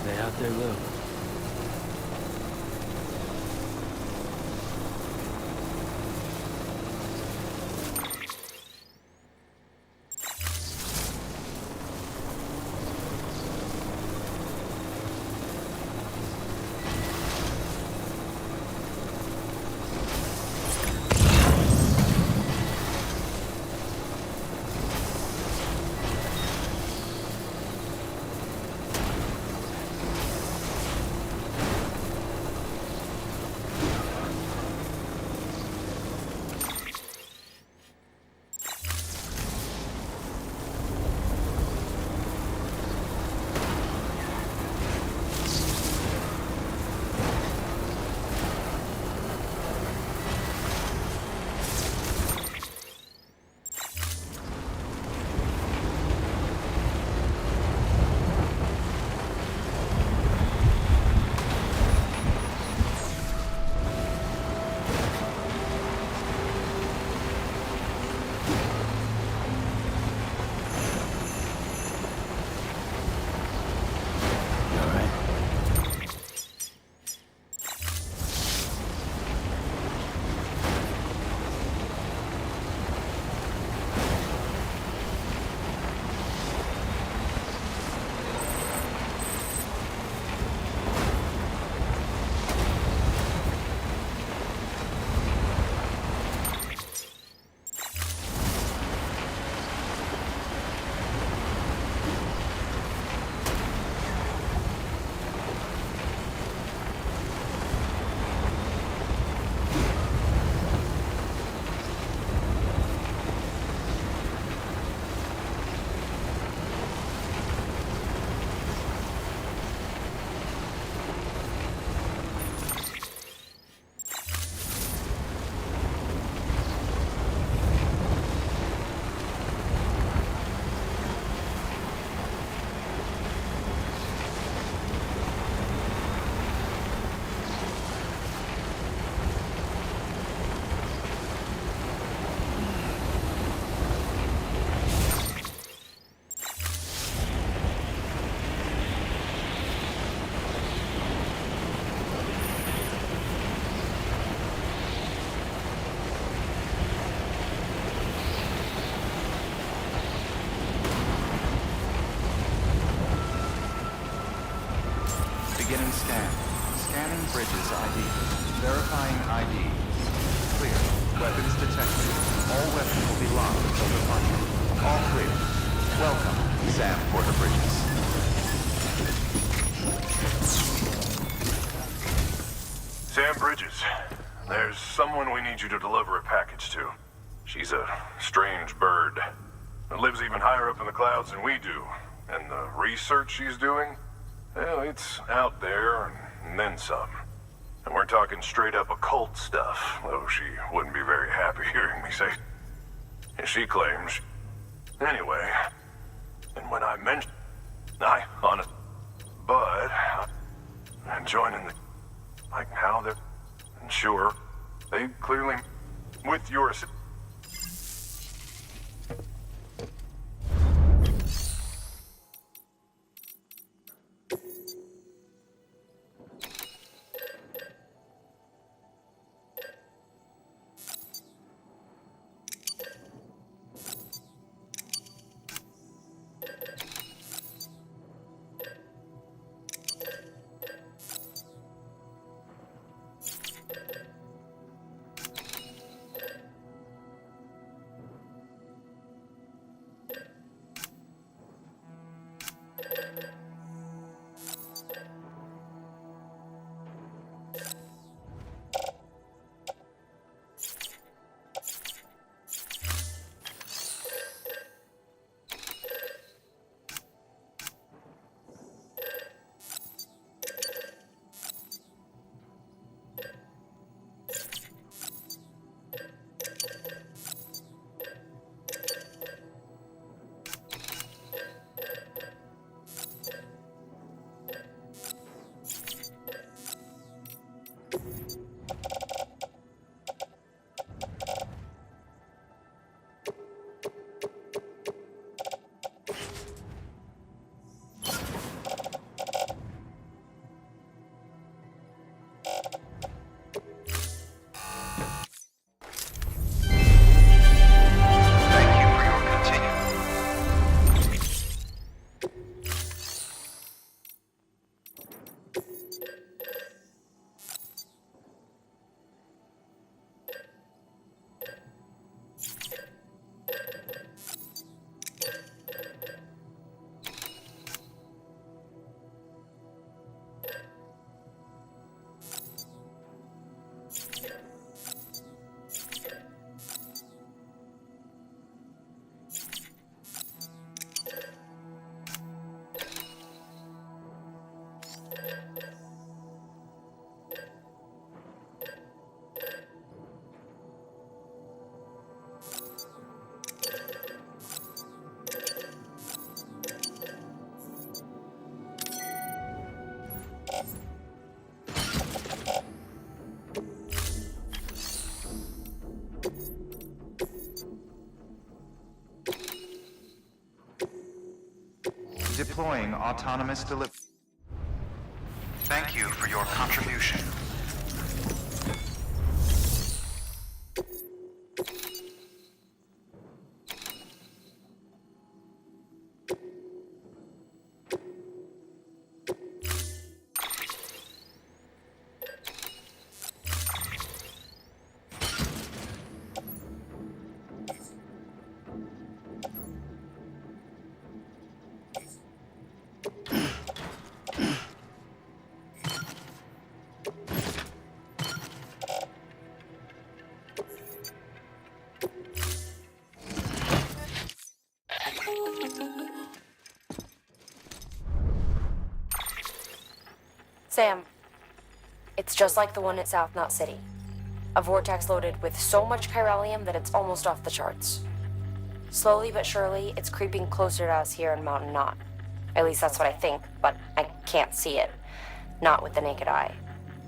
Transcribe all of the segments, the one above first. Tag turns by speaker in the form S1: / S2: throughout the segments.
S1: Stay out there low.
S2: Beginning scan. Scanning bridges ID. Verifying ID. Clear. Weapons detected. All weapons will be locked until departure. All clear. Welcome, Sam Porter Bridges.
S3: Sam Bridges, there's someone we need you to deliver a package to. She's a strange bird. Lives even higher up in the clouds than we do. And the research she's doing, well, it's out there and then some. And we're talking straight up occult stuff, though she wouldn't be very happy hearing me say. She claims. Anyway, and when I mentioned, honest, but I'm joining the, like how they're, and sure, they clearly, with your assistance.
S2: deploying autonomous delivery. Thank you for your contribution.
S1: Sam, it's just like the one at South Knot City. A vortex loaded with so much chiralium that it's almost off the charts. Slowly but surely, it's creeping closer to us here in Mountain Knot. At least that's what I think, but I can't see it. Not with the naked eye.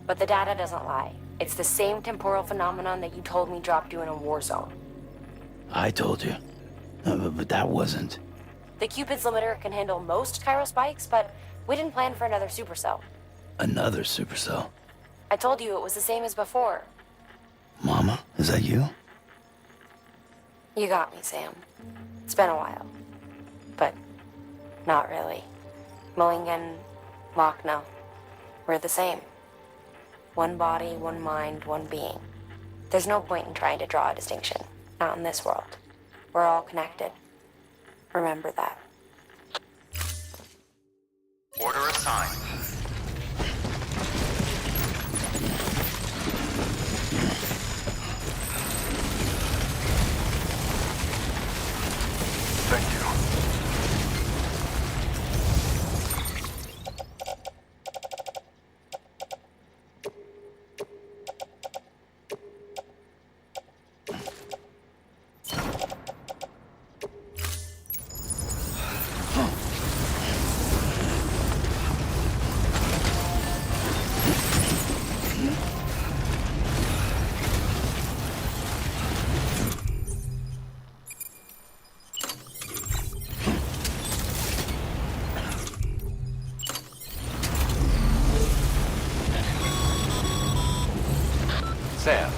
S1: But the data doesn't lie. It's the same temporal phenomenon that you told me dropped you in a war zone.
S4: I told you. But that wasn't.
S1: The Cupid's limiter can handle most chiral spikes, but we didn't plan for another supercell.
S4: Another supercell.
S1: I told you it was the same as before.
S4: Mama, is that you?
S1: You got me, Sam. It's been a while. But not really. Mulligan, Lochner, we're the same. One body, one mind, one being. There's no point in trying to draw a distinction. Not in this world. We're all connected. Remember that.
S2: Order assigned.
S3: Thank you.
S5: Sam,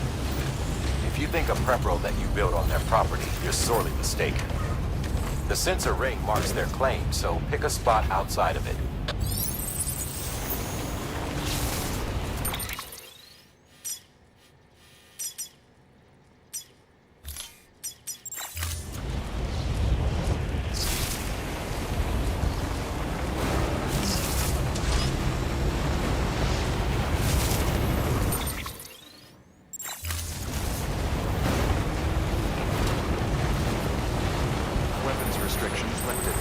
S5: if you think a prep roll that you built on their property, you're sorely mistaken. The sensor ring marks their claim, so pick a spot outside of it.
S2: Weapons restrictions lifted.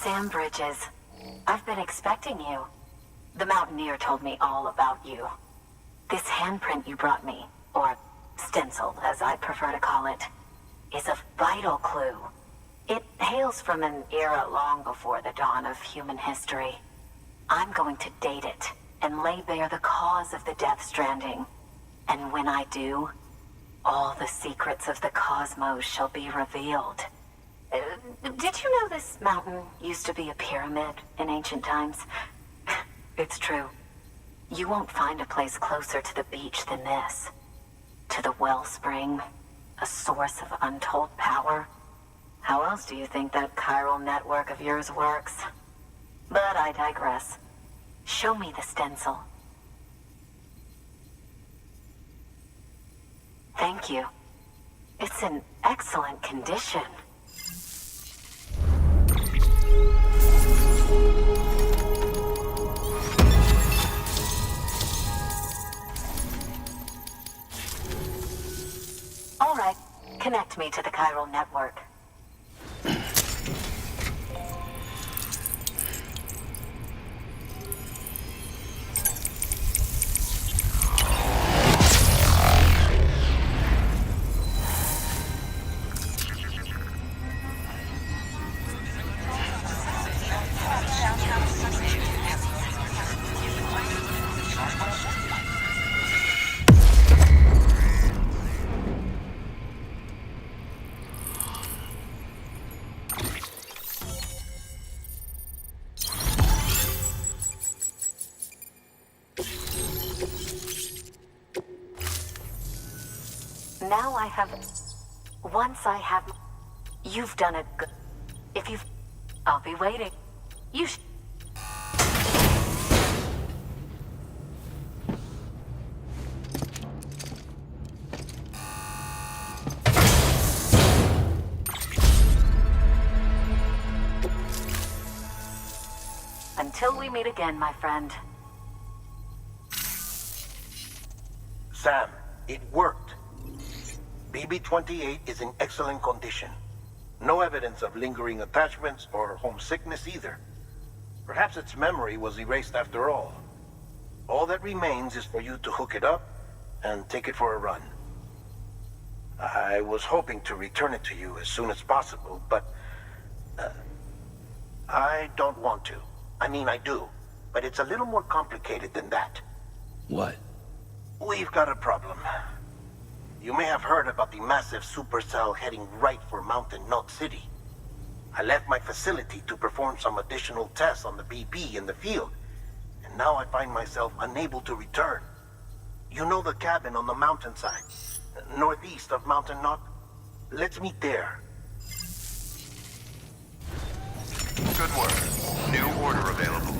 S6: Sam Bridges. I've been expecting you. The Mountaineer told me all about you. This handprint you brought me, or stencil as I prefer to call it, is a vital clue. It hails from an era long before the dawn of human history. I'm going to date it and lay bare the cause of the Death Stranding. And when I do, all the secrets of the cosmos shall be revealed. Did you know this mountain used to be a pyramid in ancient times? It's true. You won't find a place closer to the beach than this. To the wellspring, a source of untold power. How else do you think that chiral network of yours works? But I digress. Show me the stencil. Thank you. It's in excellent condition. All right, connect me to the chiral network. Now I have... Once I have... You've done a good... If you've... I'll be waiting. You sh... Until we meet again, my friend.
S7: Sam, it worked. BB-28 is in excellent condition. No evidence of lingering attachments or homesickness either. Perhaps its memory was erased after all. All that remains is for you to hook it up and take it for a run. I was hoping to return it to you as soon as possible, but... I don't want to. I mean, I do. But it's a little more complicated than that.
S4: What?
S7: We've got a problem. You may have heard about the massive supercell heading right for Mountain Knot City. I left my facility to perform some additional tests on the BP in the field, and now I find myself unable to return. You know the cabin on the mountainside, northeast of Mountain Knot? Let's meet there.
S3: Good work. New order available.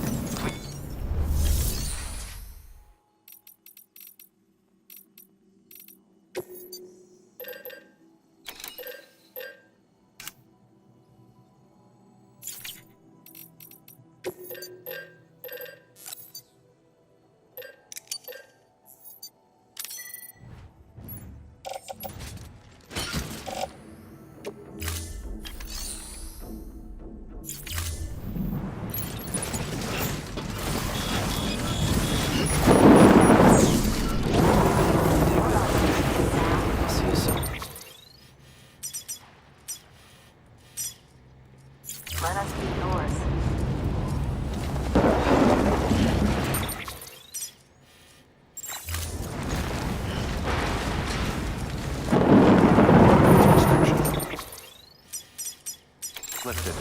S4: See you soon.
S6: Let us be yours.
S2: Lifted.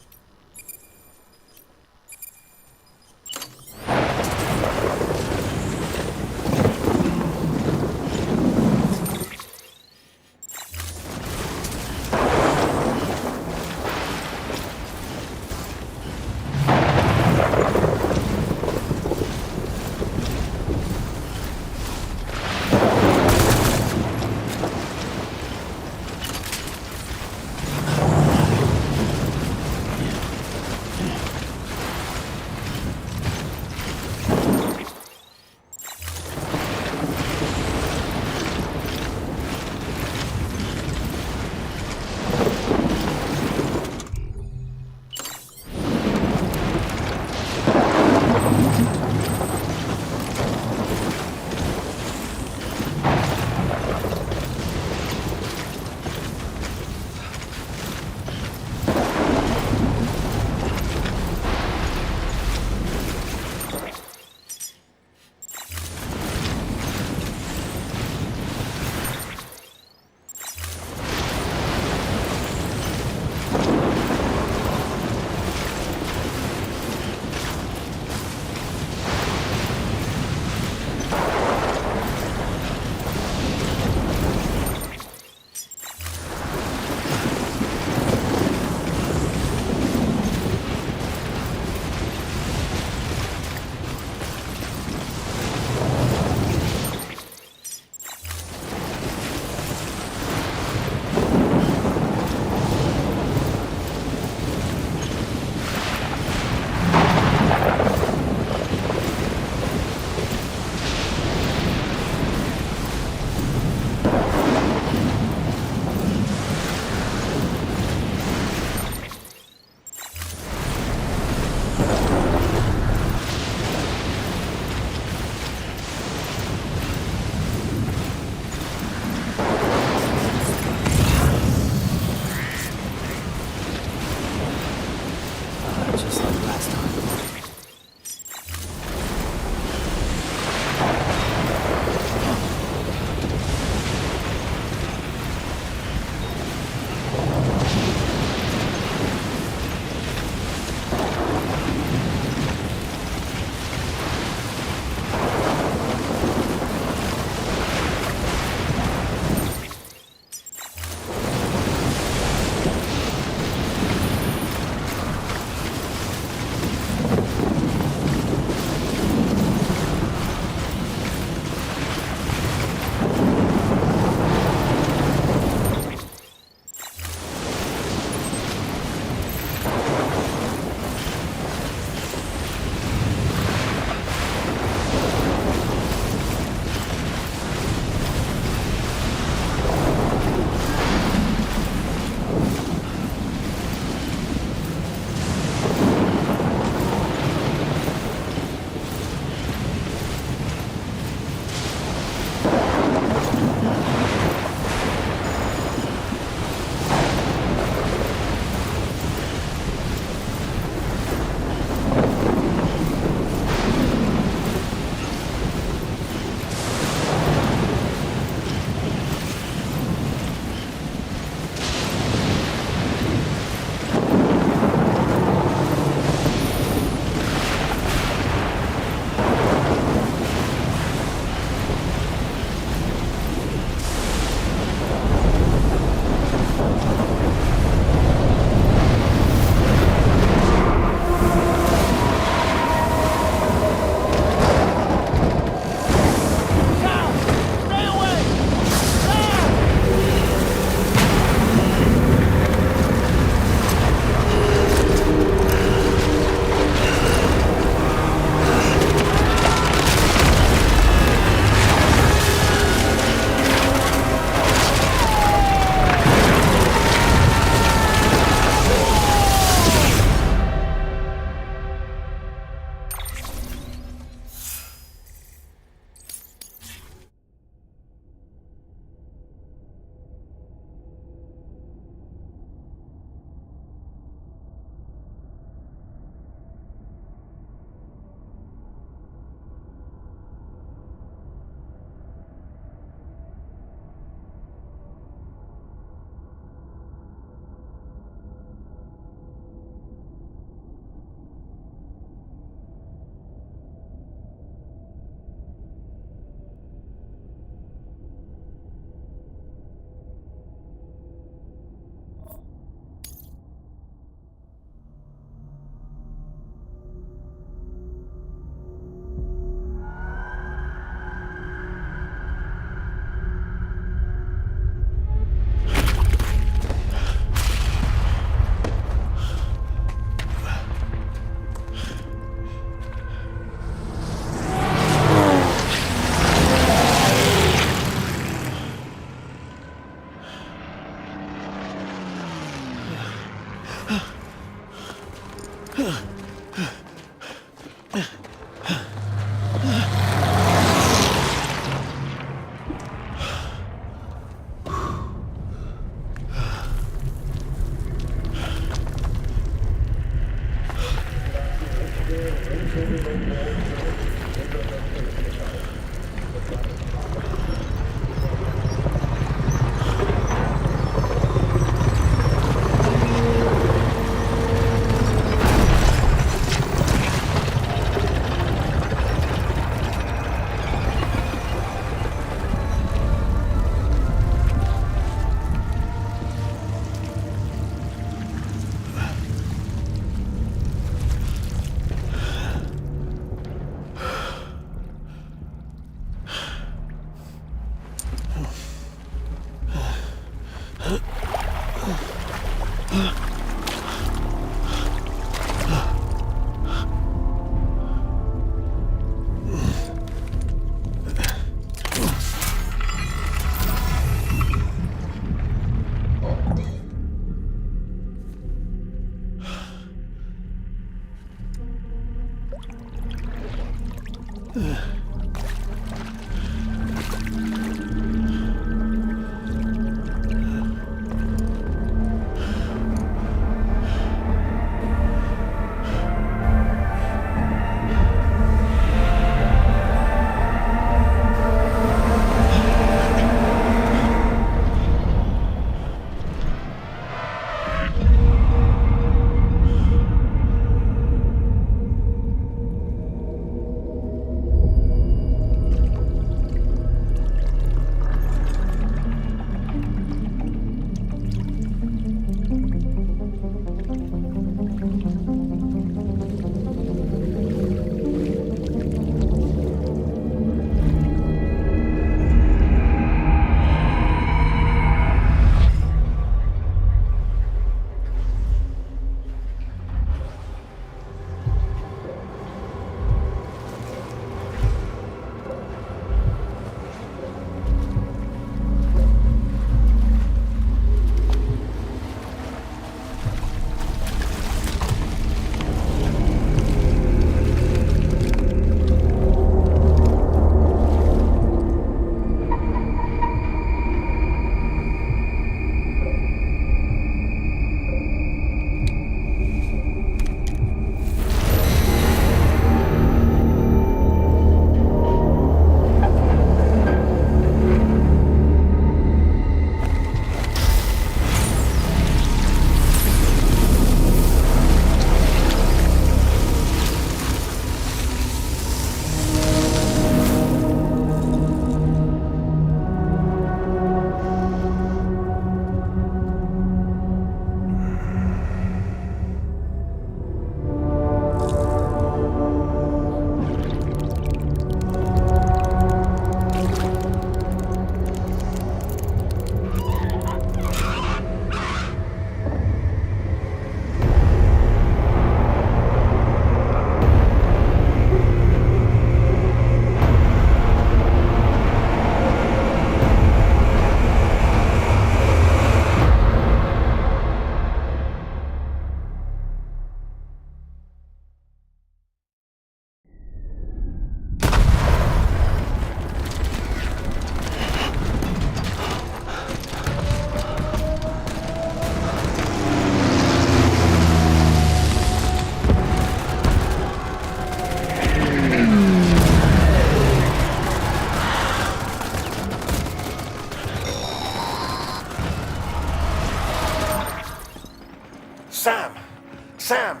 S7: Sam!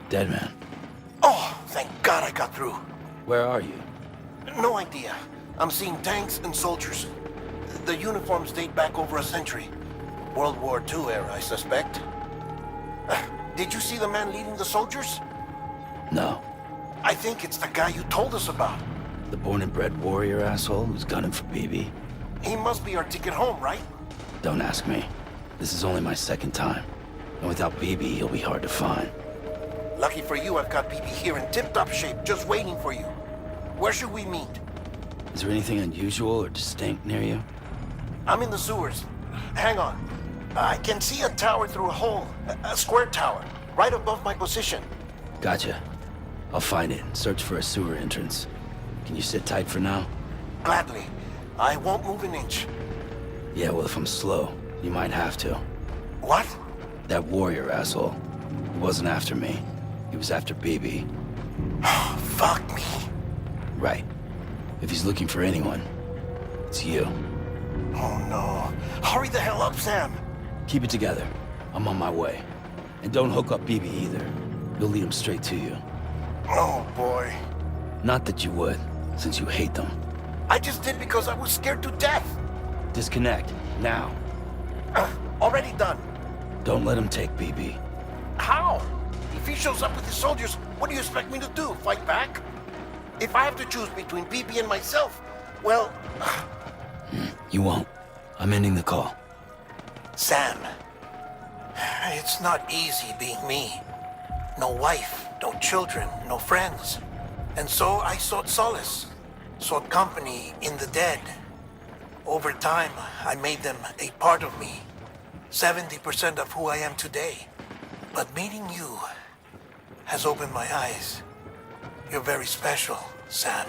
S4: Dead man.
S7: Oh, thank God I got through.
S4: Where are you?
S7: No idea. I'm seeing tanks and soldiers. The uniforms date back over a century. World War II era, I suspect. Did you see the man leading the soldiers?
S4: No.
S7: I think it's the guy you told us about.
S4: The born and bred warrior asshole who's gunning for BB.
S7: He must be our ticket home, right?
S4: Don't ask me. This is only my second time. And without BB, he'll be hard to find.
S7: Lucky for you, I've got BB here in tip-top shape, just waiting for you. Where should we meet?
S4: Is there anything unusual or distinct near you?
S7: I'm in the sewers. Hang on. I can see a tower through a hole. A square tower, right above my position.
S4: Gotcha. I'll find it and search for a sewer entrance. Can you sit tight for now?
S7: Gladly. I won't move an inch.
S4: Yeah, well, if I'm slow, you might have to.
S7: What?
S4: That warrior asshole. He wasn't after me. He was after BB.
S7: Fuck me.
S4: Right. If he's looking for anyone, it's you.
S7: Oh no. Hurry the hell up, Sam.
S4: Keep it together. I'm on my way. And don't hook up BB either. You'll lead him straight to you.
S7: Oh boy.
S4: Not that you would, since you hate them.
S7: I just did because I was scared to death.
S4: Disconnect, now.
S7: Already done.
S4: Don't let him take BB.
S7: How? If he shows up with his soldiers, what do you expect me to do? Fight back? If I have to choose between BB and myself, well...
S4: You won't. I'm ending the call.
S7: Sam, it's not easy being me. No wife, no children, no friends. And so I sought solace, sought company in the dead. Over time, I made them a part of me, 70% of who I am today. But meeting you has opened my eyes. You're very special, Sam.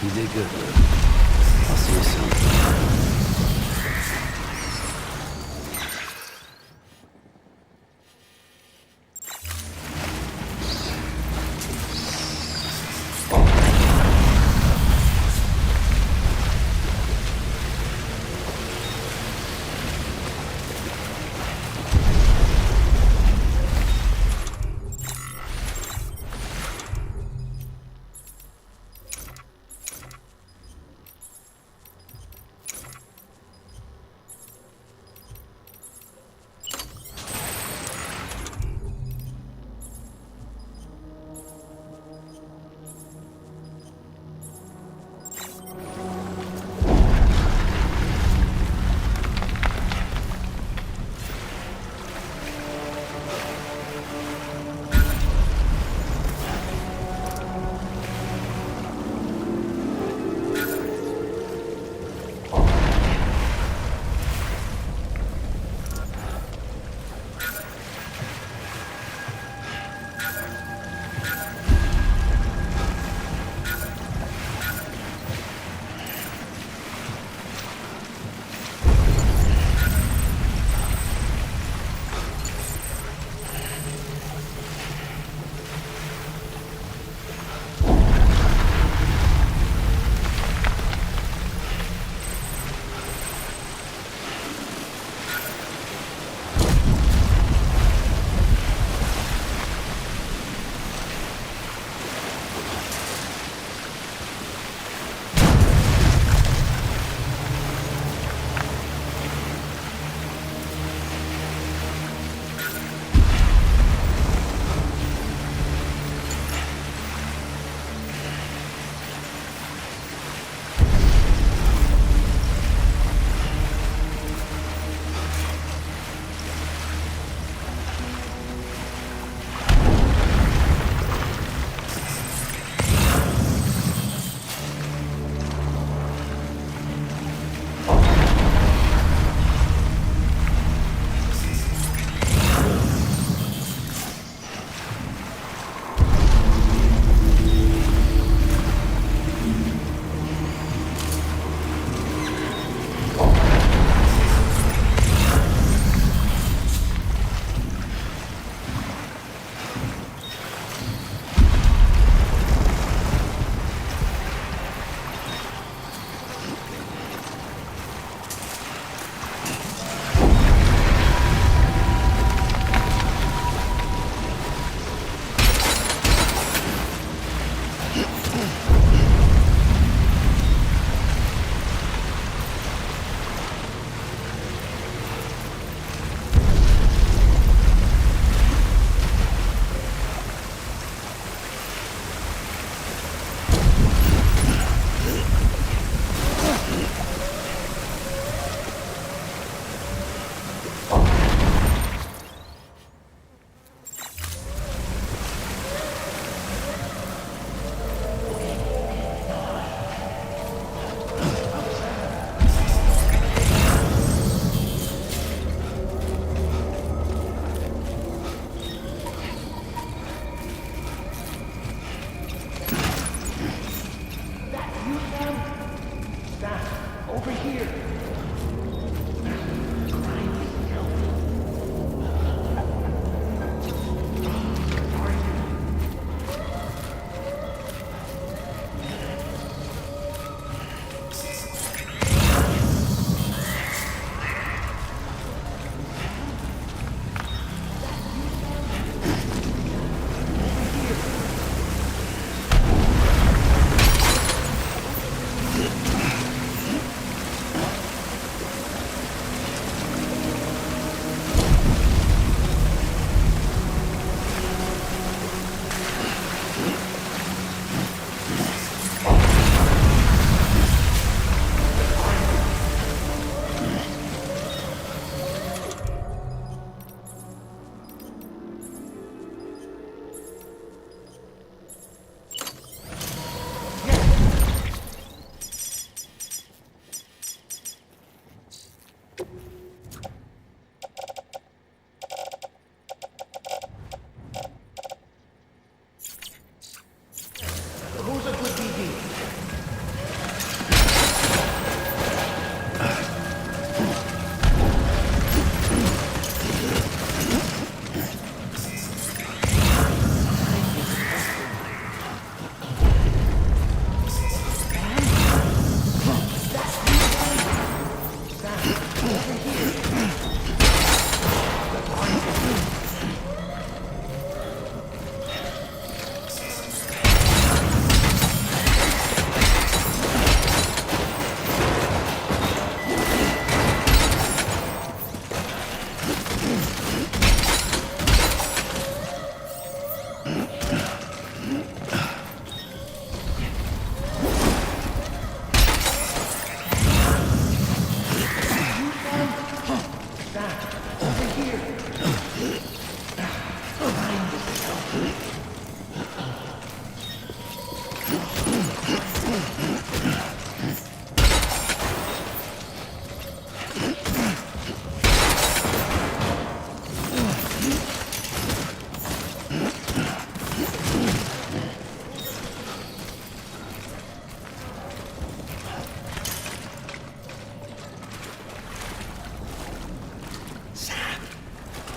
S4: You did good. I'll see you soon.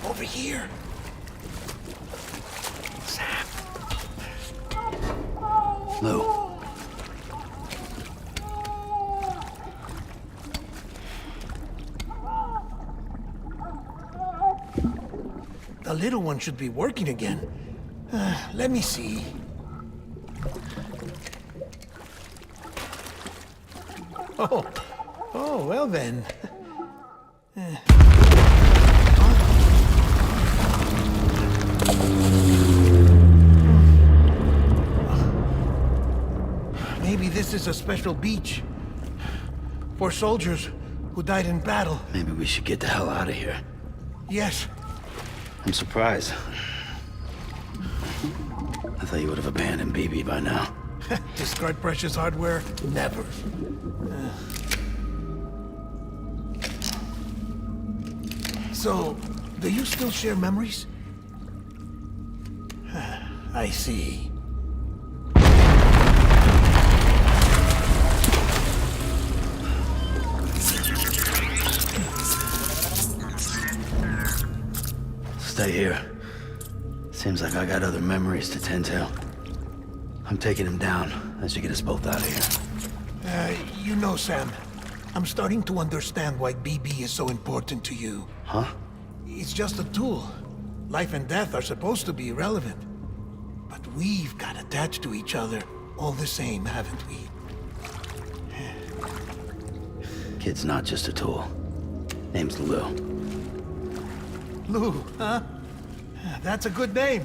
S7: Over here. Sam.
S4: Lou.
S7: The little one should be working again. Let me see. Oh, well then. Maybe this is a special beach for soldiers who died in battle.
S4: Maybe we should get the hell out of here.
S7: Yes.
S4: I'm surprised. I thought you would have abandoned BB by now.
S7: Discard precious hardware? Never. So, do you still share memories? I see.
S4: Stay here. Seems like I got other memories to tend to. I'm taking him down. That should get us both out of here.
S7: You know, Sam, I'm starting to understand why BB is so important to you.
S4: Huh?
S7: It's just a tool. Life and death are supposed to be irrelevant. But we've got attached to each other all the same, haven't we?
S4: Kid's not just a tool. Name's Lou.
S7: Lou, huh? That's a good name.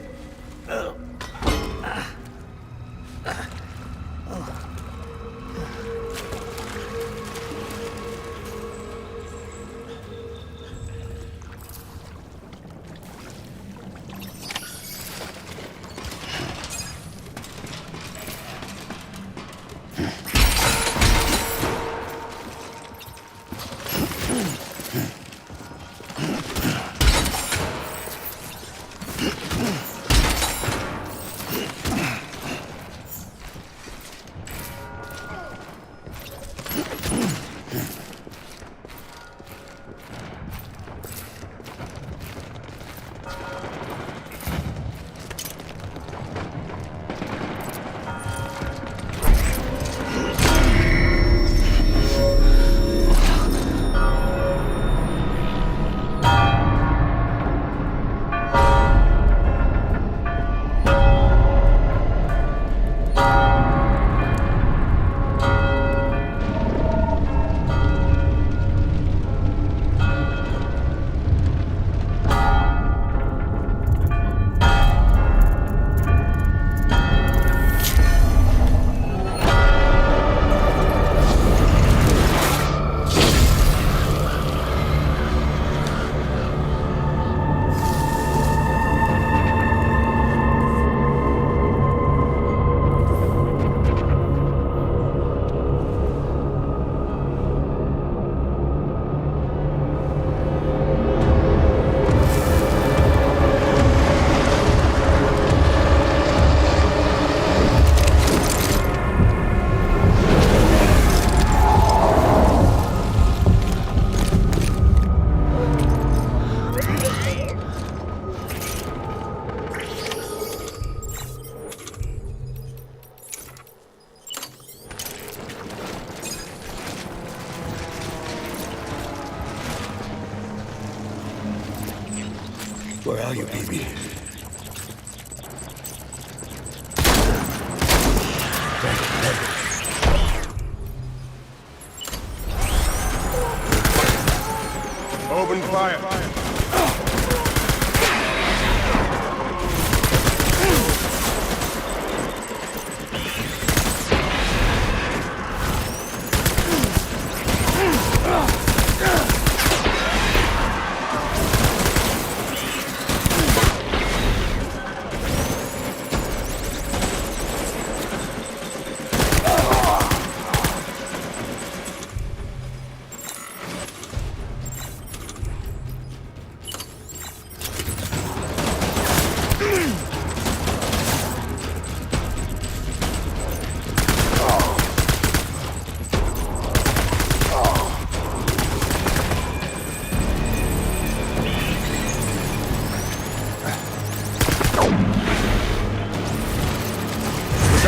S4: Where are you, BB?
S3: Open fire.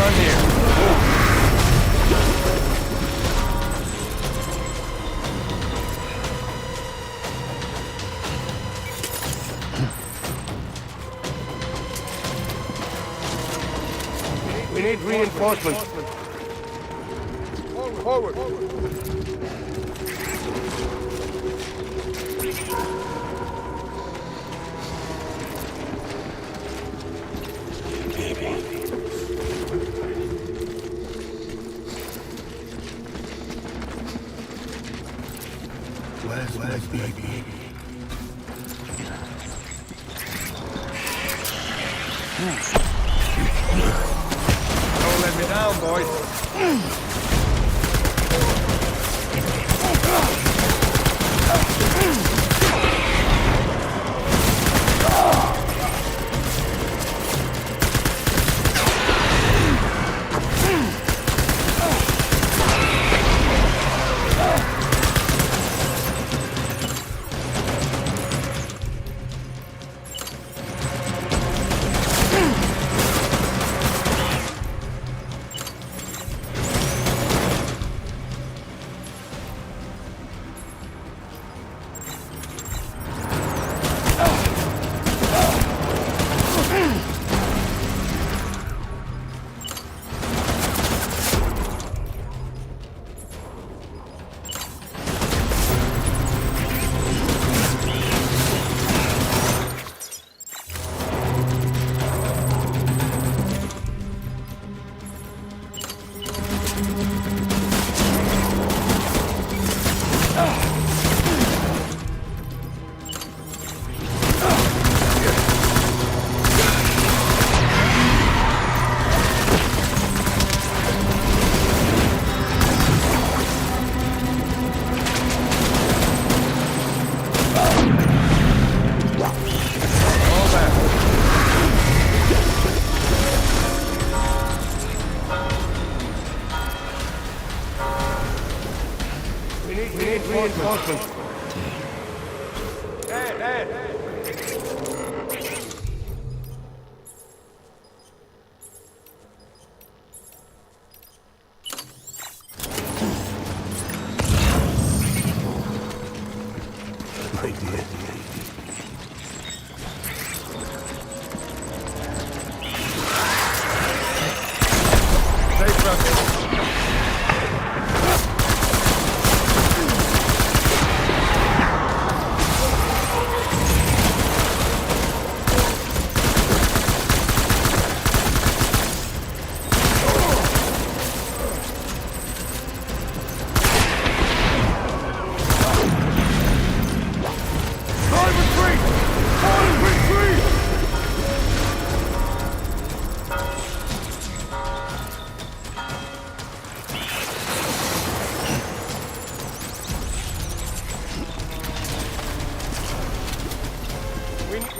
S8: done here. We need reinforcements. Forward.
S4: Where's baby?
S8: Don't let me down, boys. We need reinforcements. Hey.
S4: Right there.
S8: Safe truck.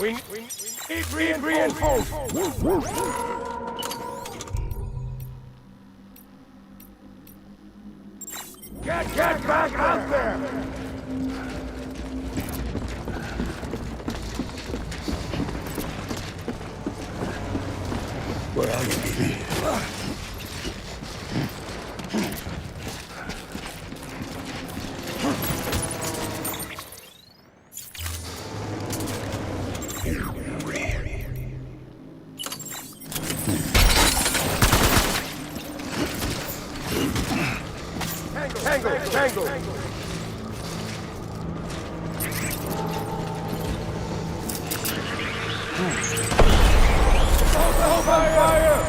S8: We need reinforcements. Get back out there!
S4: Where are you, baby?
S8: Tango! Fire!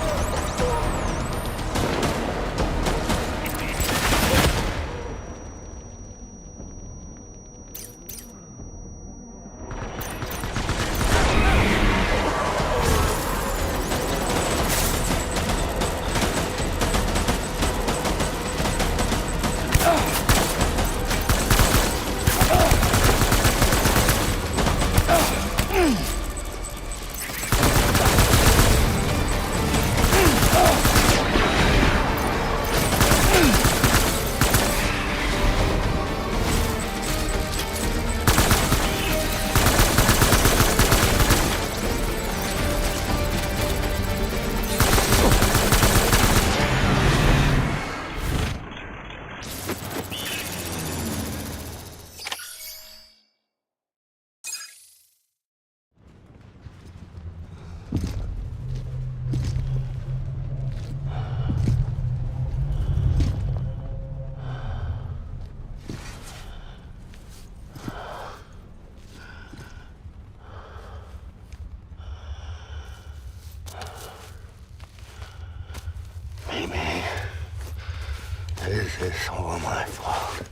S4: This is all my fault.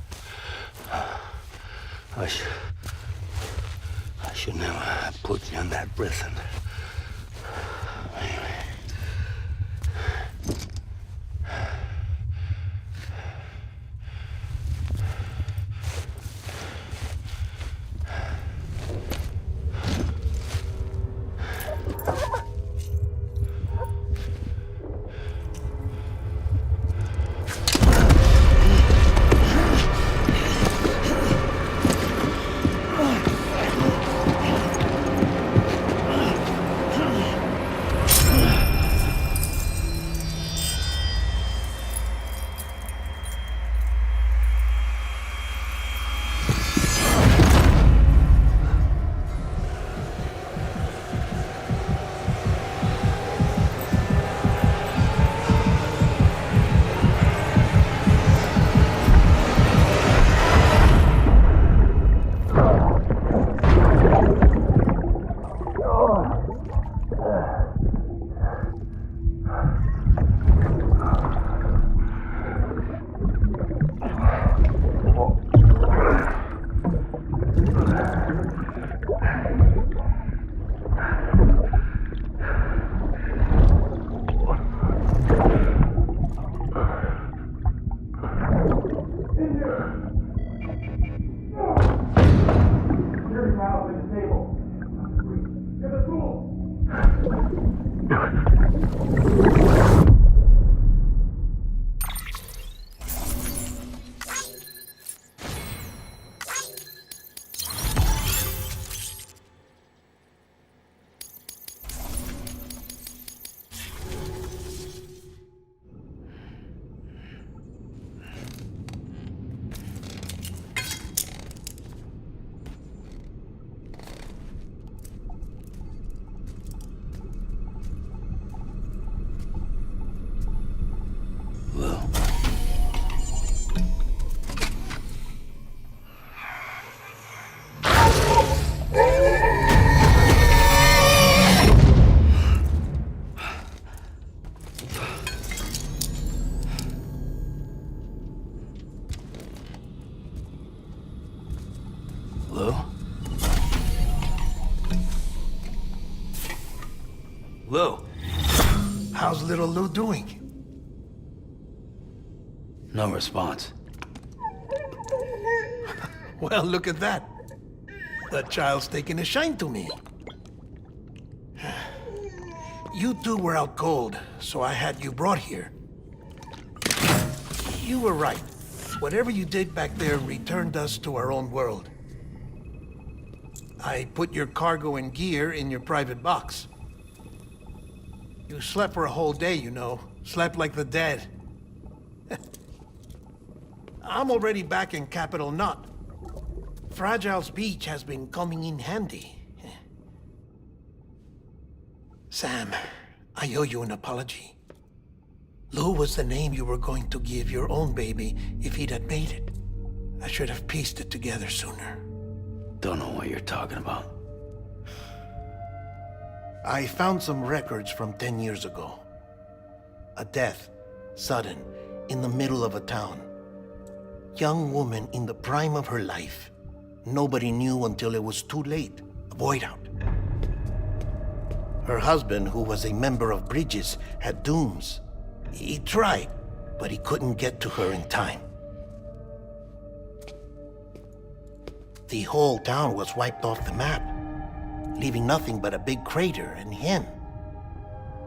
S4: I should never have put you in that prison.
S7: Lou, how's little Lou doing?
S4: No response.
S7: Well, look at that. That child's taking a shine to me. You two were out cold, so I had you brought here. You were right. Whatever you did back there returned us to our own world. I put your cargo and gear in your private box. You slept for a whole day, you know. Slept like the dead. I'm already back in Capital Knot. Fragile's beach has been coming in handy. Sam, I owe you an apology. Lou was the name you were going to give your own baby if he'd had made it. I should have pieced it together sooner.
S4: Don't know what you're talking about.
S7: I found some records from 10 years ago. A death, sudden, in the middle of a town. Young woman in the prime of her life. Nobody knew until it was too late. A void out. Her husband, who was a member of Bridges, had dooms. He tried, but he couldn't get to her in time. The whole town was wiped off the map, leaving nothing but a big crater and him,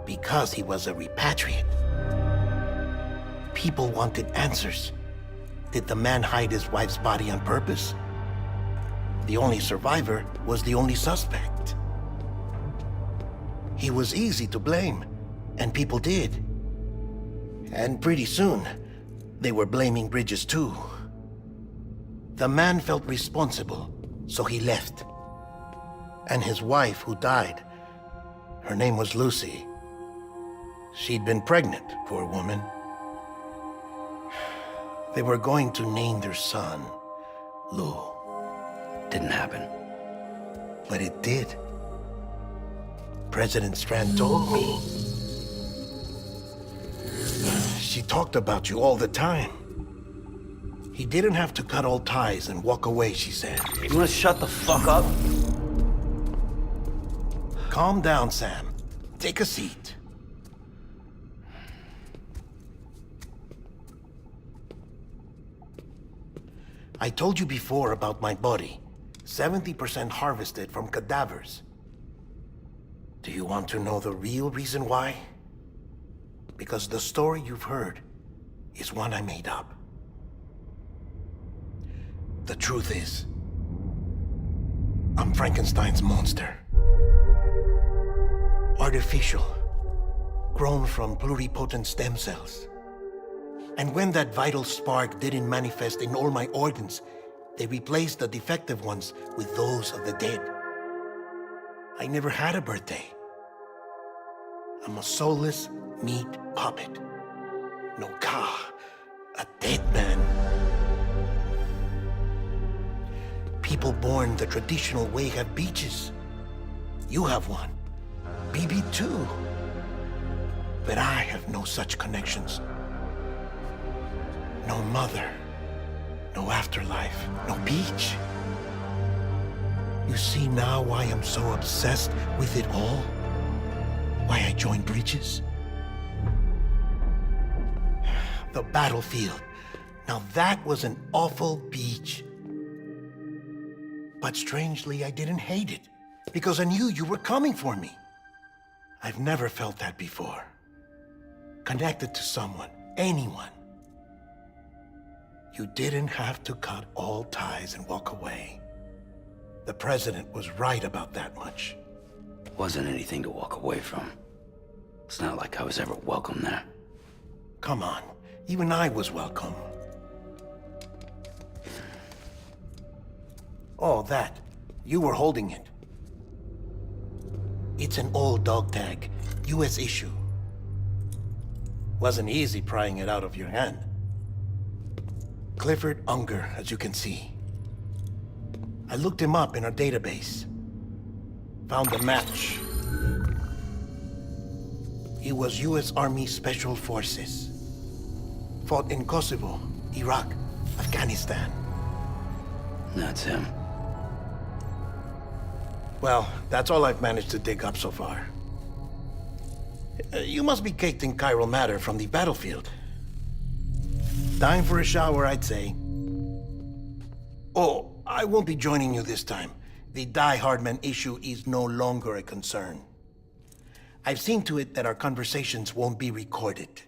S7: because he was a repatriate. People wanted answers. Did the man hide his wife's body on purpose? The only survivor was the only suspect. He was easy to blame, and people did. And pretty soon, they were blaming Bridges too. The man felt responsible, so he left. And his wife, who died, her name was Lucy. She'd been pregnant, poor woman. They were going to name their son Lou.
S4: Didn't happen.
S7: But it did. President Strand told me. She talked about you all the time. He didn't have to cut all ties and walk away, she said.
S4: You wanna shut the fuck up?
S7: Calm down, Sam. Take a seat. I told you before about my body. 70% harvested from cadavers. Do you want to know the real reason why? Because the story you've heard is one I made up. The truth is, I'm Frankenstein's monster. Artificial, grown from pluripotent stem cells. And when that vital spark didn't manifest in all my organs, they replaced the defective ones with those of the dead. I never had a birthday. I'm a soulless meat puppet. No ka, a dead man. People born the traditional way have beaches. You have one. BB too. But I have no such connections. No mother. No afterlife. No beach. You see now why I'm so obsessed with it all? Why I joined Bridges? The battlefield. Now that was an awful beach. But strangely, I didn't hate it, because I knew you were coming for me. I've never felt that before. Connected to someone, anyone. You didn't have to cut all ties and walk away. The president was right about that much.
S4: Wasn't anything to walk away from. It's not like I was ever welcome there.
S7: Come on, even I was welcome. Oh, that. You were holding it. It's an old dog tag, US issue. Wasn't easy prying it out of your hand. Clifford Unger, as you can see. I looked him up in our database. Found a match. He was US Army Special Forces. Fought in Kosovo, Iraq, Afghanistan.
S4: That's him.
S7: Well, that's all I've managed to dig up so far. You must be caked in chiral matter from the battlefield. Time for a shower, I'd say. Oh, I won't be joining you this time. The Die Hardman issue is no longer a concern. I've seen to it that our conversations won't be recorded.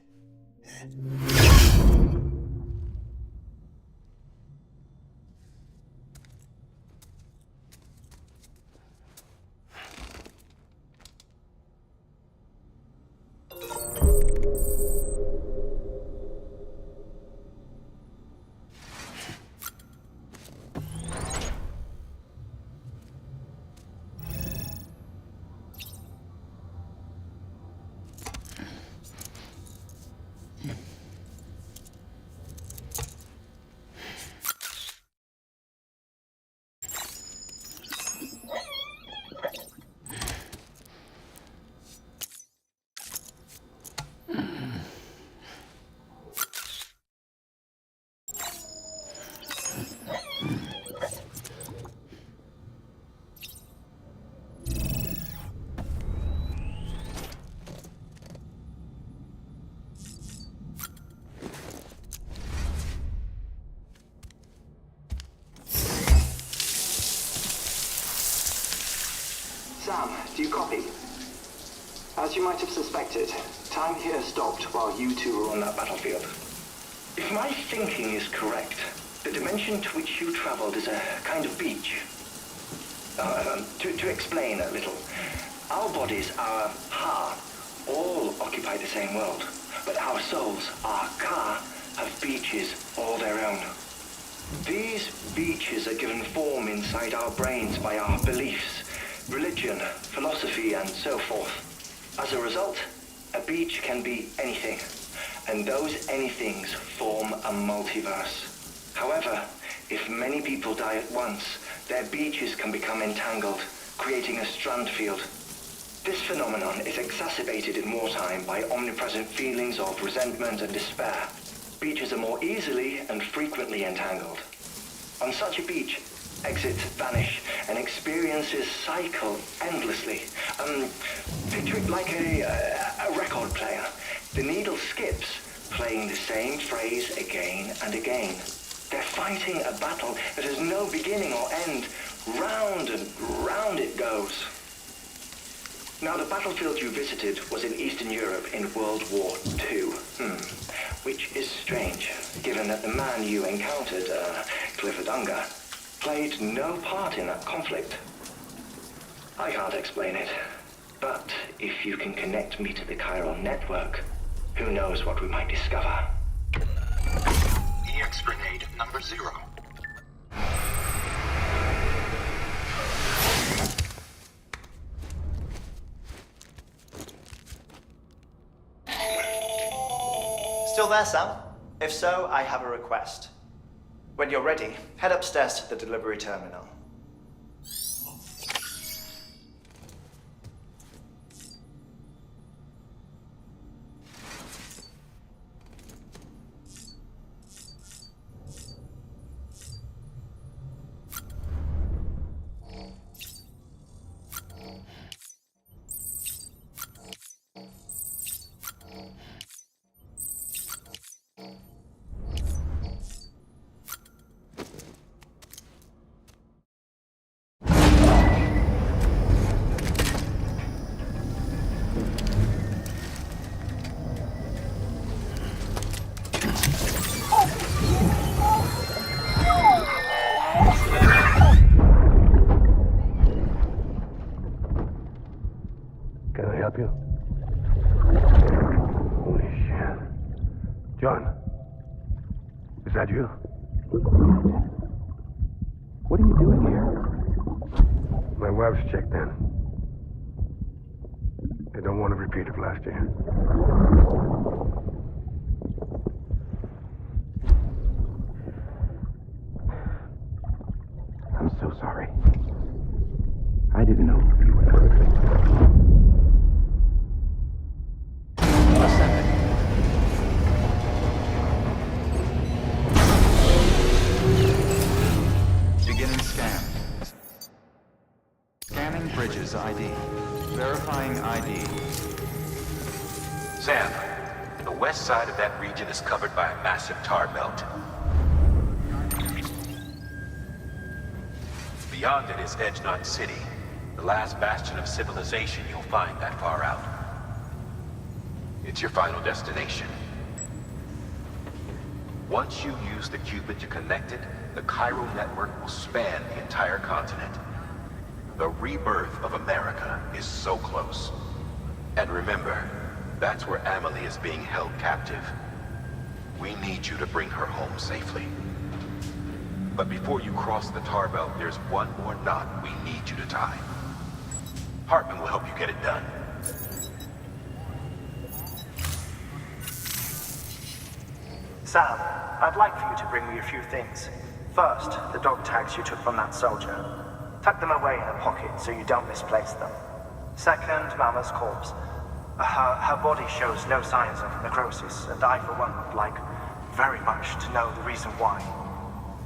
S9: Sam, do you copy? As you might have suspected, time here stopped while you two were on that battlefield. If my thinking is correct, the dimension to which you traveled is a kind of beach. To explain a little, our bodies, our ha, all occupy the same world, but our souls, our ka, have beaches all their own. These beaches are given form inside our brains by our beliefs, religion, philosophy, and so forth. As a result, a beach can be anything, and those anythings form a multiverse. However, if many people die at once, their beaches can become entangled, creating a strand field. This phenomenon is exacerbated in wartime by omnipresent feelings of resentment and despair. beaches are more easily and frequently entangled. On such a beach, exits vanish and experiences cycle endlessly. Picture it like a record player. The needle skips, playing the same phrase again and again. They're fighting a battle that has no beginning or end. Round and round it goes. Now, the battlefield you visited was in Eastern Europe in World War II. Which is strange, given that the man you encountered, Clifford Unger, played no part in that conflict. I can't explain it, but if you can connect me to the chiral network, who knows what we might discover.
S10: EX grenade number 0.
S11: Still there, Sam? If so, I have a request. When you're ready, head upstairs to the delivery terminal.
S8: Can I help you? Holy shit. John, is that you? What are you doing here? My wife's checked in. They don't want to repeat of last year. I'm so sorry. I didn't know you were perfect.
S2: Beginning scan. Scanning bridges ID. Verifying ID.
S5: Sam, the west side of that region is covered by a massive tar belt. Beyond it is Edge Knot City, the last bastion of civilization you'll find that far out. It's your final destination. Once you use the Cupid to connect it, the chiral network will span the entire continent. The rebirth of America is so close. And remember, that's where Amelie is being held captive. We need you to bring her home safely. But before you cross the tar belt, there's one more knot we need you to tie. Hartman will help you get it done.
S11: Sam, I'd like for you to bring me a few things. First, the dog tags you took from that soldier. Tuck them away in a pocket so you don't misplace them. Second, Mama's corpse. Her body shows no signs of necrosis, and I, for one, would like very much to know the reason why.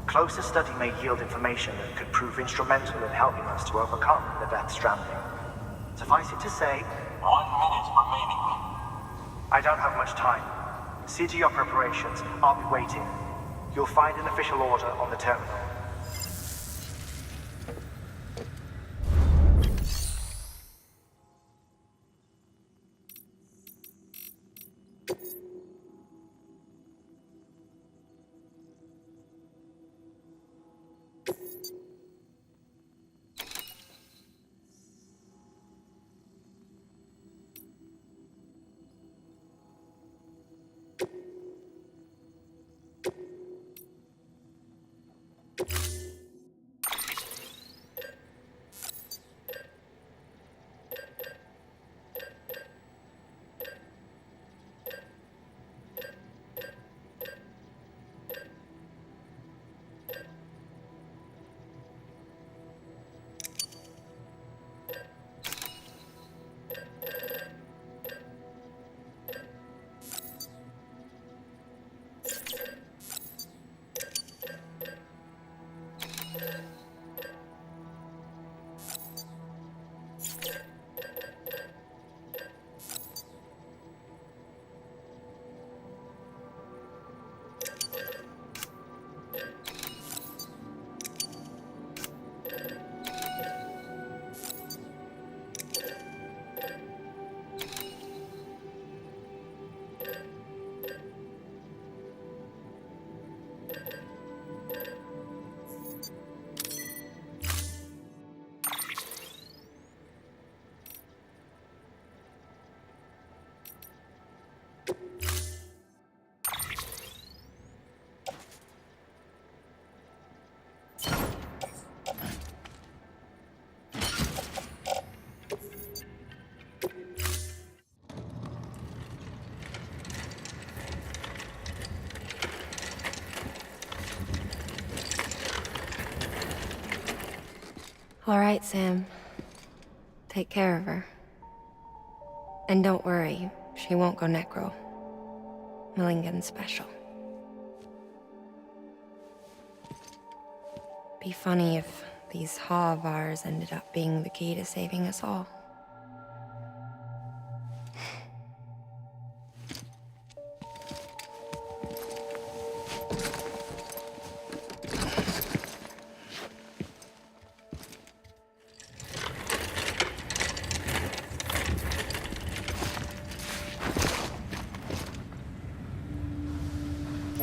S11: Closer study may yield information that could prove instrumental in helping us to overcome the Death Stranding. Suffice it to say,
S10: 1 minute remaining.
S11: I don't have much time. See to your preparations. I'll be waiting. You'll find an official order on the terminal.
S1: All right, Sam. Take care of her. And don't worry, she won't go necro. Millington's special. Be funny if these Ha of ours ended up being the key to saving us all.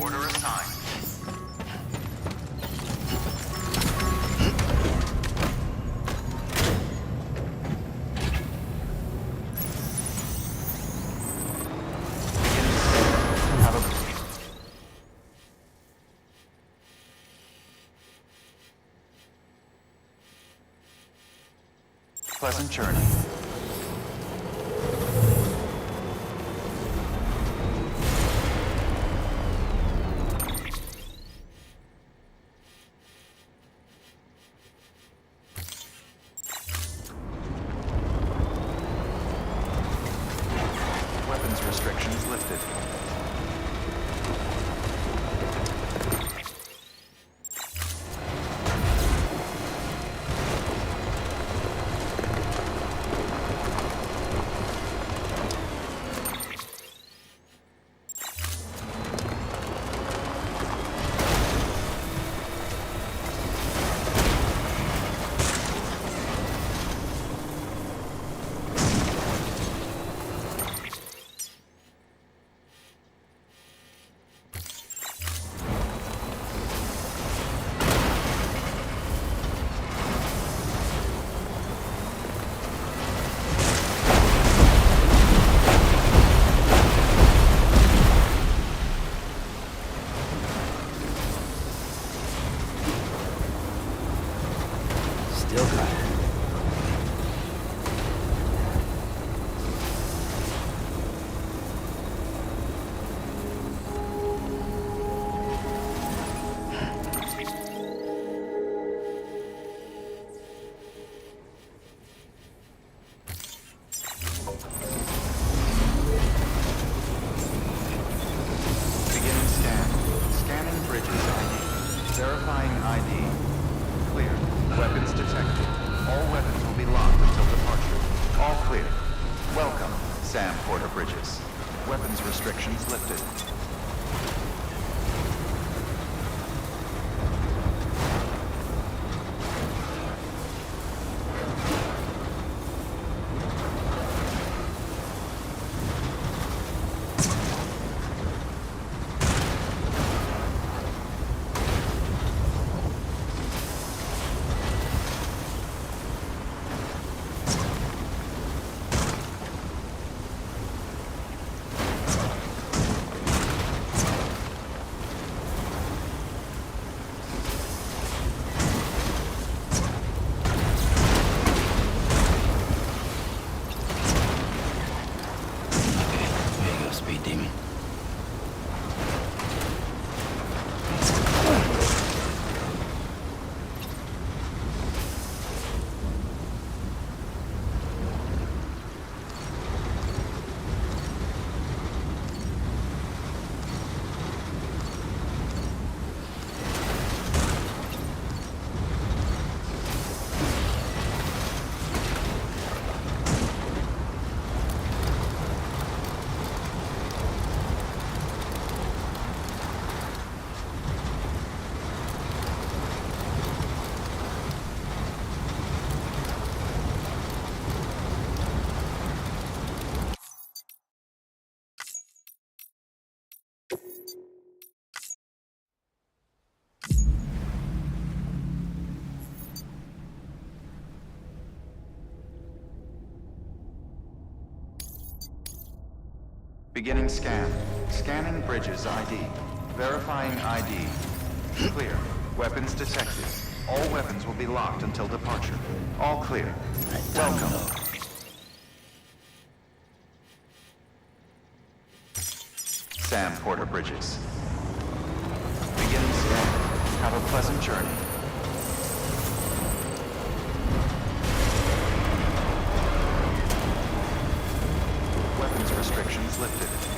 S2: Order assigned. Have a pleasant journey. Weapons restrictions lifted.
S4: Still got it.
S2: Beginning scan. Scanning bridges ID. Verifying ID. Clear. Weapons detected. All weapons will be locked until departure. All clear. Welcome, Sam Porter Bridges. Weapons restrictions lifted.
S4: There you go, Speed Demon.
S2: Beginning scan. Scanning bridges ID. Verifying ID. Clear. Weapons detected. All weapons will be locked until departure. All clear. Welcome. Sam Porter Bridges. Beginning scan. Have a pleasant journey. restrictions lifted.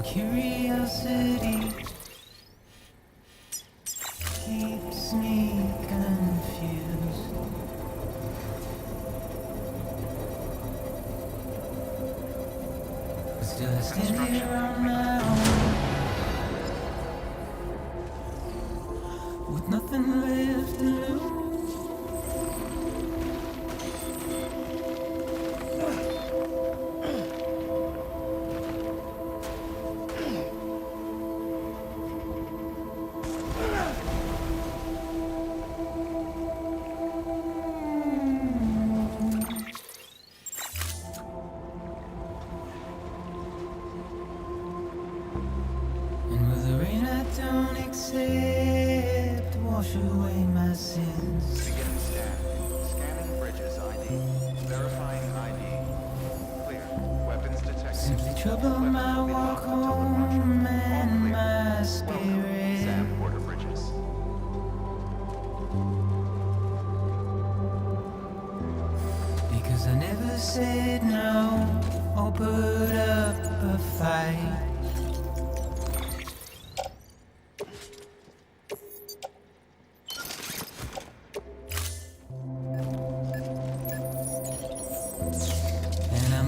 S12: Your curiosity keeps me confused. But still I stand here on my own, with nothing left to lose. Wash away my sins.
S2: Begin scan. Scanning bridges ID. Verifying ID. Clear. Weapons detected.
S12: Simply trouble my walk home and my spirit.
S2: Sam Porter Bridges.
S12: Because I never said no or put up a fight.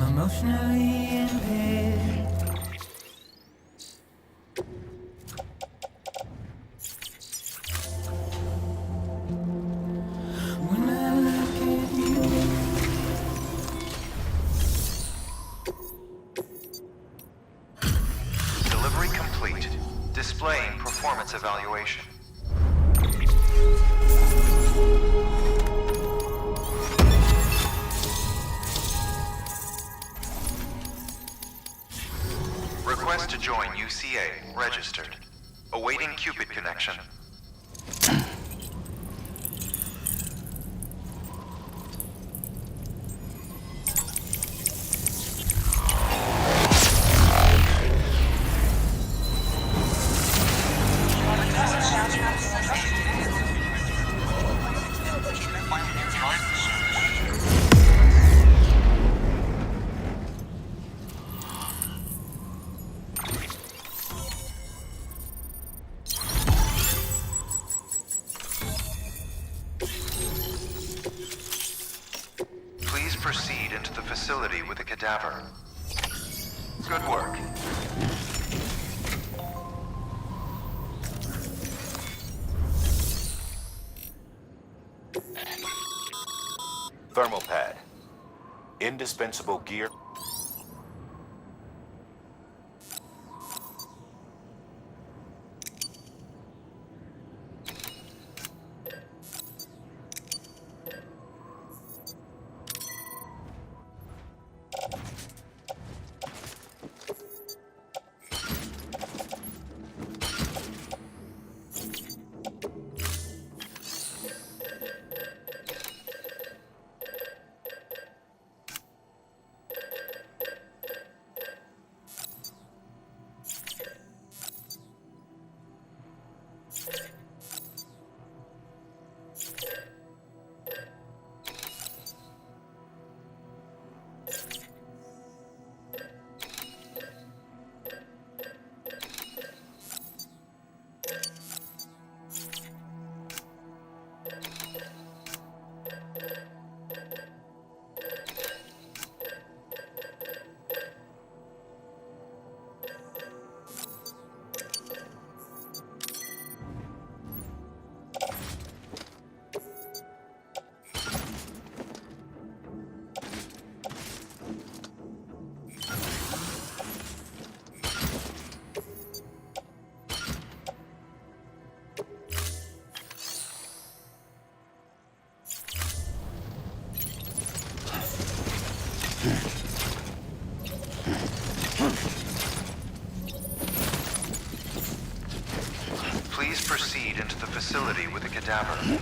S12: Emotionally impaired. When I look at you,
S2: Delivery complete. Displaying performance evaluation. Request to join UCA. Registered. Awaiting Cupid connection. Please proceed into the facility with the cadaver. Good work.
S5: Thermal pad. Indispensable gear.
S2: Please proceed into the facility with the cadaver.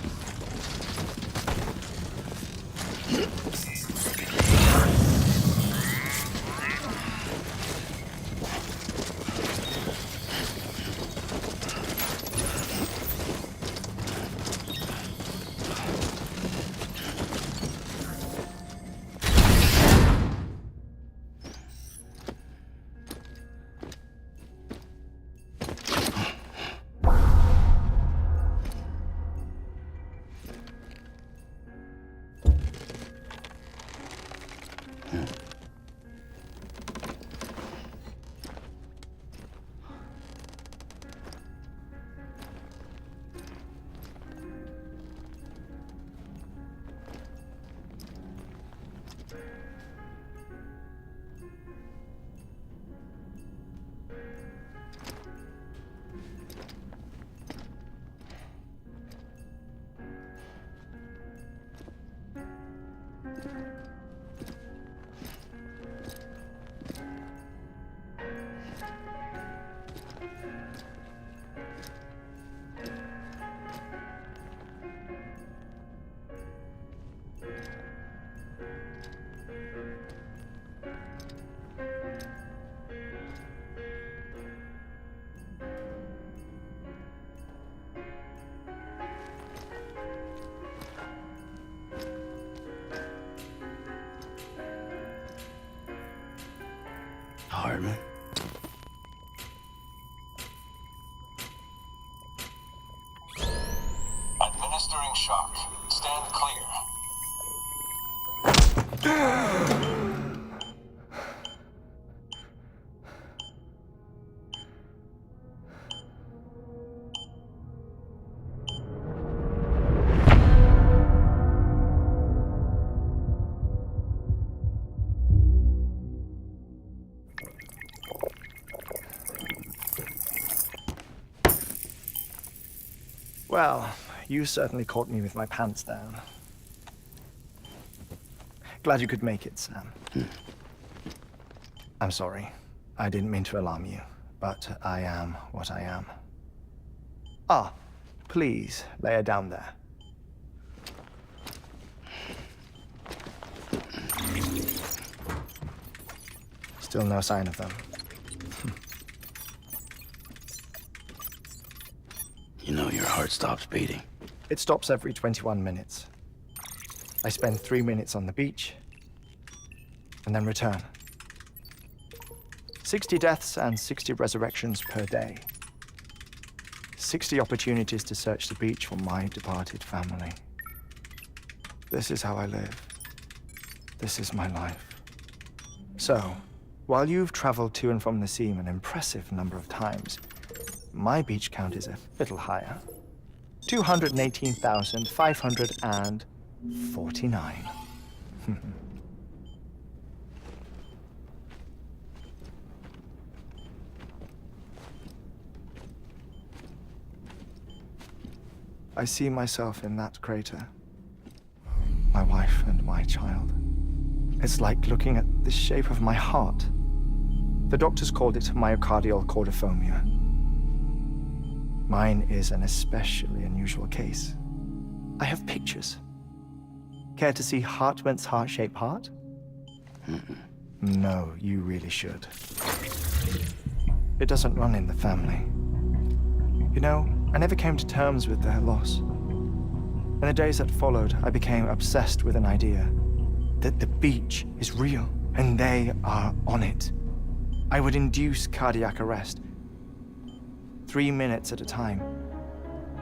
S11: Well, you certainly caught me with my pants down. Glad you could make it, Sam. I'm sorry. I didn't mean to alarm you, but I am what I am. Ah, please, lay her down there. Still no sign of them.
S4: You know your heart stops beating.
S11: It stops every 21 minutes. I spend 3 minutes on the beach, and then return. 60 deaths and 60 resurrections per day. 60 opportunities to search the beach for my departed family. This is how I live. This is my life. So, while you've traveled to and from the seam an impressive number of times, my beach count is a little higher. 218,549. I see myself in that crater. My wife and my child. It's like looking at the shape of my heart. The doctors called it myocardial cordiformia. Mine is an especially unusual case. I have pictures. Care to see Hartman's heart-shaped heart? No, you really should. It doesn't run in the family. You know, I never came to terms with their loss. In the days that followed, I became obsessed with an idea that the beach is real and they are on it. I would induce cardiac arrest, 3 minutes at a time,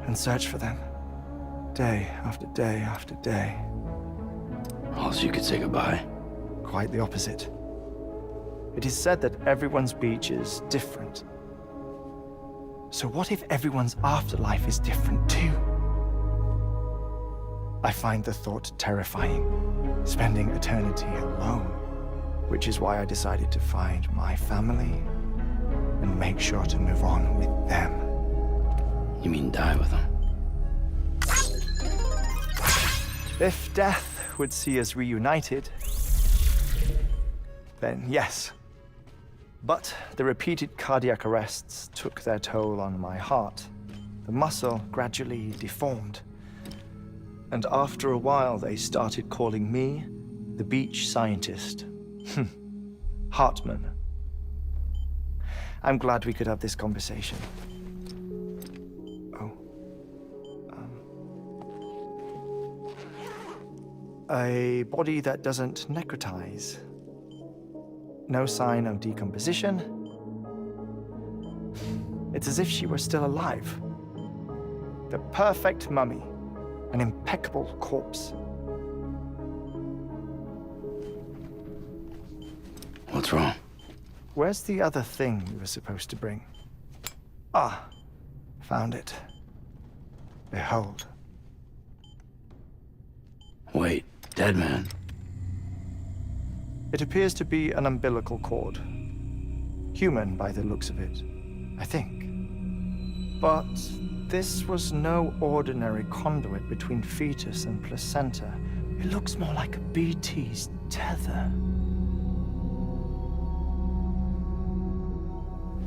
S11: and search for them, day after day after day.
S4: Also, you could say goodbye.
S11: Quite the opposite. It is said that everyone's beach is different. So what if everyone's afterlife is different too? I find the thought terrifying, spending eternity alone, which is why I decided to find my family and make sure to move on with them.
S4: You mean die with them?
S11: If death would see us reunited, then yes. But the repeated cardiac arrests took their toll on my heart. The muscle gradually deformed. And after a while, they started calling me the beach scientist. Hartman. I'm glad we could have this conversation. A body that doesn't necrotize. No sign of decomposition. It's as if she were still alive. The perfect mummy. An impeccable corpse.
S4: What's wrong?
S11: Where's the other thing you were supposed to bring? Ah, found it. Behold.
S4: Wait, dead man?
S11: It appears to be an umbilical cord. Human by the looks of it, I think. But this was no ordinary conduit between fetus and placenta. It looks more like a BT's tether.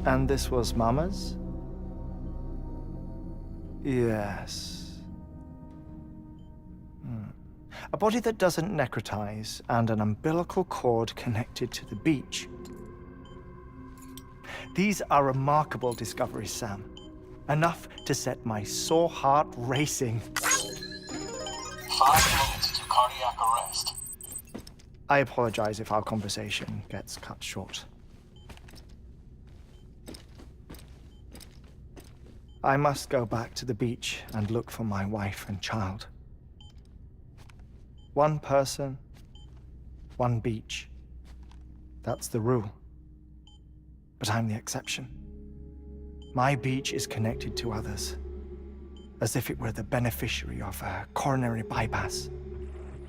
S11: And this was Mama's? Yes. A body that doesn't necrotize and an umbilical cord connected to the beach. These are remarkable discoveries, Sam. Enough to set my sore heart racing.
S10: 5 minutes to cardiac arrest.
S11: I apologize if our conversation gets cut short. I must go back to the beach and look for my wife and child. One person, one beach. That's the rule. But I'm the exception. My beach is connected to others, as if it were the beneficiary of a coronary bypass.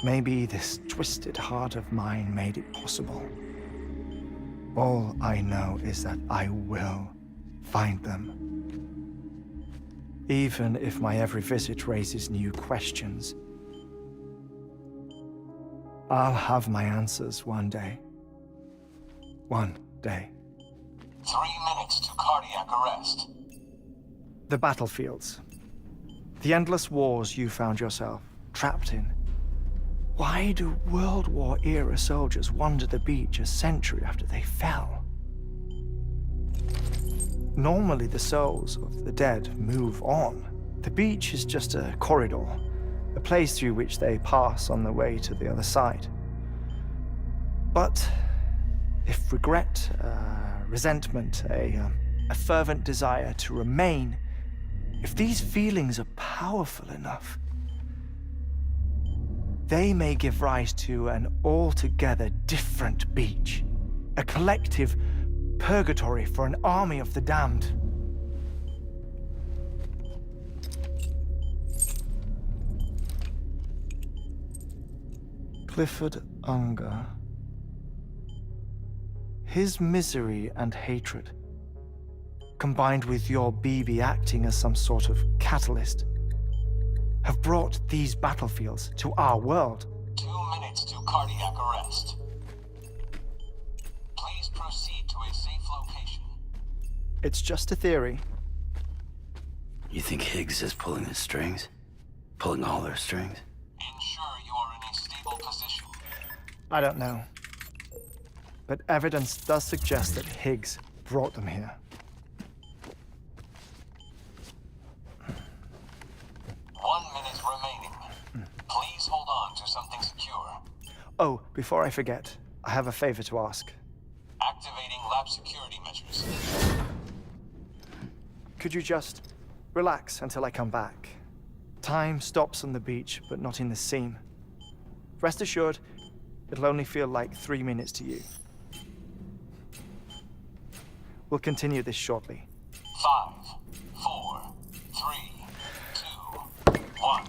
S11: Maybe this twisted heart of mine made it possible. All I know is that I will find them. even if my every visit raises new questions. I'll have my answers one day. One day.
S10: 3 minutes to cardiac arrest.
S11: The battlefields. The endless wars you found yourself trapped in. Why do World War-era soldiers wander the beach a century after they fell? Normally, the souls of the dead move on. The beach is just a corridor, a place through which they pass on the way to the other side. But if regret, resentment, a fervent desire to remain, if these feelings are powerful enough, they may give rise to an altogether different beach, a collective purgatory for an army of the damned. Clifford Unger. His misery and hatred, combined with your BB acting as some sort of catalyst, have brought these battlefields to our world.
S10: 2 minutes to cardiac arrest. Please proceed to a safe location.
S11: It's just a theory.
S4: You think Higgs is pulling the strings? Pulling all their strings?
S10: Ensure you are in a stable position.
S11: I don't know. But evidence does suggest that Higgs brought them here.
S10: 1 minute remaining. Please hold on to something secure.
S11: Oh, before I forget, I have a favor to ask.
S10: Activating lab security measures.
S11: Could you just relax until I come back? Time stops on the beach, but not in the scene. Rest assured, it'll only feel like 3 minutes to you. We'll continue this shortly.
S10: 5, 4, 3, 2, 1.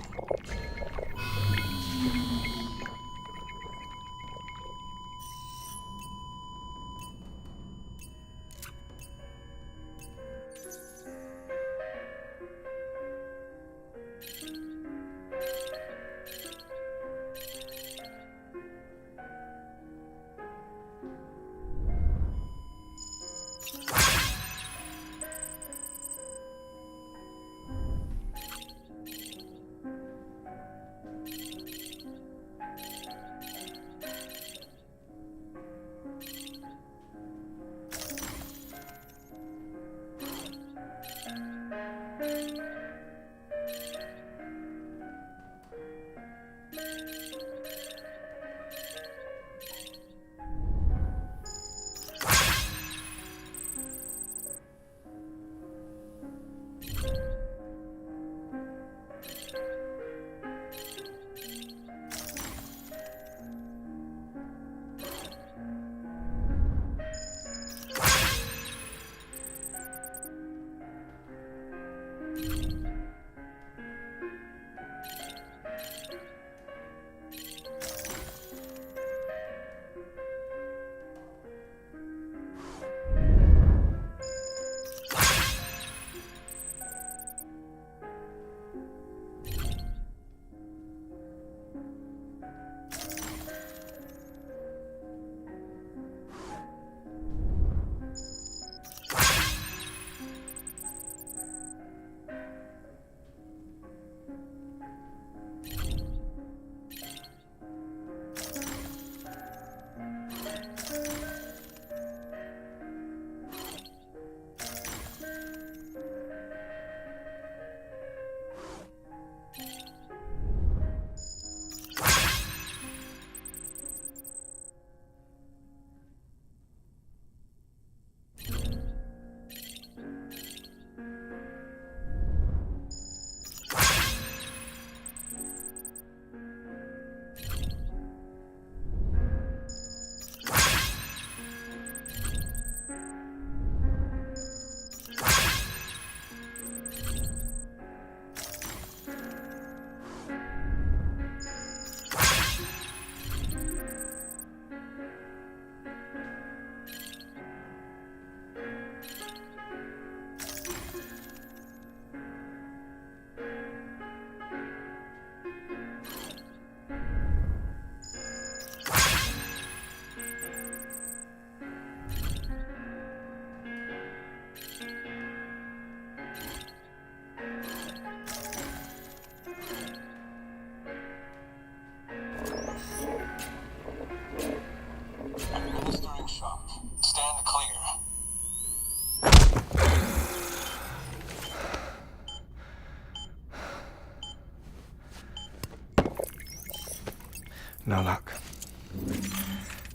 S11: No luck.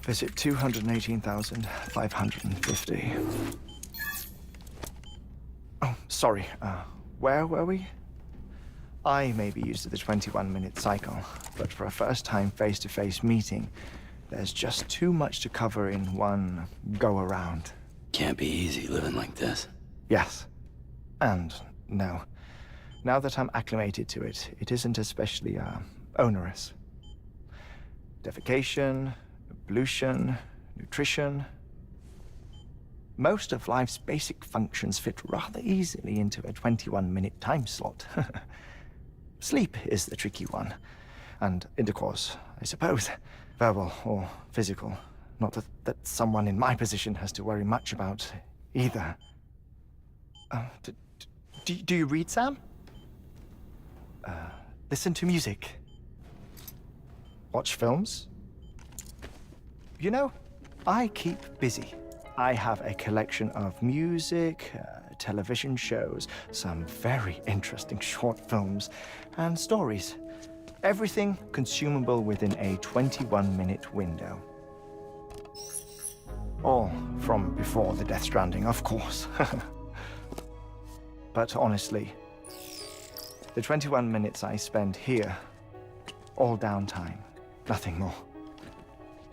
S11: Visit 218,550. Oh, sorry. Where were we? I may be used to the 21-minute cycle, but for a first-time face-to-face meeting, there's just too much to cover in one go-around.
S4: Can't be easy living like this.
S11: Yes. And no. Now that I'm acclimated to it, it isn't especially, onerous. Defecation, pollution, nutrition. Most of life's basic functions fit rather easily into a 21-minute time slot. Sleep is the tricky one. And intercourse, I suppose. Verbal or physical. Not that someone in my position has to worry much about either. Do you read, Sam? Listen to music. Watch films? You know, I keep busy. I have a collection of music, television shows, some very interesting short films, and stories. Everything consumable within a 21-minute window. All from before the Death Stranding, of course. But honestly, the 21 minutes I spend here, all downtime, nothing more.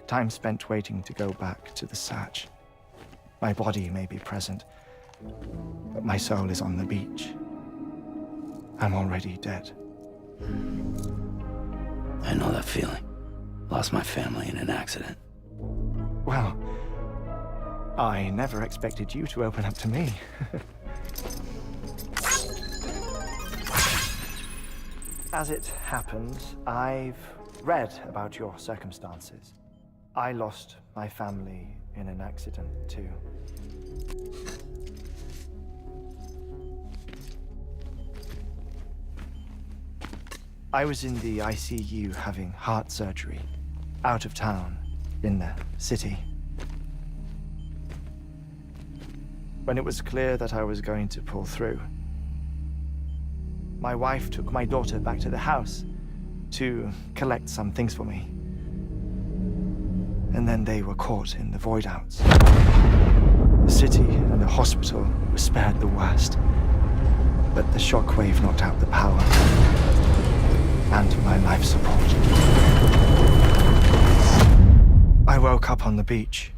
S11: Time spent waiting to go back to the search. My body may be present, but my soul is on the beach. I'm already dead.
S4: I know that feeling. Lost my family in an accident.
S11: Well, I never expected you to open up to me. As it happens, I've read about your circumstances. I lost my family in an accident, too. I was in the ICU having heart surgery, out of town, in the city. When it was clear that I was going to pull through, my wife took my daughter back to the house to collect some things for me. And then they were caught in the void outs. The city and the hospital were spared the worst, but the shockwave knocked out the power and my life support. I woke up on the beach.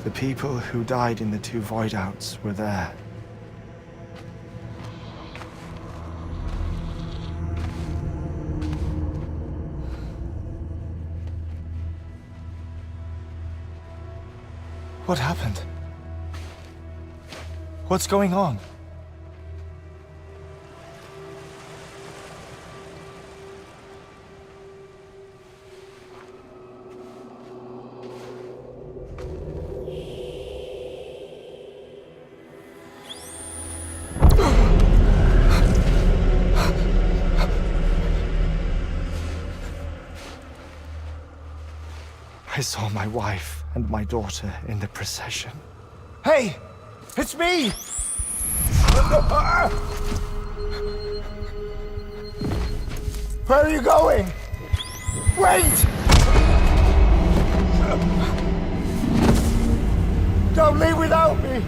S11: The people who died in the two void outs were there. What happened? What's going on? I saw my wife and my daughter in the procession. Hey! It's me! Where are you going? Wait! Don't leave without me!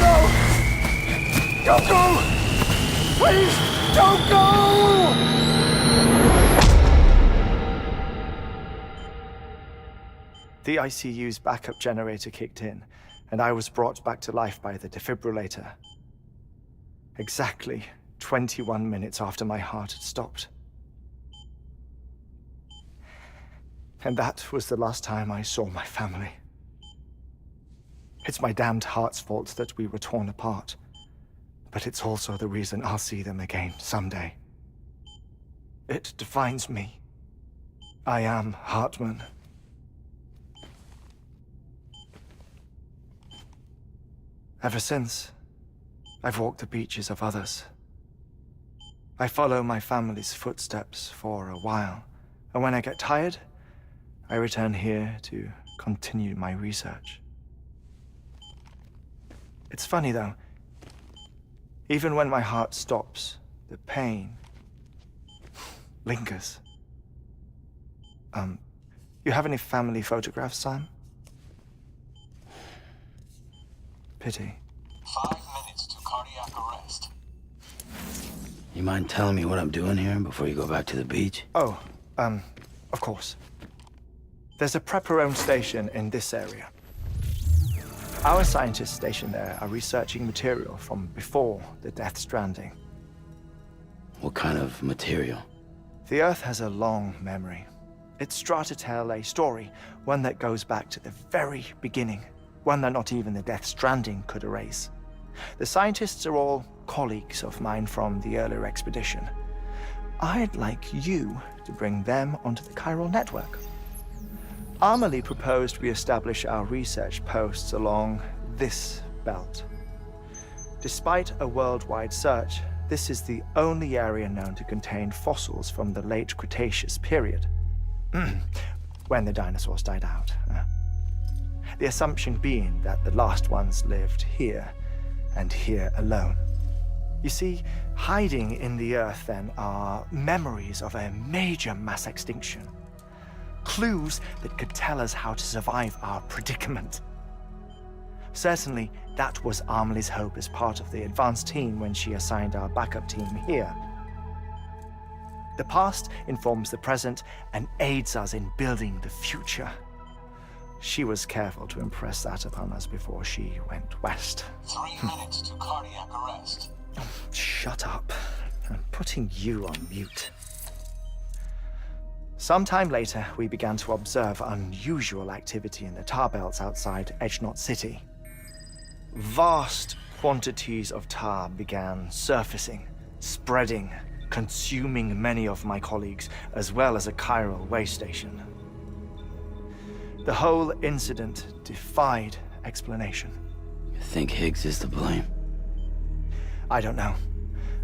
S11: No! Don't go! Please, don't go! The ICU's backup generator kicked in, and I was brought back to life by the defibrillator. Exactly 21 minutes after my heart had stopped. And that was the last time I saw my family. It's my damned heart's fault that we were torn apart, but it's also the reason I'll see them again someday. It defines me. I am Hartman. Ever since, I've walked the beaches of others, I follow my family's footsteps for a while, and when I get tired, I return here to continue my research. It's funny though, even when my heart stops, the pain lingers. You have any family photographs, Sam? Pity.
S10: 5 minutes to cardiac arrest.
S4: You mind telling me what I'm doing here before you go back to the beach?
S11: Oh, of course. There's a prep-your-own station in this area. Our scientists stationed there are researching material from before the Death Stranding.
S4: What kind of material?
S11: The Earth has a long memory. It's trying to tell a story, one that goes back to the very beginning, one that not even the Death Stranding could erase. The scientists are all colleagues of mine from the earlier expedition. I'd like you to bring them onto the chiral network. Amelie proposed we establish our research posts along this belt. Despite a worldwide search, this is the only area known to contain fossils from the late Cretaceous period, when the dinosaurs died out. The assumption being that the last ones lived here, and here alone. You see, hiding in the Earth then are memories of a major mass extinction. Clues that could tell us how to survive our predicament. Certainly, that was Amelie's hope as part of the advanced team when she assigned our backup team here. The past informs the present and aids us in building the future. She was careful to impress that upon us before she went west.
S10: 3 minutes to cardiac arrest.
S11: Shut up. I'm putting you on mute. Sometime later, we began to observe unusual activity in the tar belts outside Edgenot City. Vast quantities of tar began surfacing, spreading, consuming many of my colleagues, as well as a chiral way station. The whole incident defied explanation.
S4: You think Higgs is to blame?
S11: I don't know,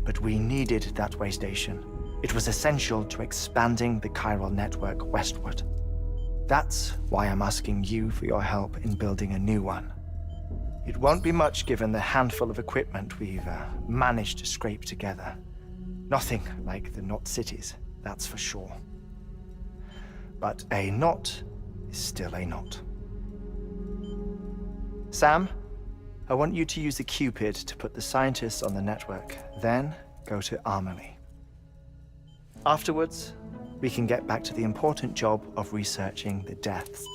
S11: but we needed that way station. It was essential to expanding the chiral network westward. That's why I'm asking you for your help in building a new one. It won't be much given the handful of equipment we've managed to scrape together. Nothing like the knot cities, that's for sure. But a knot is still a knot. Sam, I want you to use the Cupid to put the scientists on the network, then go to Amelie. Afterwards, we can get back to the important job of researching the deaths.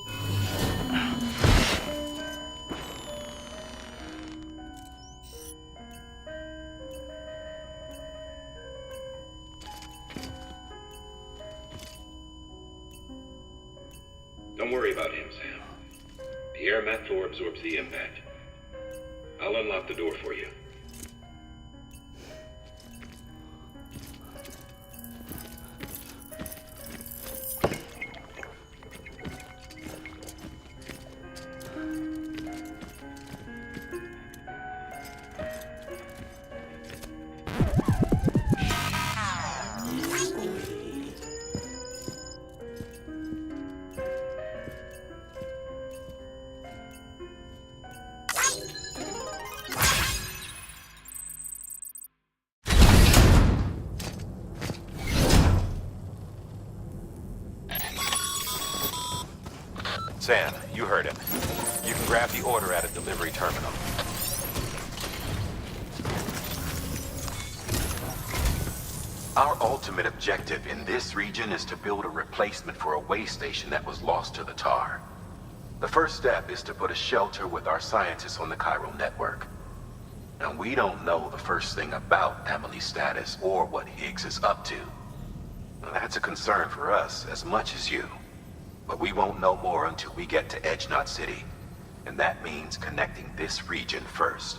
S13: Don't worry about him, Sam. The air mat floor absorbs the impact. I'll unlock the door for you.
S5: Sam, you heard him. You can grab the order at a delivery terminal. Our ultimate objective in this region is to build a replacement for a way station that was lost to the tar. The first step is to put a shelter with our scientists on the chiral network. Now, we don't know the first thing about Amelie's status or what Higgs is up to. Now, that's a concern for us as much as you. But we won't know more until we get to Edgenot City. And that means connecting this region first.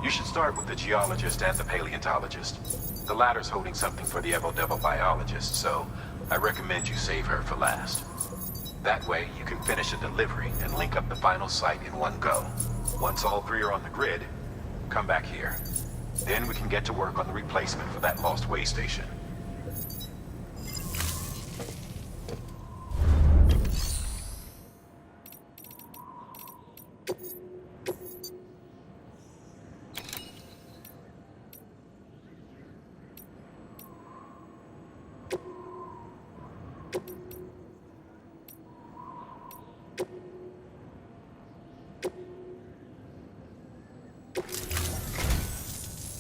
S5: You should start with the geologist and the paleontologist. The latter's holding something for the Evo-Devo biologist, so I recommend you save her for last. That way, you can finish a delivery and link up the final site in one go. Once all three are on the grid, come back here. Then we can get to work on the replacement for that lost way station.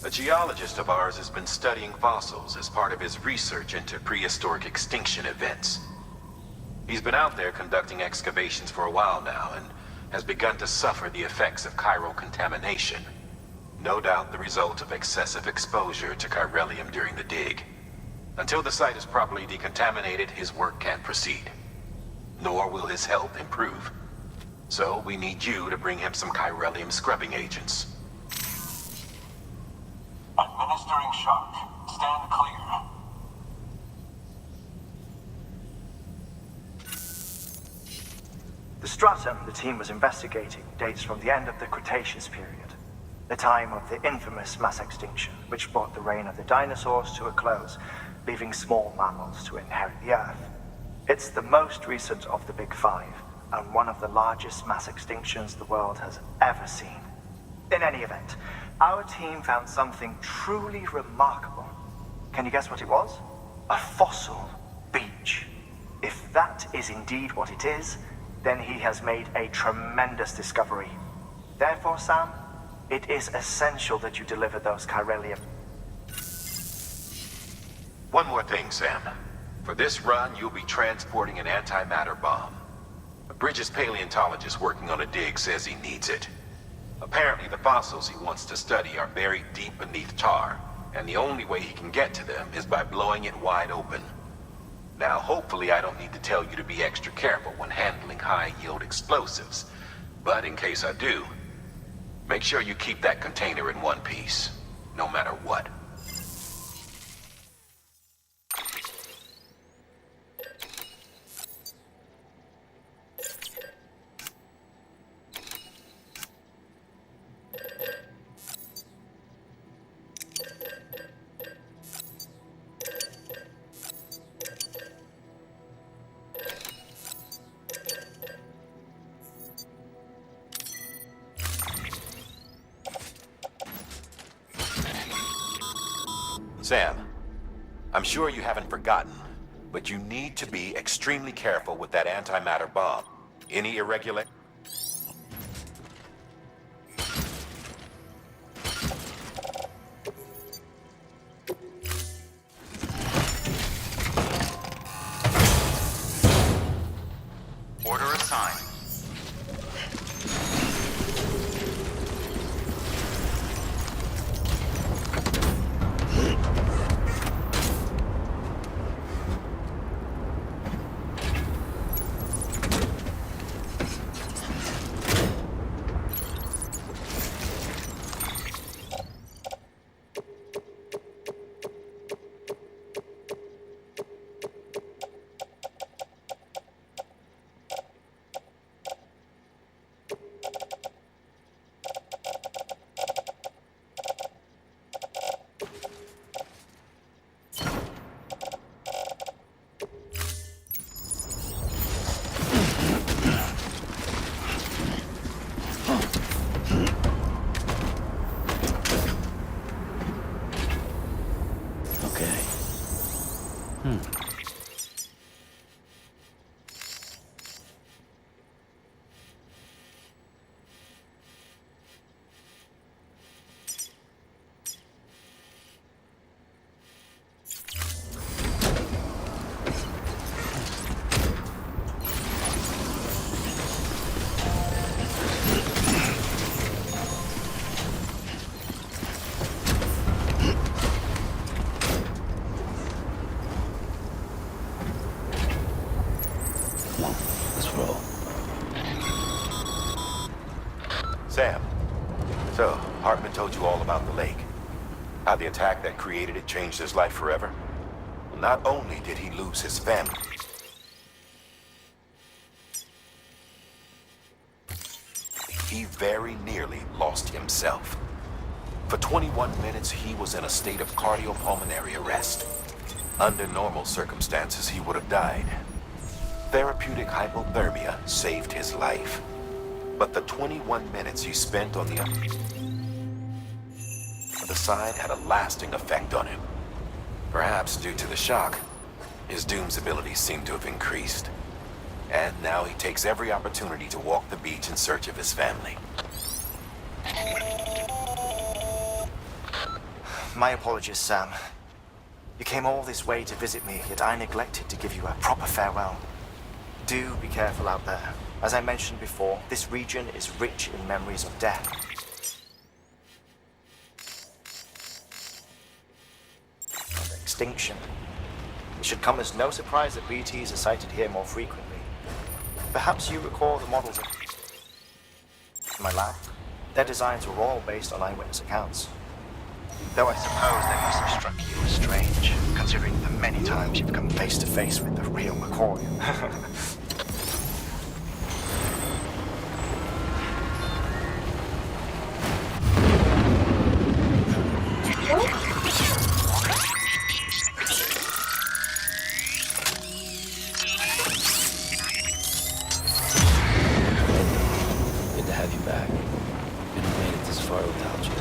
S5: A geologist of ours has been studying fossils as part of his research into prehistoric extinction events. He's been out there conducting excavations for a while now and has begun to suffer the effects of chiral contamination. No doubt the result of excessive exposure to chiralium during the dig. Until the site is properly decontaminated, his work can't proceed. Nor will his health improve. So we need you to bring him some chiralium scrubbing agents.
S10: Administering shock. Stand clear.
S11: The stratum the team was investigating dates from the end of the Cretaceous period, the time of the infamous mass extinction, which brought the reign of the dinosaurs to a close, leaving small mammals to inherit the Earth. It's the most recent of the Big Five, and one of the largest mass extinctions the world has ever seen. In any event, our team found something truly remarkable. Can you guess what it was? A fossil beach. If that is indeed what it is, then he has made a tremendous discovery. Therefore, Sam, it is essential that you deliver those chiralium.
S5: One more thing, Sam. For this run, you'll be transporting an antimatter bomb. A Bridges paleontologist working on a dig says he needs it. Apparently, the fossils he wants to study are buried deep beneath tar, and the only way he can get to them is by blowing it wide open. Now, hopefully I don't need to tell you to be extra careful when handling high-yield explosives, but in case I do, make sure you keep that container in one piece, no matter what. Sam, I'm sure you haven't forgotten, but you need to be extremely careful with that antimatter bomb. Any irregular...
S2: Order assigned.
S5: Sam, so Hartman told you all about the lake. How the attack that created it changed his life forever? Not only did he lose his family, he very nearly lost himself. For 21 minutes, he was in a state of cardiopulmonary arrest. Under normal circumstances, he would have died. Therapeutic hypothermia saved his life. But the 21 minutes he spent on the other side had a lasting effect on him. Perhaps due to the shock, his Doom's abilities seem to have increased. And now he takes every opportunity to walk the beach in search of his family.
S11: My apologies, Sam. You came all this way to visit me, yet I neglected to give you a proper farewell. Do be careful out there. As I mentioned before, this region is rich in memories of death. And extinction. It should come as no surprise that BTs are sighted here more frequently. Perhaps you recall the models in my lab? Their designs were all based on eyewitness accounts. Though I suppose they must have struck you as strange, considering the many times you've come face to face with the real McCoy.
S4: Good to have you back. Couldn't have made it this far without you.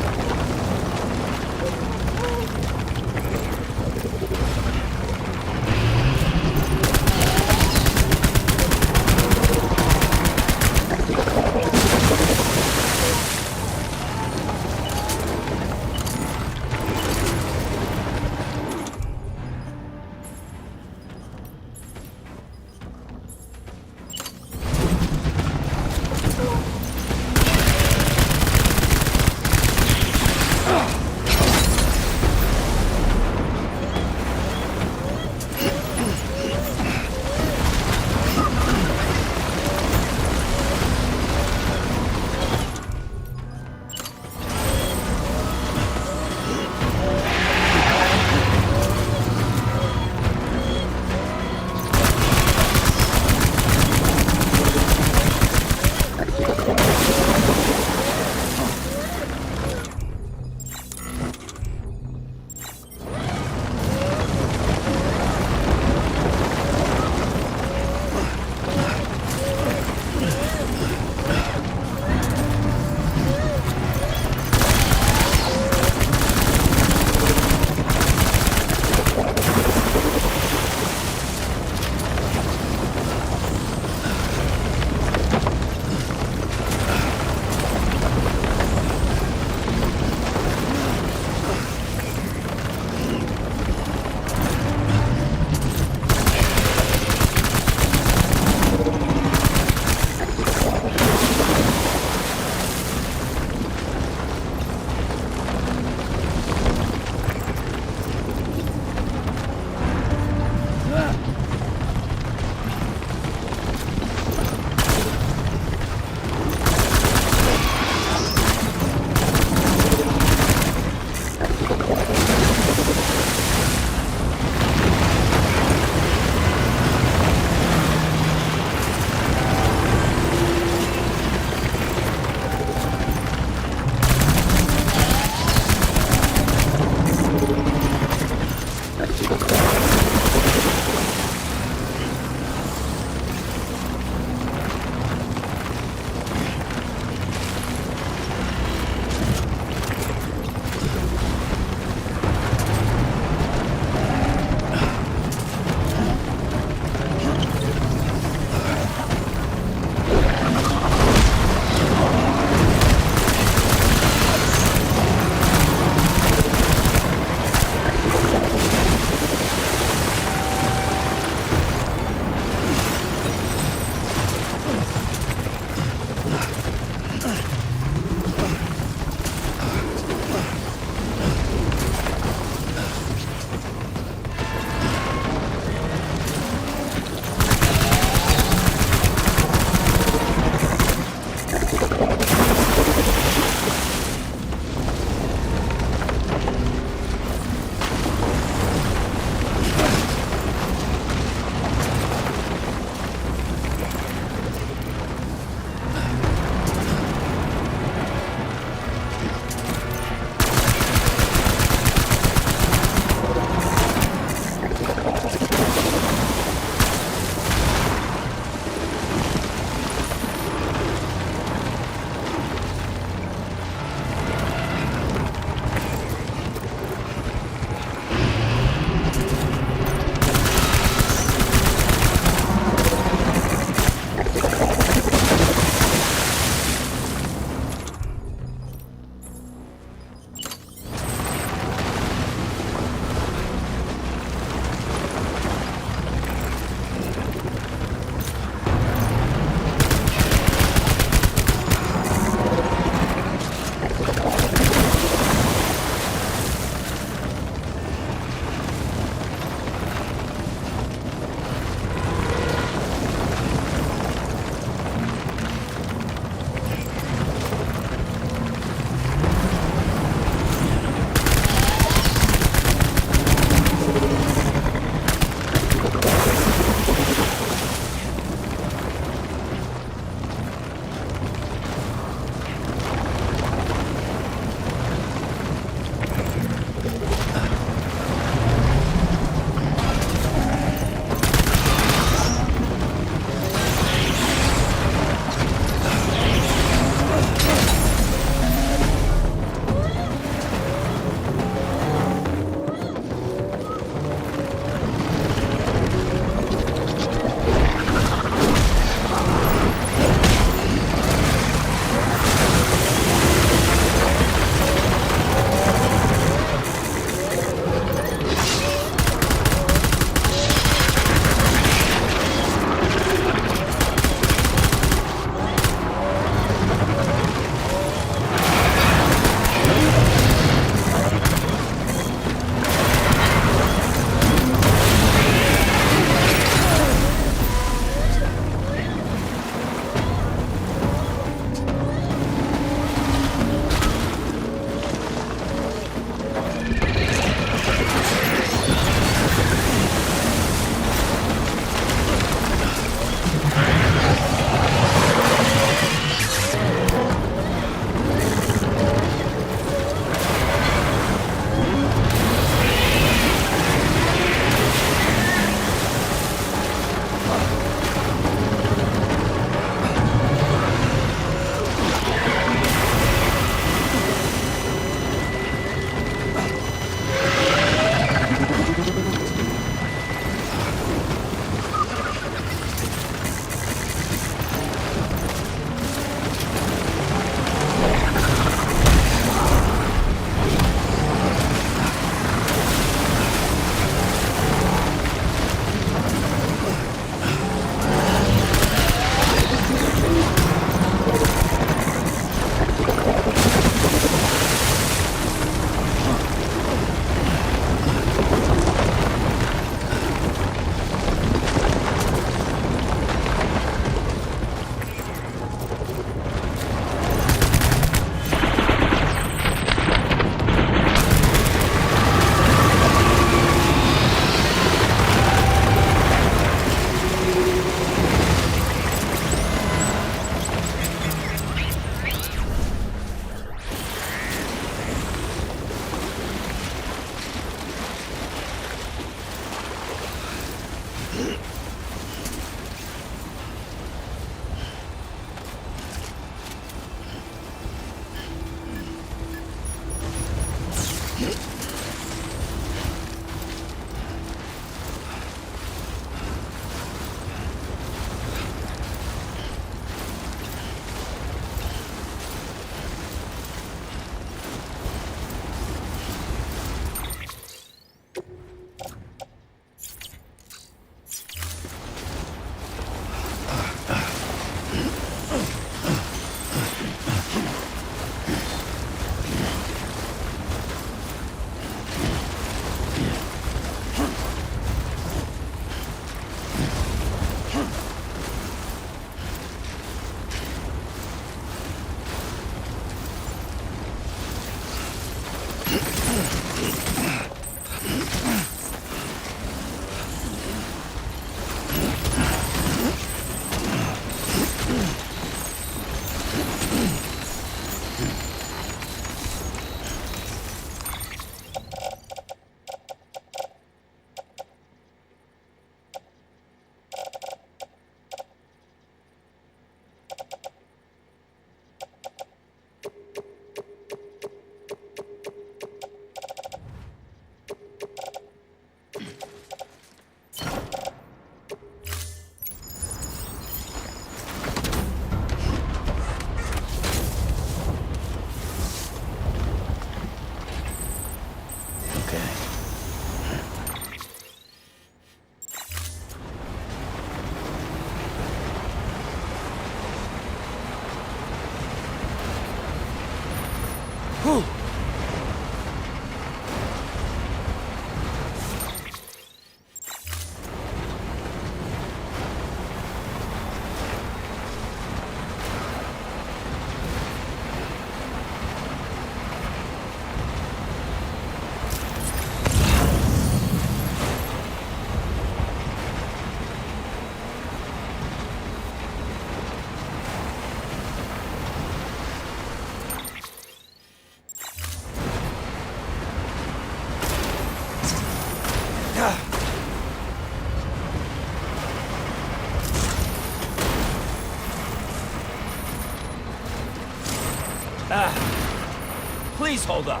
S14: Please hold up.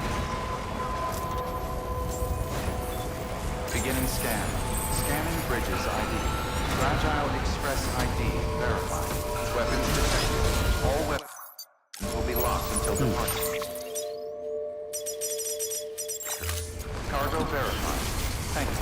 S2: Beginning scan. Scanning bridges ID. Fragile Express ID verified. Weapons detected. All weapons will be locked until departure. Cargo verified. Thank you.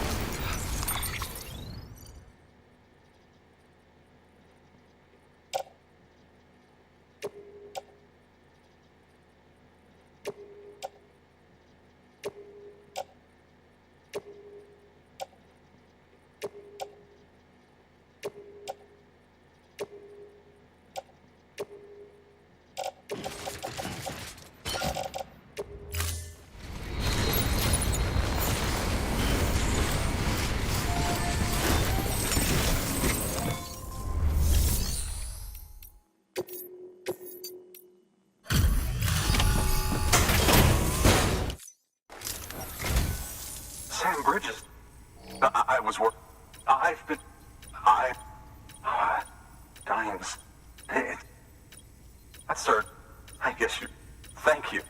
S5: Sam Bridges. I was I've been... dying. Sir, I guess you... Thank you.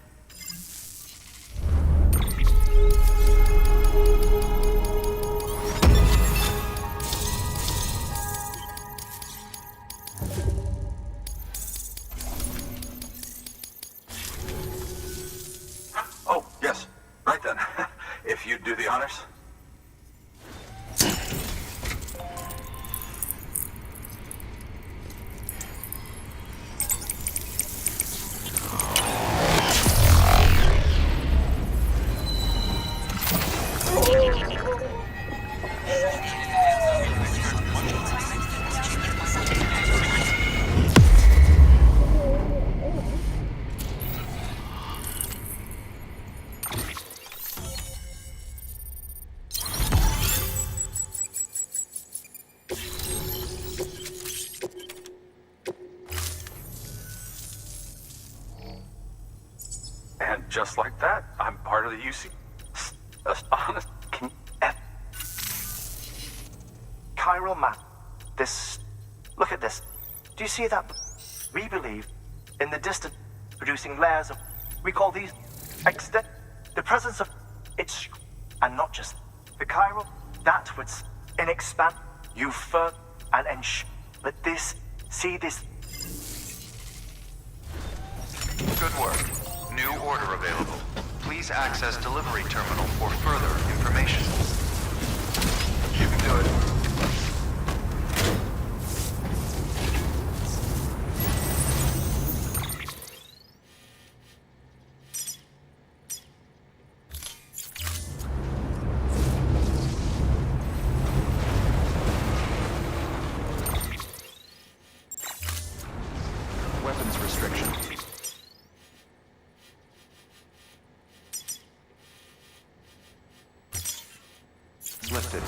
S5: Oh, yes. Right then. If you'd do the honors. And just like that, I'm part of the UC. Honest.
S11: chiral map. This... Look at this. Do you see that? We believe in the distant producing layers of... We call these... The presence of... It's... And not just... The chiral... That would... In expand... You firm... And ensure... But this... See this...
S2: Good work. New order available. Please access delivery terminal for further information. You can do it. Weapons restriction. Lifted.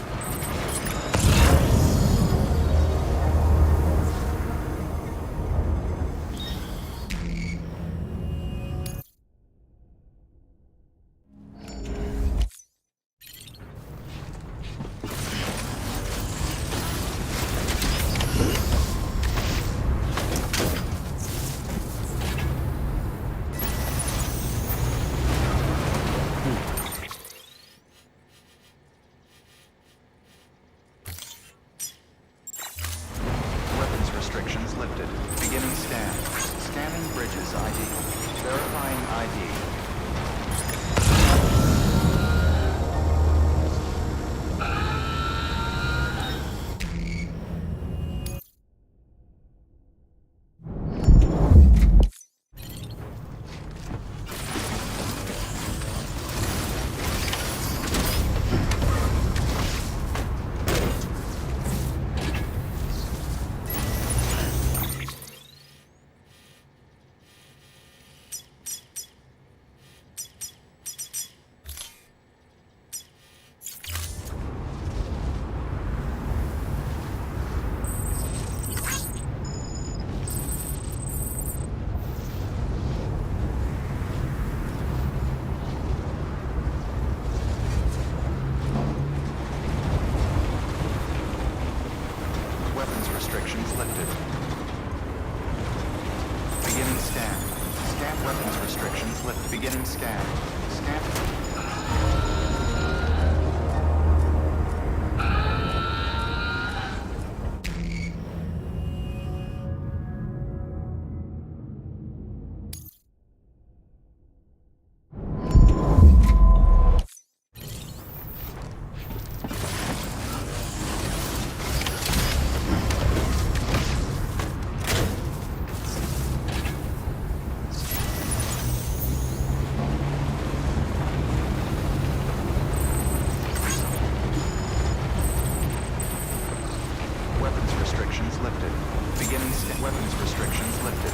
S2: Restrictions lifted. Beginning scan. Scanning bridges ID. Verifying ID. Restrictions lifted. Beginning scan. Scan weapons restrictions lifted. Beginning scan. Scan. Restrictions lifted. Beginning weapons restrictions lifted.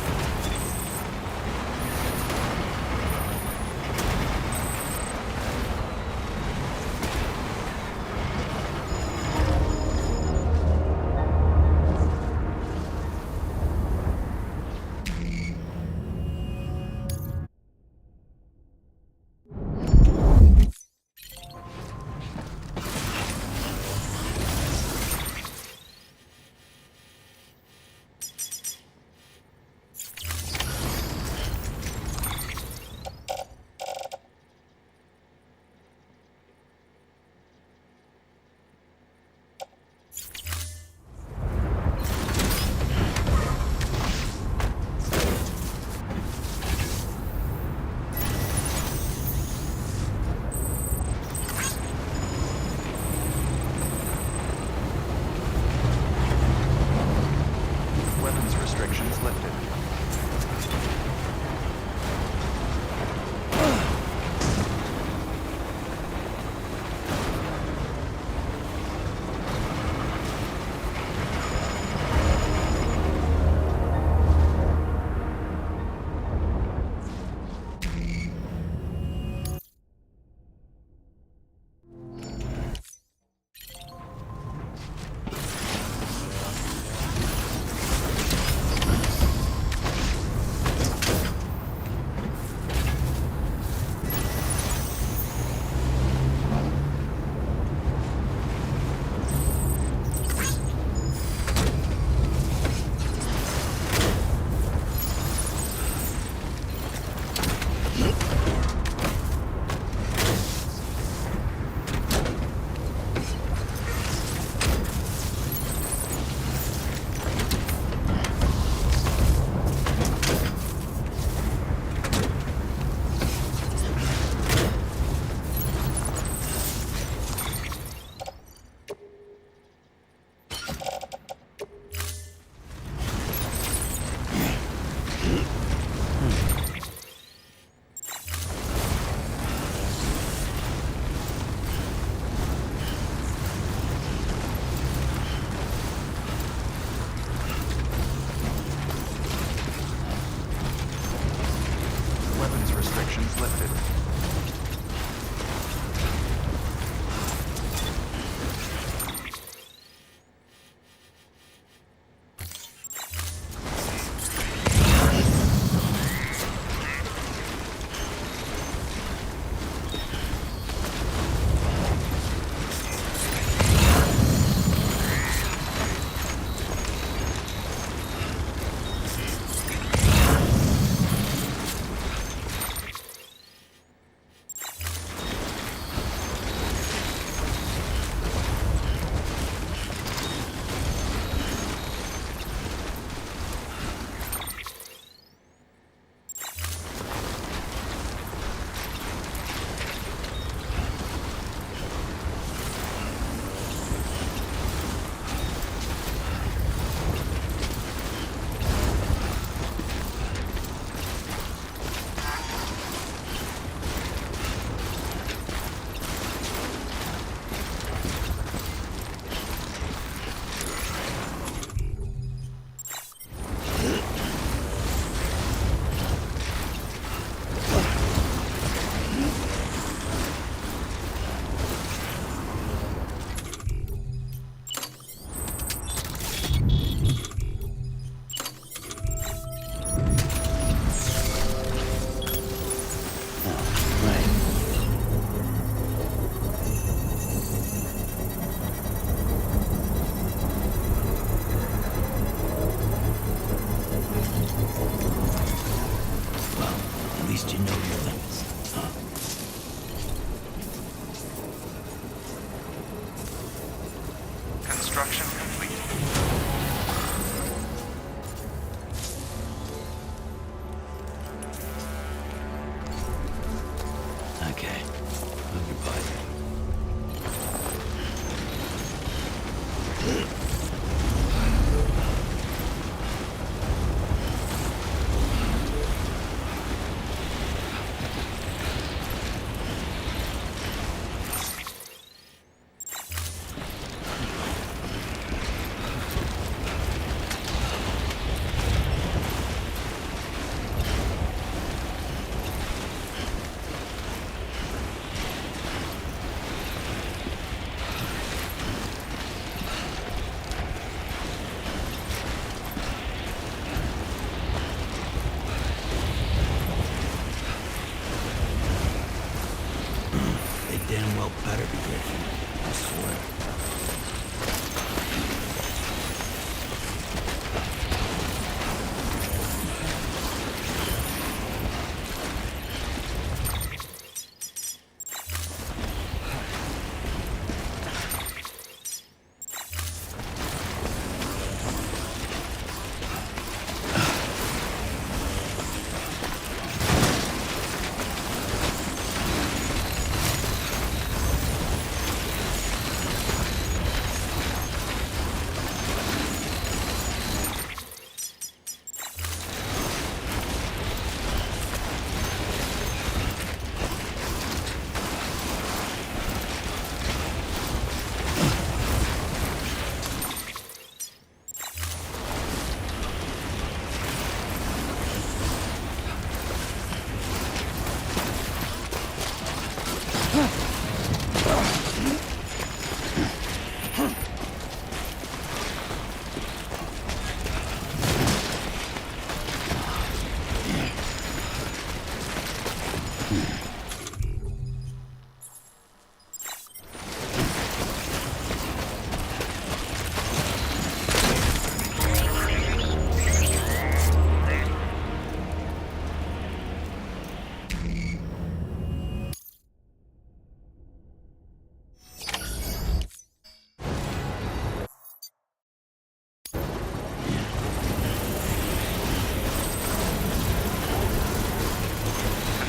S4: Damn well better be grateful, I swear.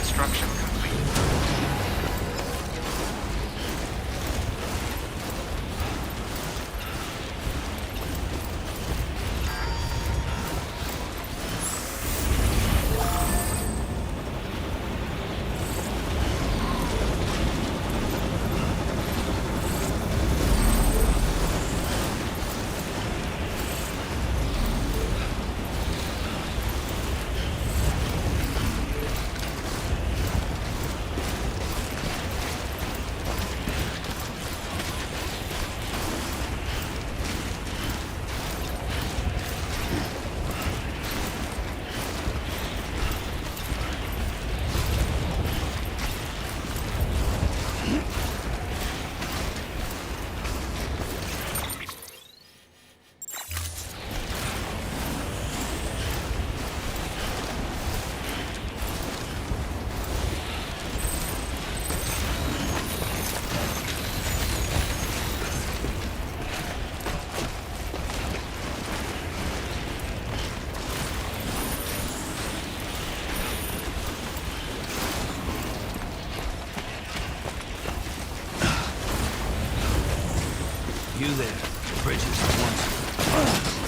S2: Construction complete.
S4: You there, Bridges, once.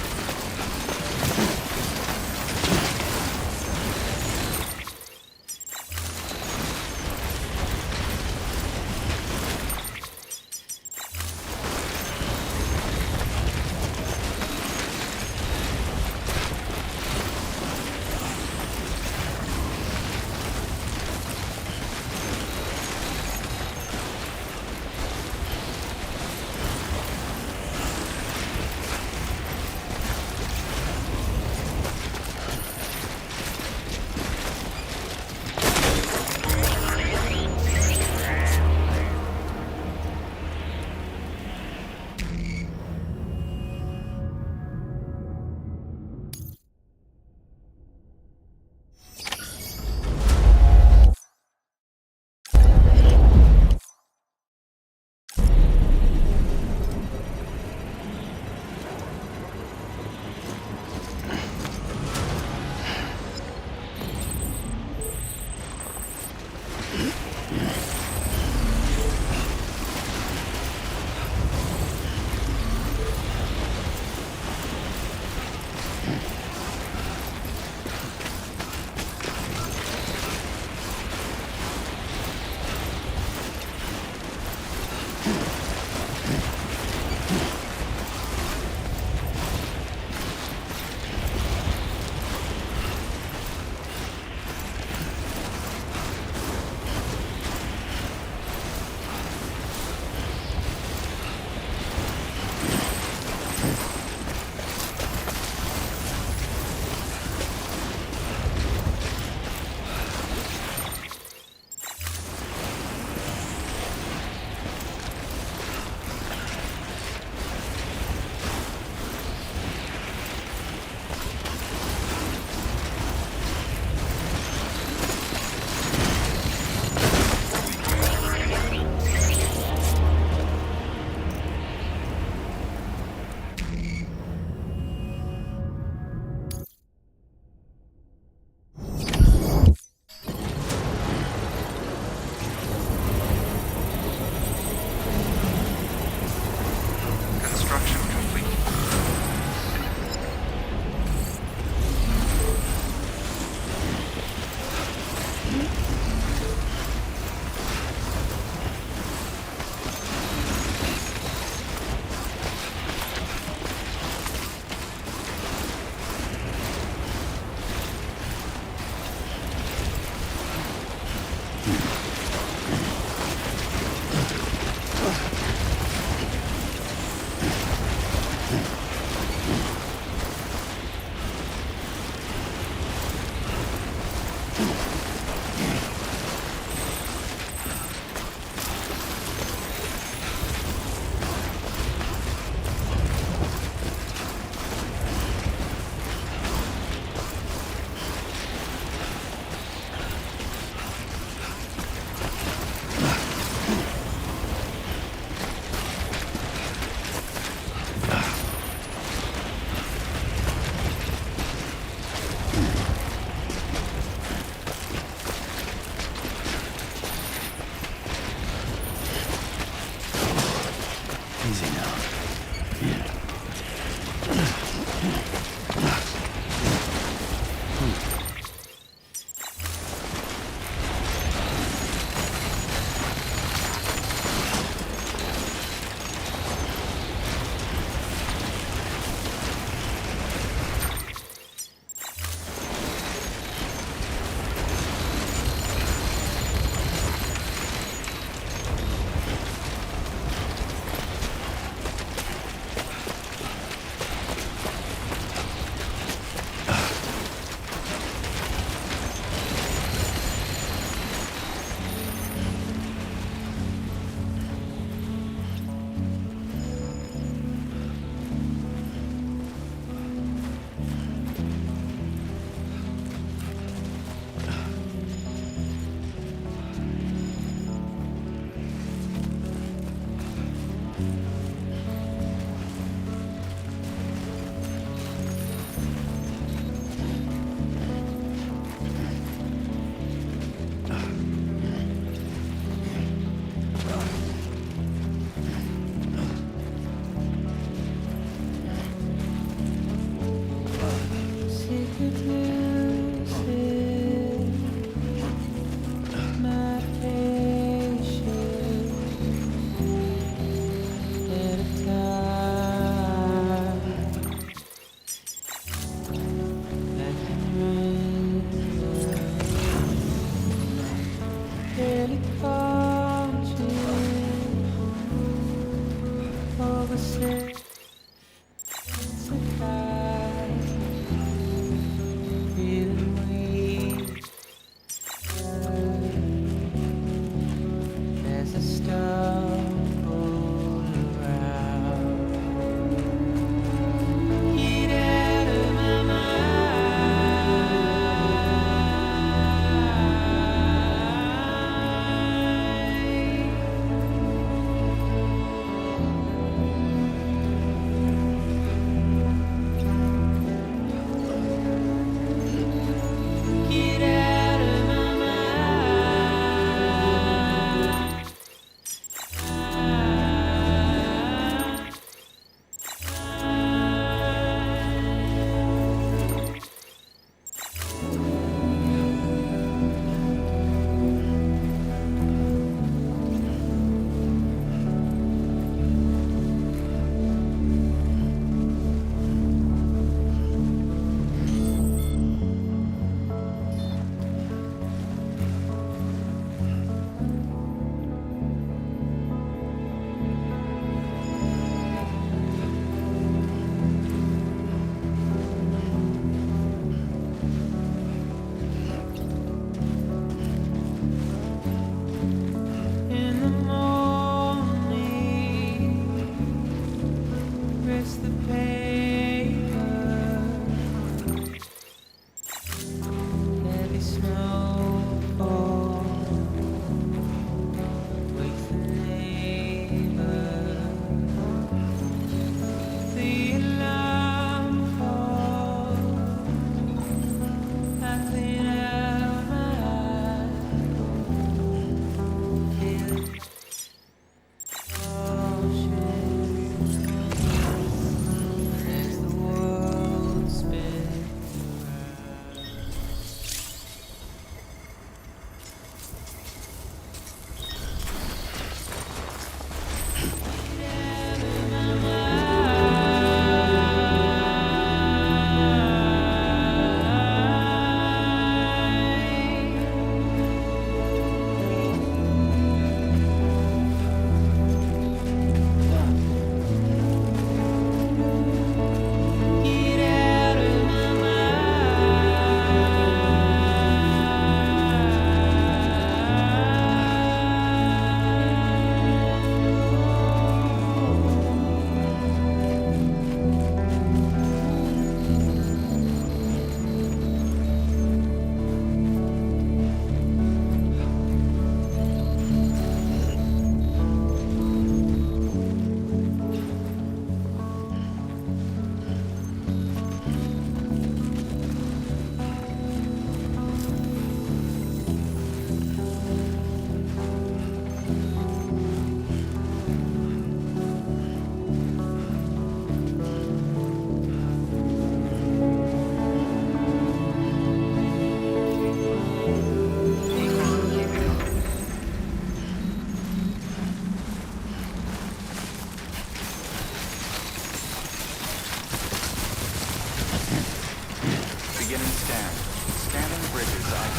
S2: scanned. Scanning bridges ID.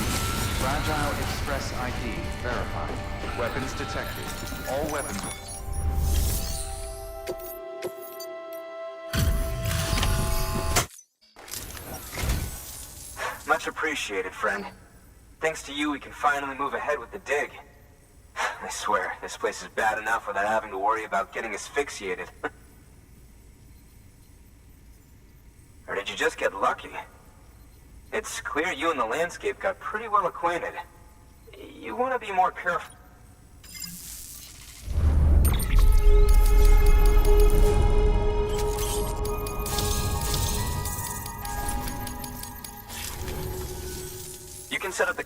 S2: Fragile Express ID verified. Weapons detected. All weapons...
S15: Much appreciated, friend. Thanks to you, we can finally move ahead with the dig. I swear, this place is bad enough without having to worry about getting asphyxiated. Or did you just get lucky? It's clear you and the landscape got pretty well acquainted. You want to be more careful. You can set up the...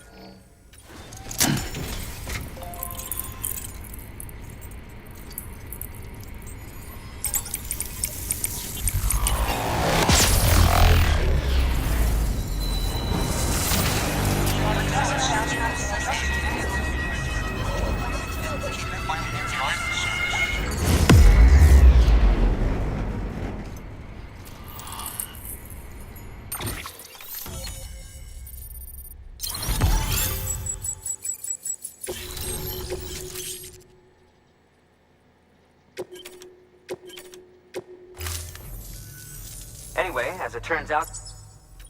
S15: Anyway, as it turns out,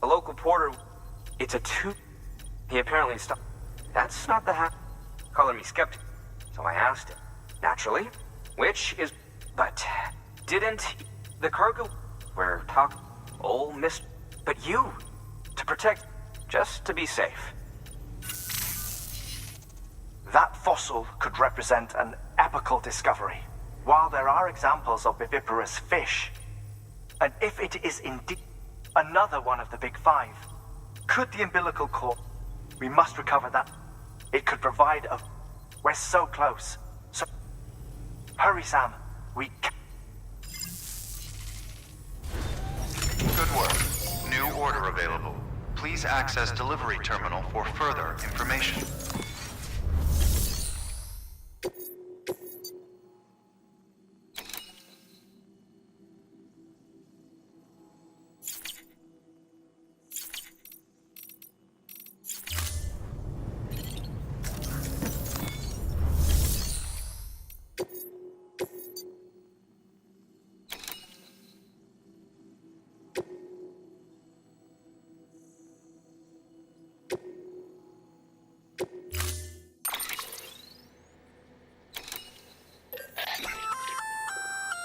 S15: a local porter, it's a two... He apparently stopped. That's not the calling me skeptic. So I asked him, naturally, which is... But didn't the cargo... We're talking... Old Miss... But you, to protect... Just to be safe.
S11: That fossil could represent an epical discovery. While there are examples of viviparous fish, and if it is indeed another one of the big five, could the umbilical cord... We must recover that. It could provide a... We're so close. So... Hurry, Sam. We...
S2: Good work. New order available. Please access delivery terminal for further information.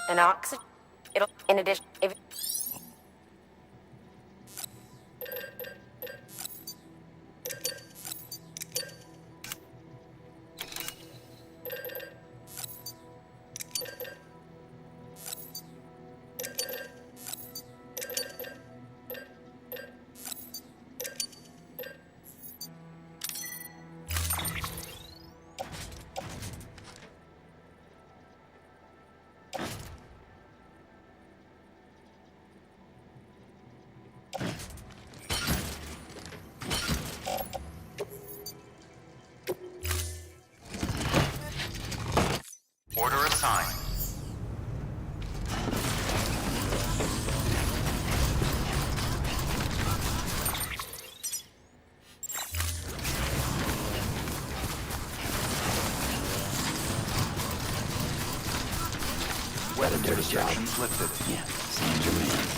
S1: An oxygen. It'll, in addition, if...
S2: Order assigned.
S4: Weather dirty job.
S2: Restrictions lifted.
S4: Yeah, sounds your man.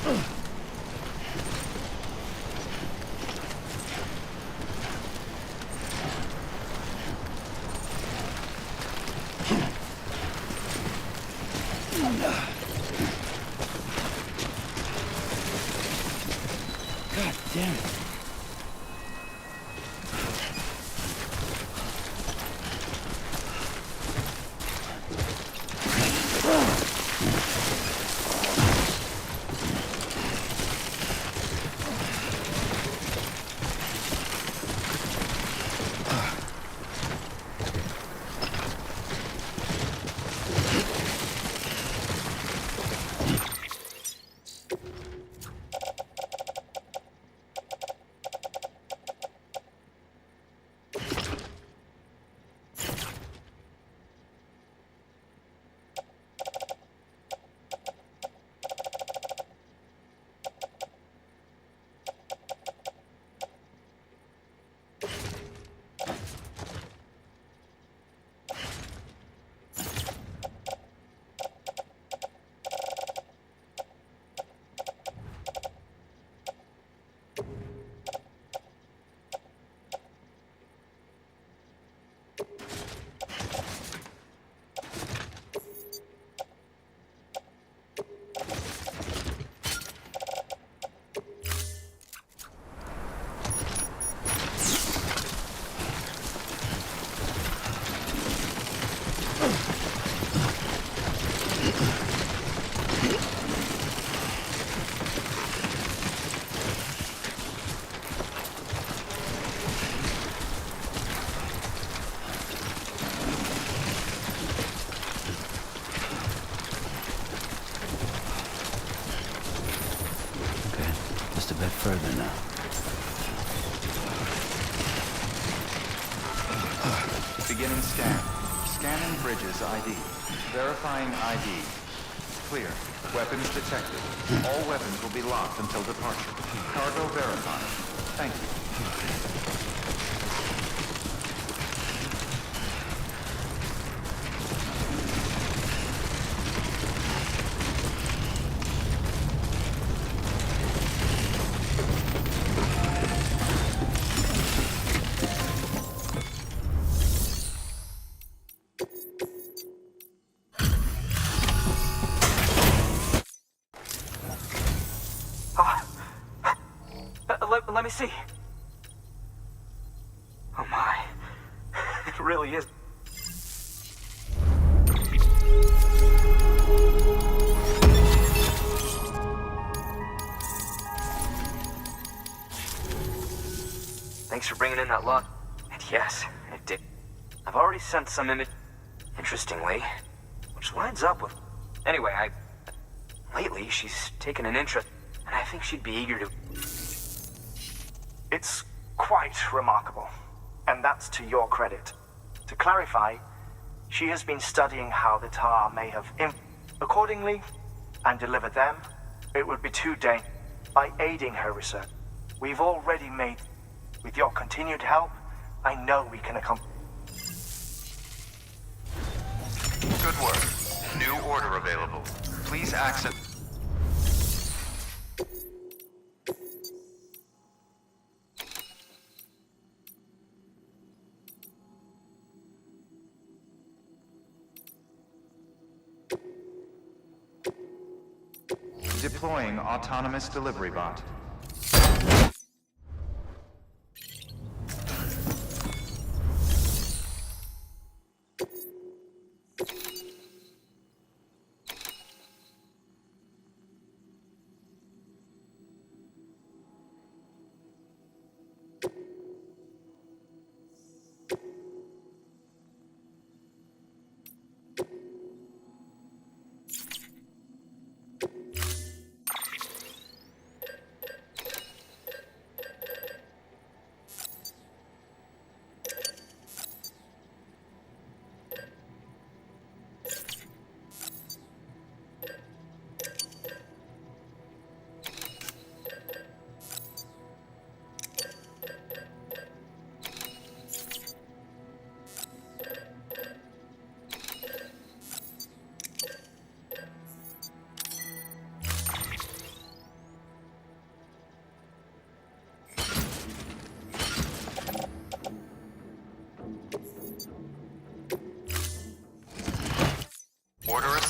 S4: God damn it. Just a bit further now.
S2: Beginning scan. Scanning bridges ID. Verifying ID. Clear. Weapons detected. All weapons will be locked until departure. Cargo verified. Thank you.
S15: Let me see. Oh my. It really is. Thanks for bringing in that log. And yes, it did. I've already sent some image. Interestingly, which lines up with... Anyway, lately, she's taken an interest, and I think she'd be eager to...
S11: It's quite remarkable, and that's to your credit. To clarify, she has been studying how the tar may have accordingly and deliver them. It would be too dangerous. By aiding her research, we've already made. With your continued help, I know we can accomplish.
S2: Good work. New order available. Please access... Deploying autonomous delivery bot.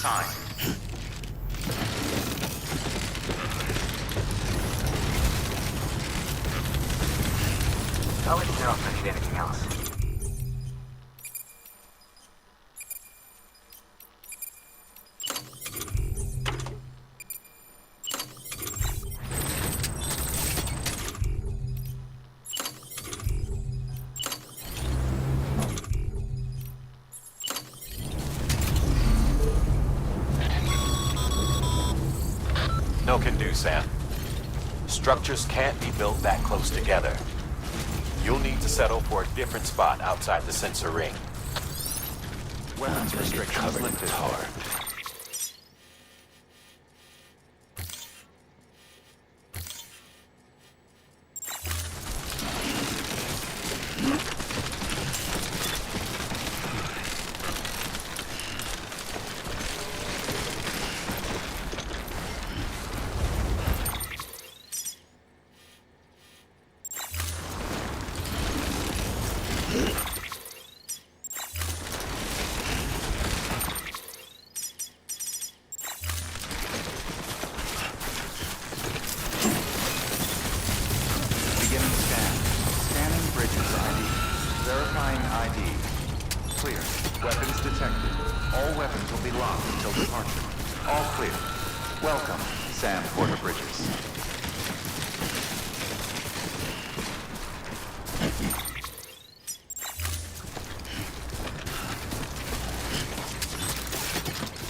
S2: time.
S15: I'll let you know if I need anything else.
S5: No can do, Sam. Structures can't be built that close together. You'll need to settle for a different spot outside the sensor ring.
S2: Weapons restrictions lifted. Beginning scan. Scanning bridges ID. Verifying ID. Clear. Weapons detected. All weapons will be locked until departure. All clear. Welcome, Sam Porter Bridges.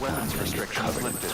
S2: Weapons restrictions lifted.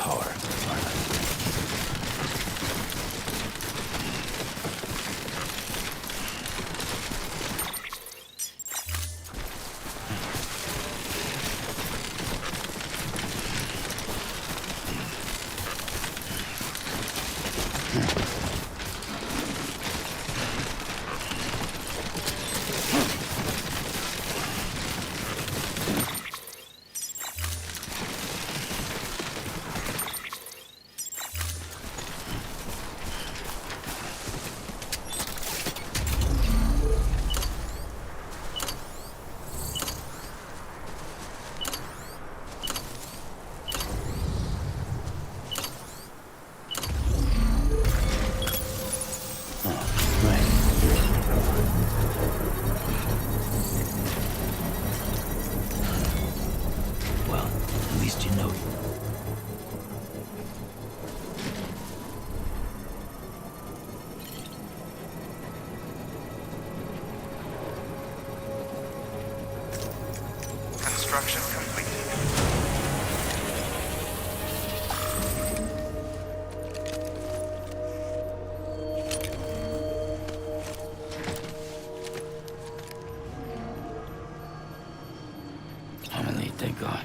S4: Well, at least you know.
S11: Construction complete.
S4: I'm gonna leave, thank God.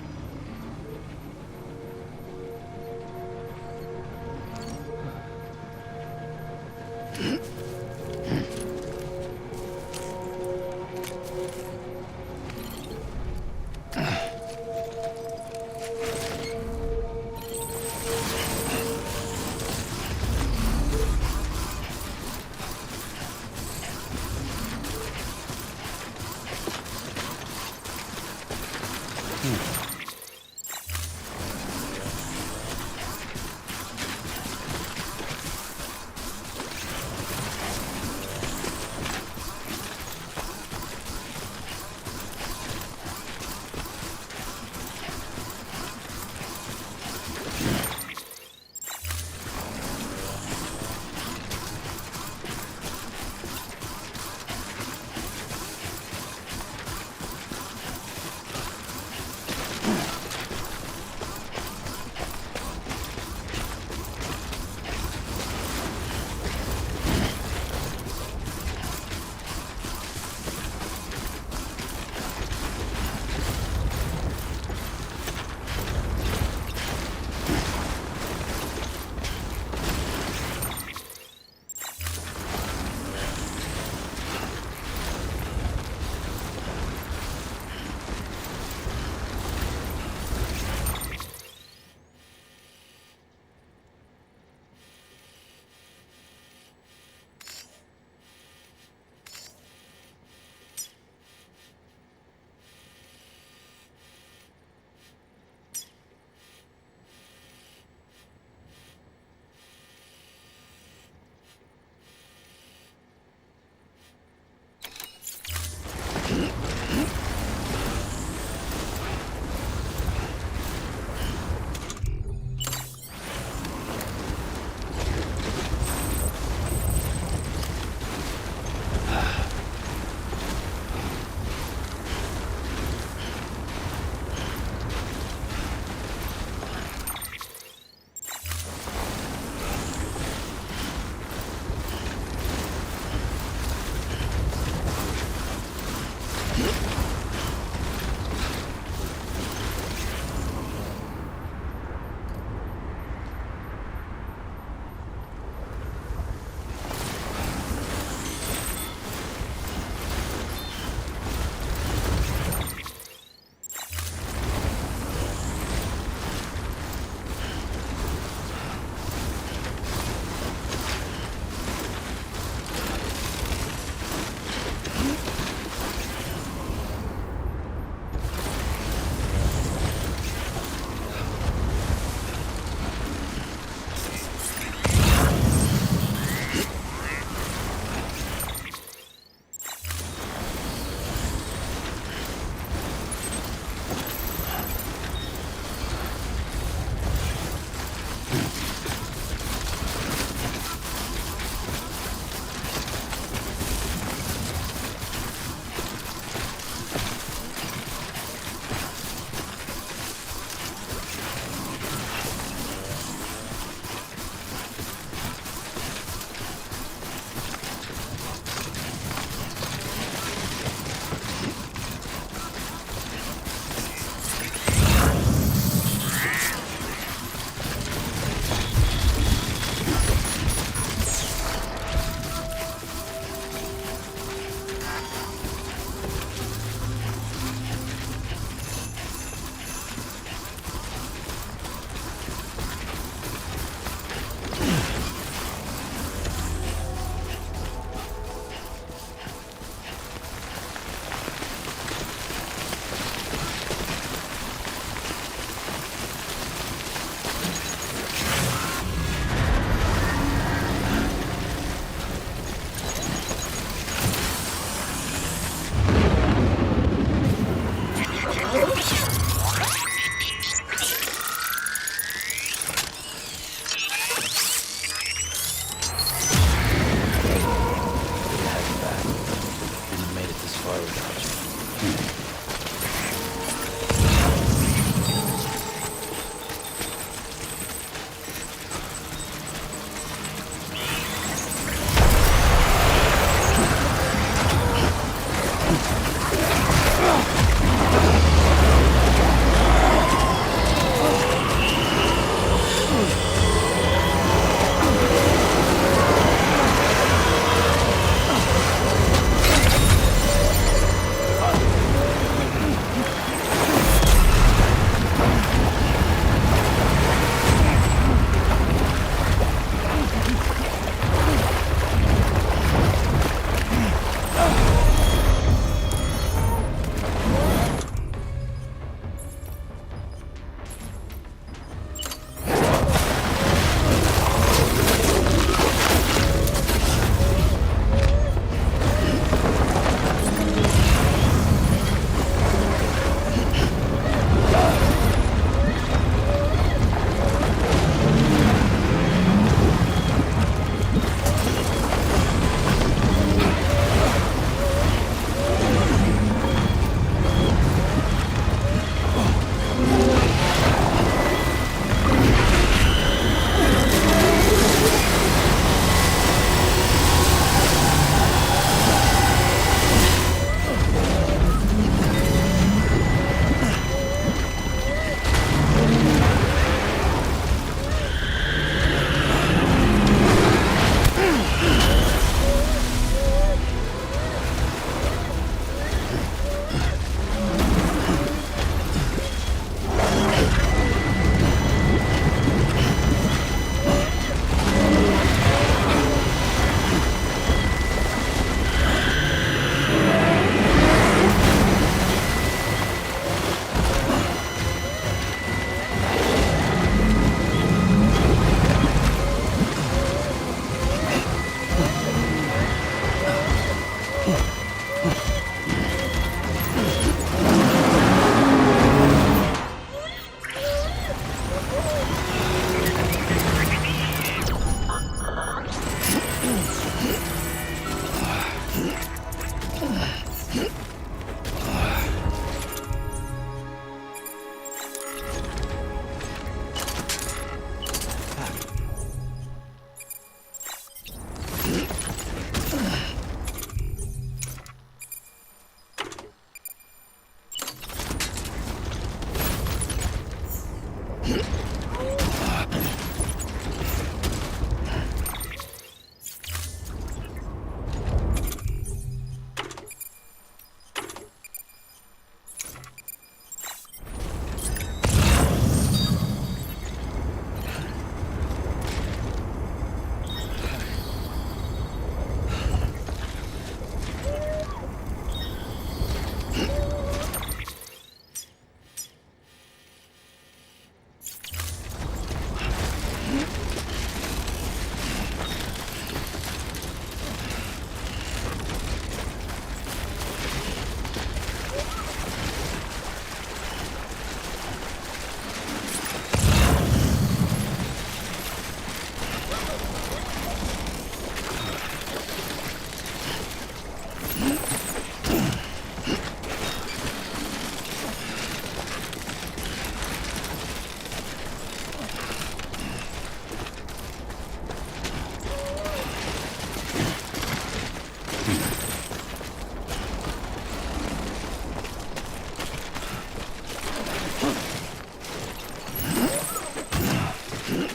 S4: Time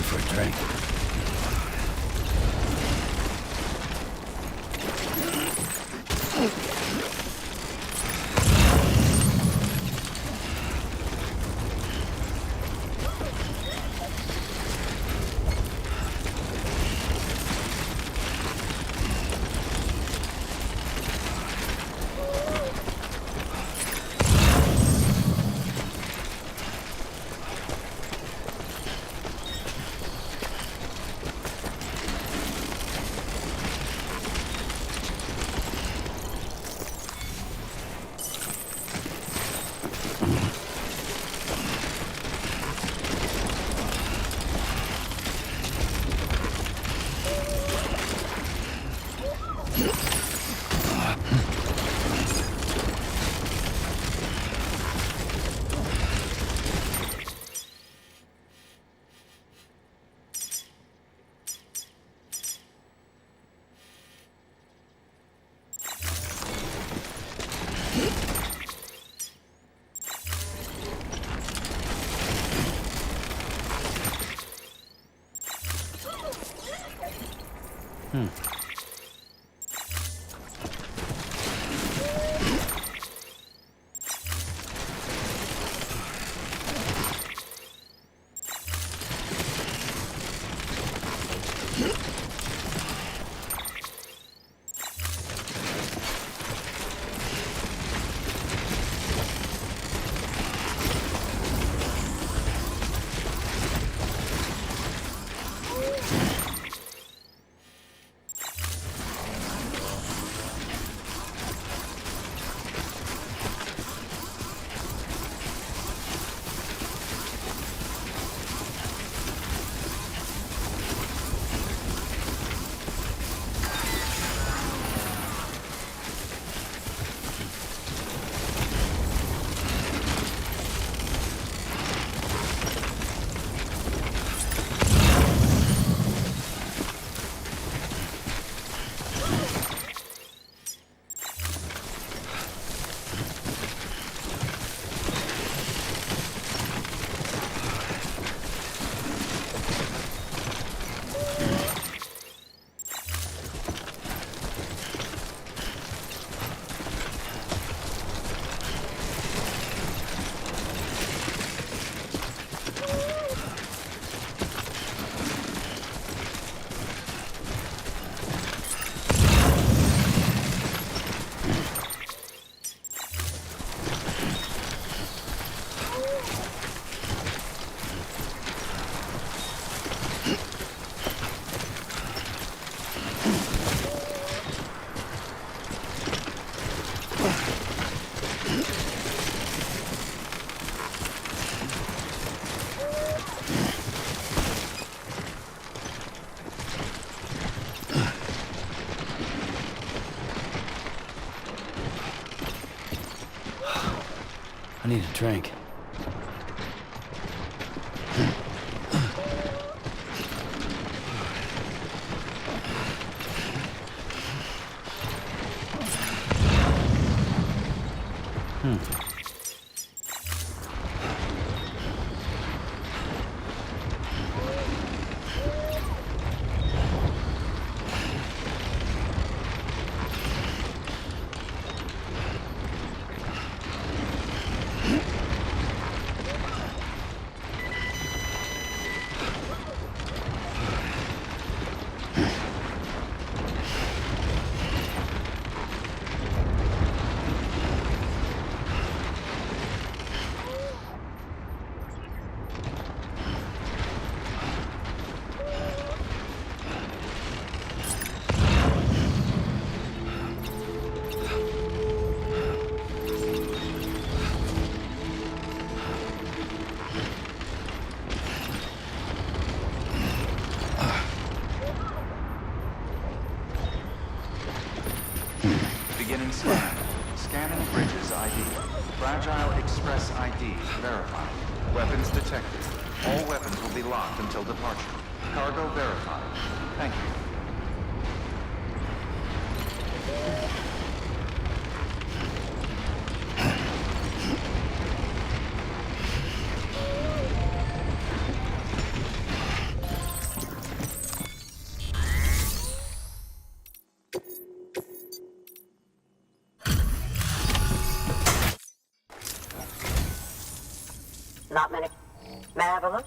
S4: for a drink. I need a drink.
S2: Fragile Express ID verified. Weapons detected. All weapons will be locked until departure. Cargo verified. Thank you.
S6: Not many. May I have a look?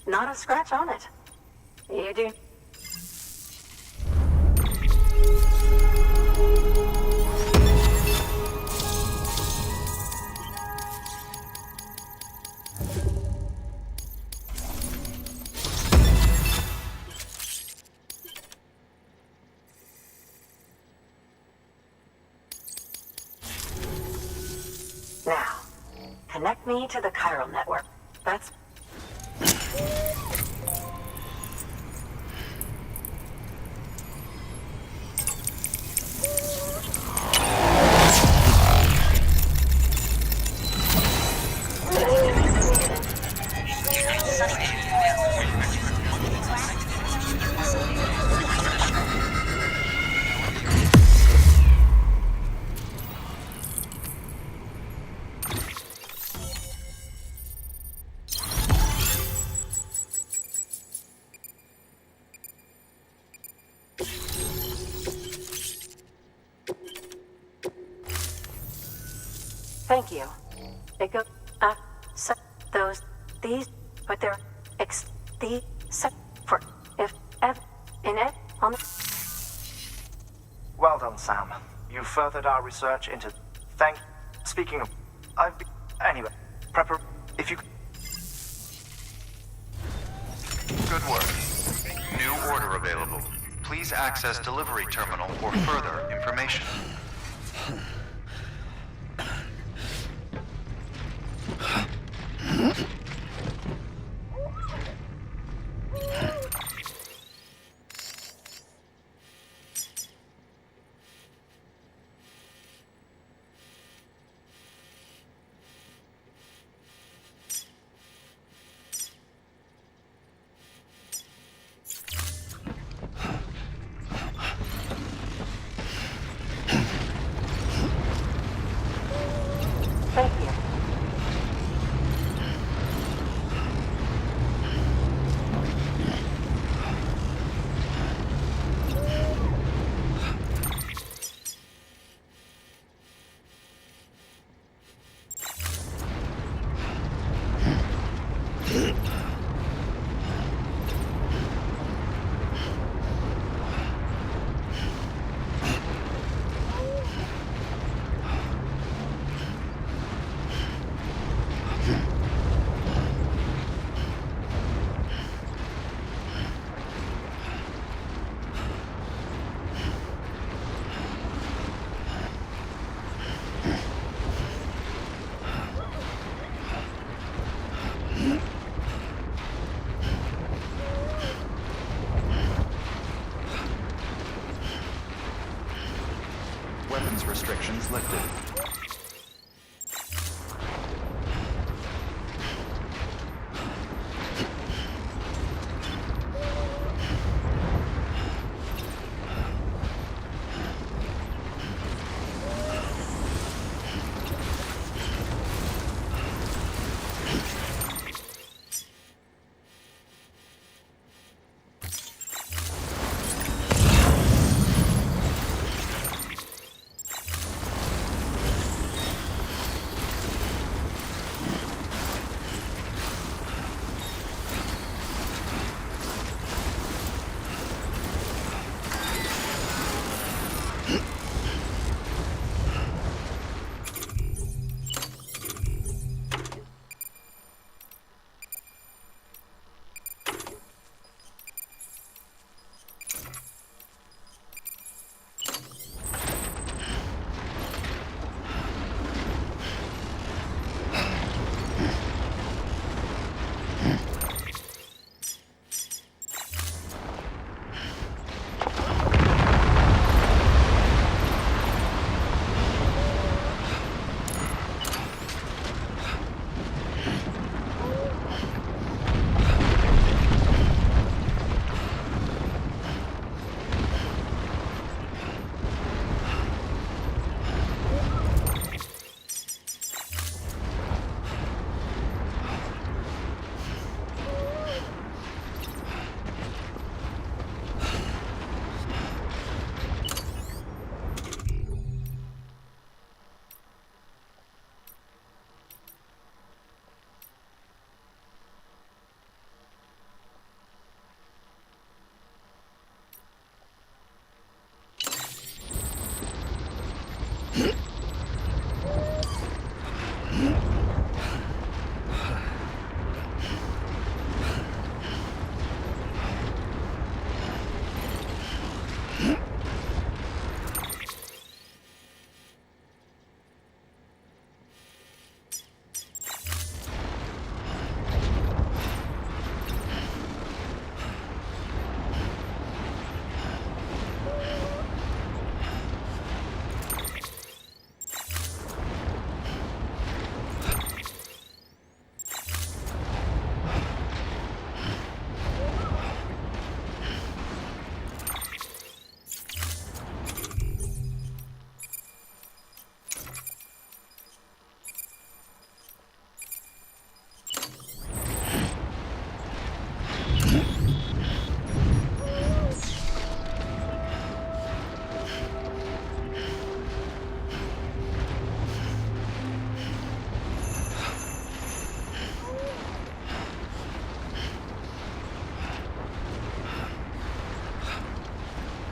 S6: Not a scratch on it. You do. Now, connect me to the chiral network. That's... Thank you. They go those these but they're the for if ever in it on.
S11: Well done, Sam. You furthered our research into. Speaking of, anyway. If you.
S2: Good work. New order available. Please access delivery terminal for further information.
S6: Thank you.
S2: Weapons restrictions lifted.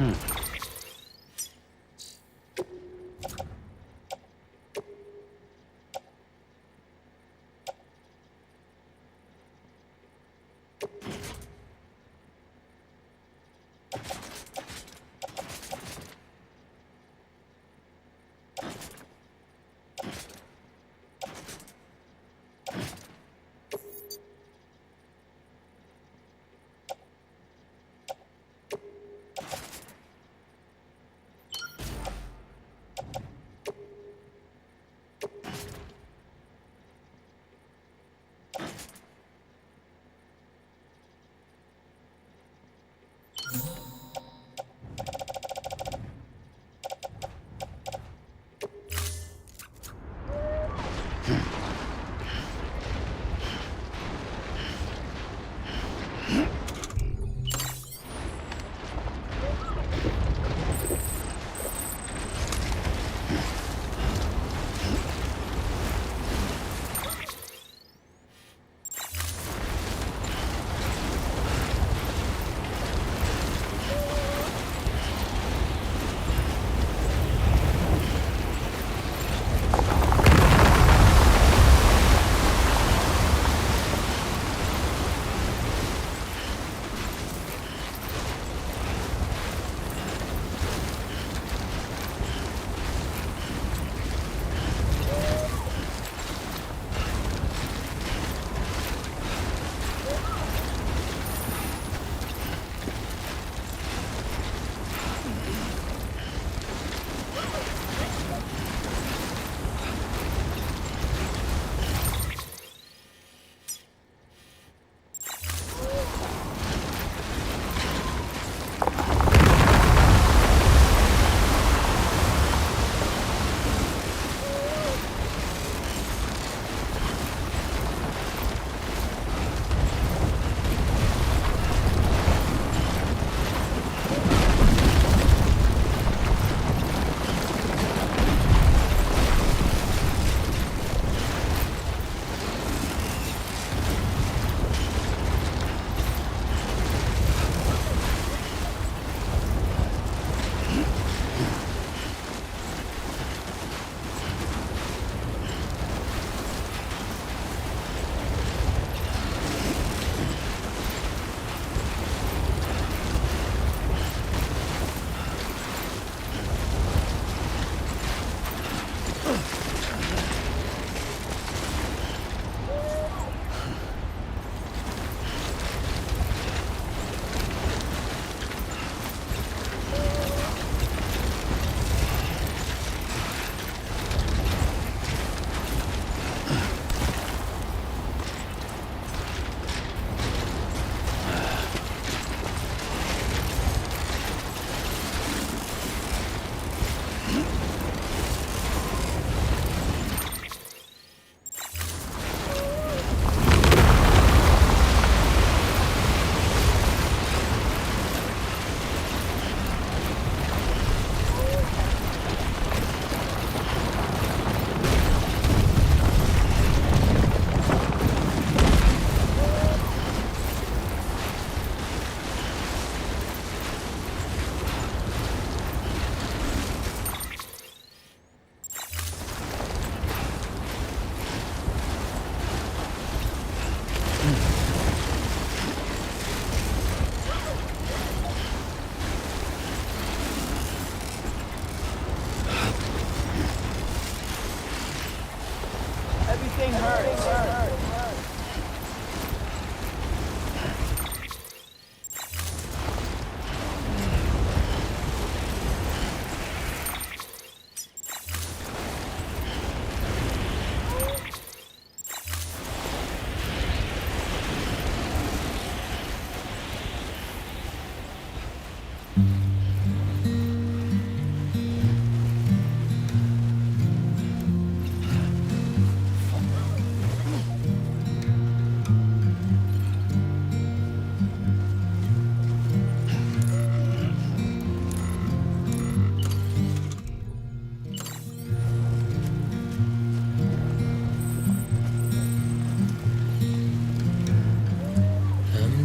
S12: I'm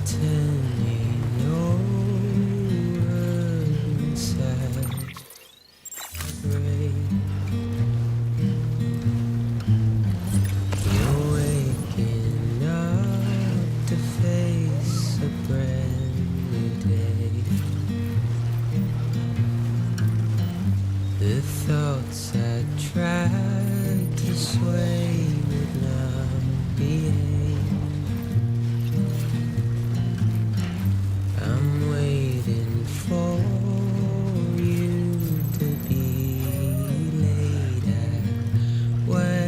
S12: turning over this way would not behave. I'm waiting for you to be later. Wait.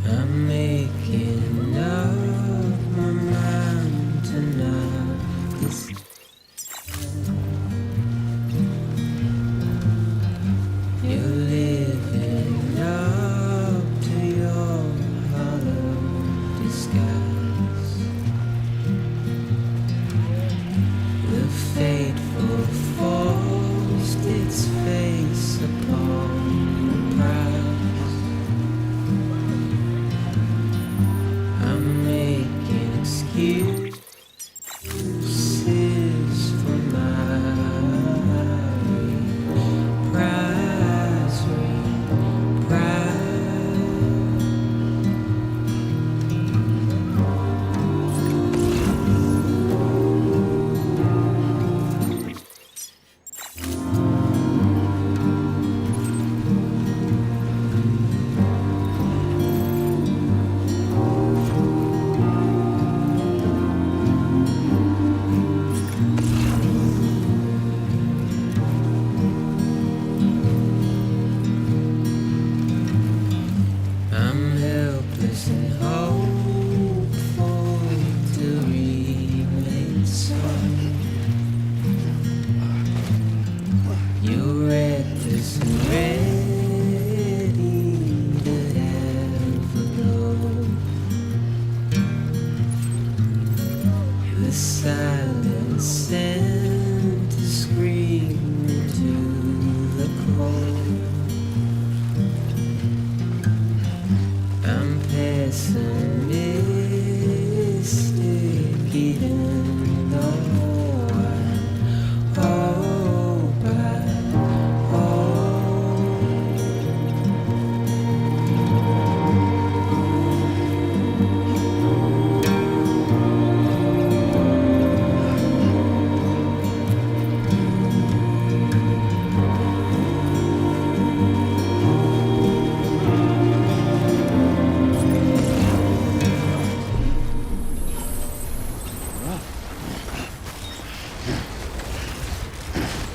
S12: I'm making up my mind tonight. You're living up to your hollow disguise. The fateful forced its face upon the prize. I'm making excuses for my prize ring, pride. I'm helpless and hopeful to remain strong. You're reckless and ready to ever go. The silence sent to scream into the cold. I'm pessimistic, even though I hope I hope.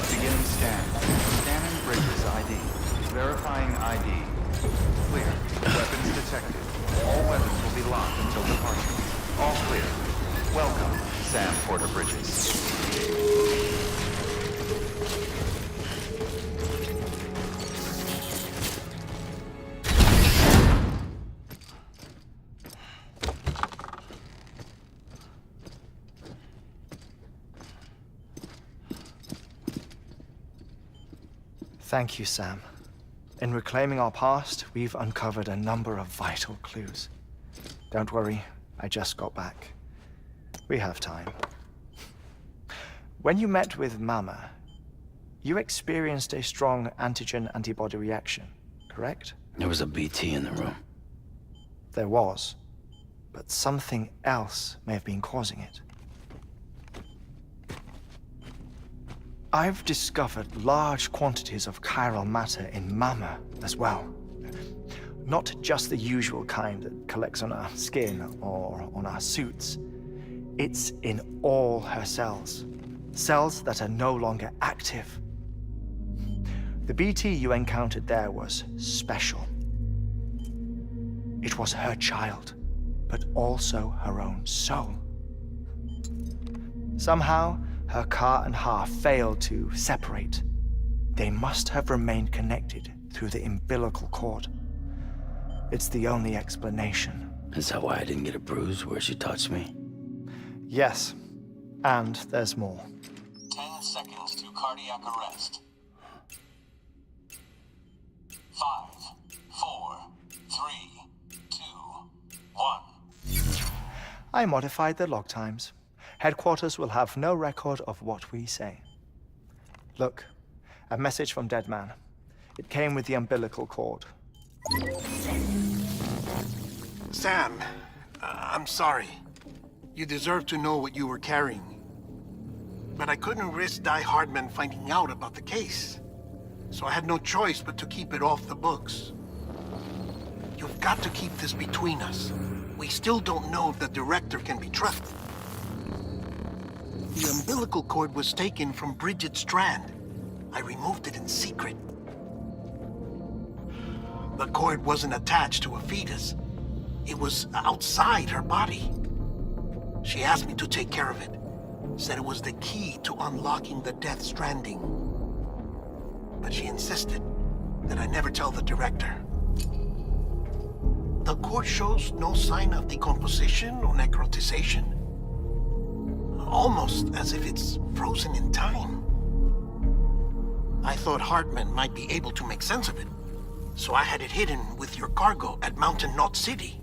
S2: Beginning scan. Scanning bridges ID. Verifying ID. Clear. Weapons detected. All weapons will be locked until departure. All clear. Welcome, Sam Porter Bridges.
S11: Thank you, Sam. In reclaiming our past, we've uncovered a number of vital clues. Don't worry, I just got back. We have time. When you met with Mama, you experienced a strong antigen-antibody reaction, correct?
S4: There was a BT in the room.
S11: There was, but something else may have been causing it. I've discovered large quantities of chiral matter in Mama as well. Not just the usual kind that collects on our skin or on our suits. It's in all her cells. Cells that are no longer active. The BT you encountered there was special. It was her child, but also her own soul. Somehow, her Ka and Ha failed to separate. They must have remained connected through the umbilical cord. It's the only explanation.
S4: Is that why I didn't get a bruise where she touched me?
S11: Yes, and there's more.
S10: 10 seconds to cardiac arrest. 5, 4, 3, 2, 1.
S11: I modified the log times. Headquarters will have no record of what we say. Look, a message from Dead Man. It came with the umbilical cord.
S7: Sam, I'm sorry. You deserve to know what you were carrying. But I couldn't risk Die Hardman finding out about the case. So I had no choice but to keep it off the books. You've got to keep this between us. We still don't know if the director can be trusted. The umbilical cord was taken from Bridget Strand. I removed it in secret. The cord wasn't attached to a fetus. It was outside her body. She asked me to take care of it. Said it was the key to unlocking the Death Stranding. But she insisted that I never tell the director. The cord shows no sign of decomposition or necrotization. Almost as if it's frozen in time. I thought Hartman might be able to make sense of it, so I had it hidden with your cargo at Mountain Knot City.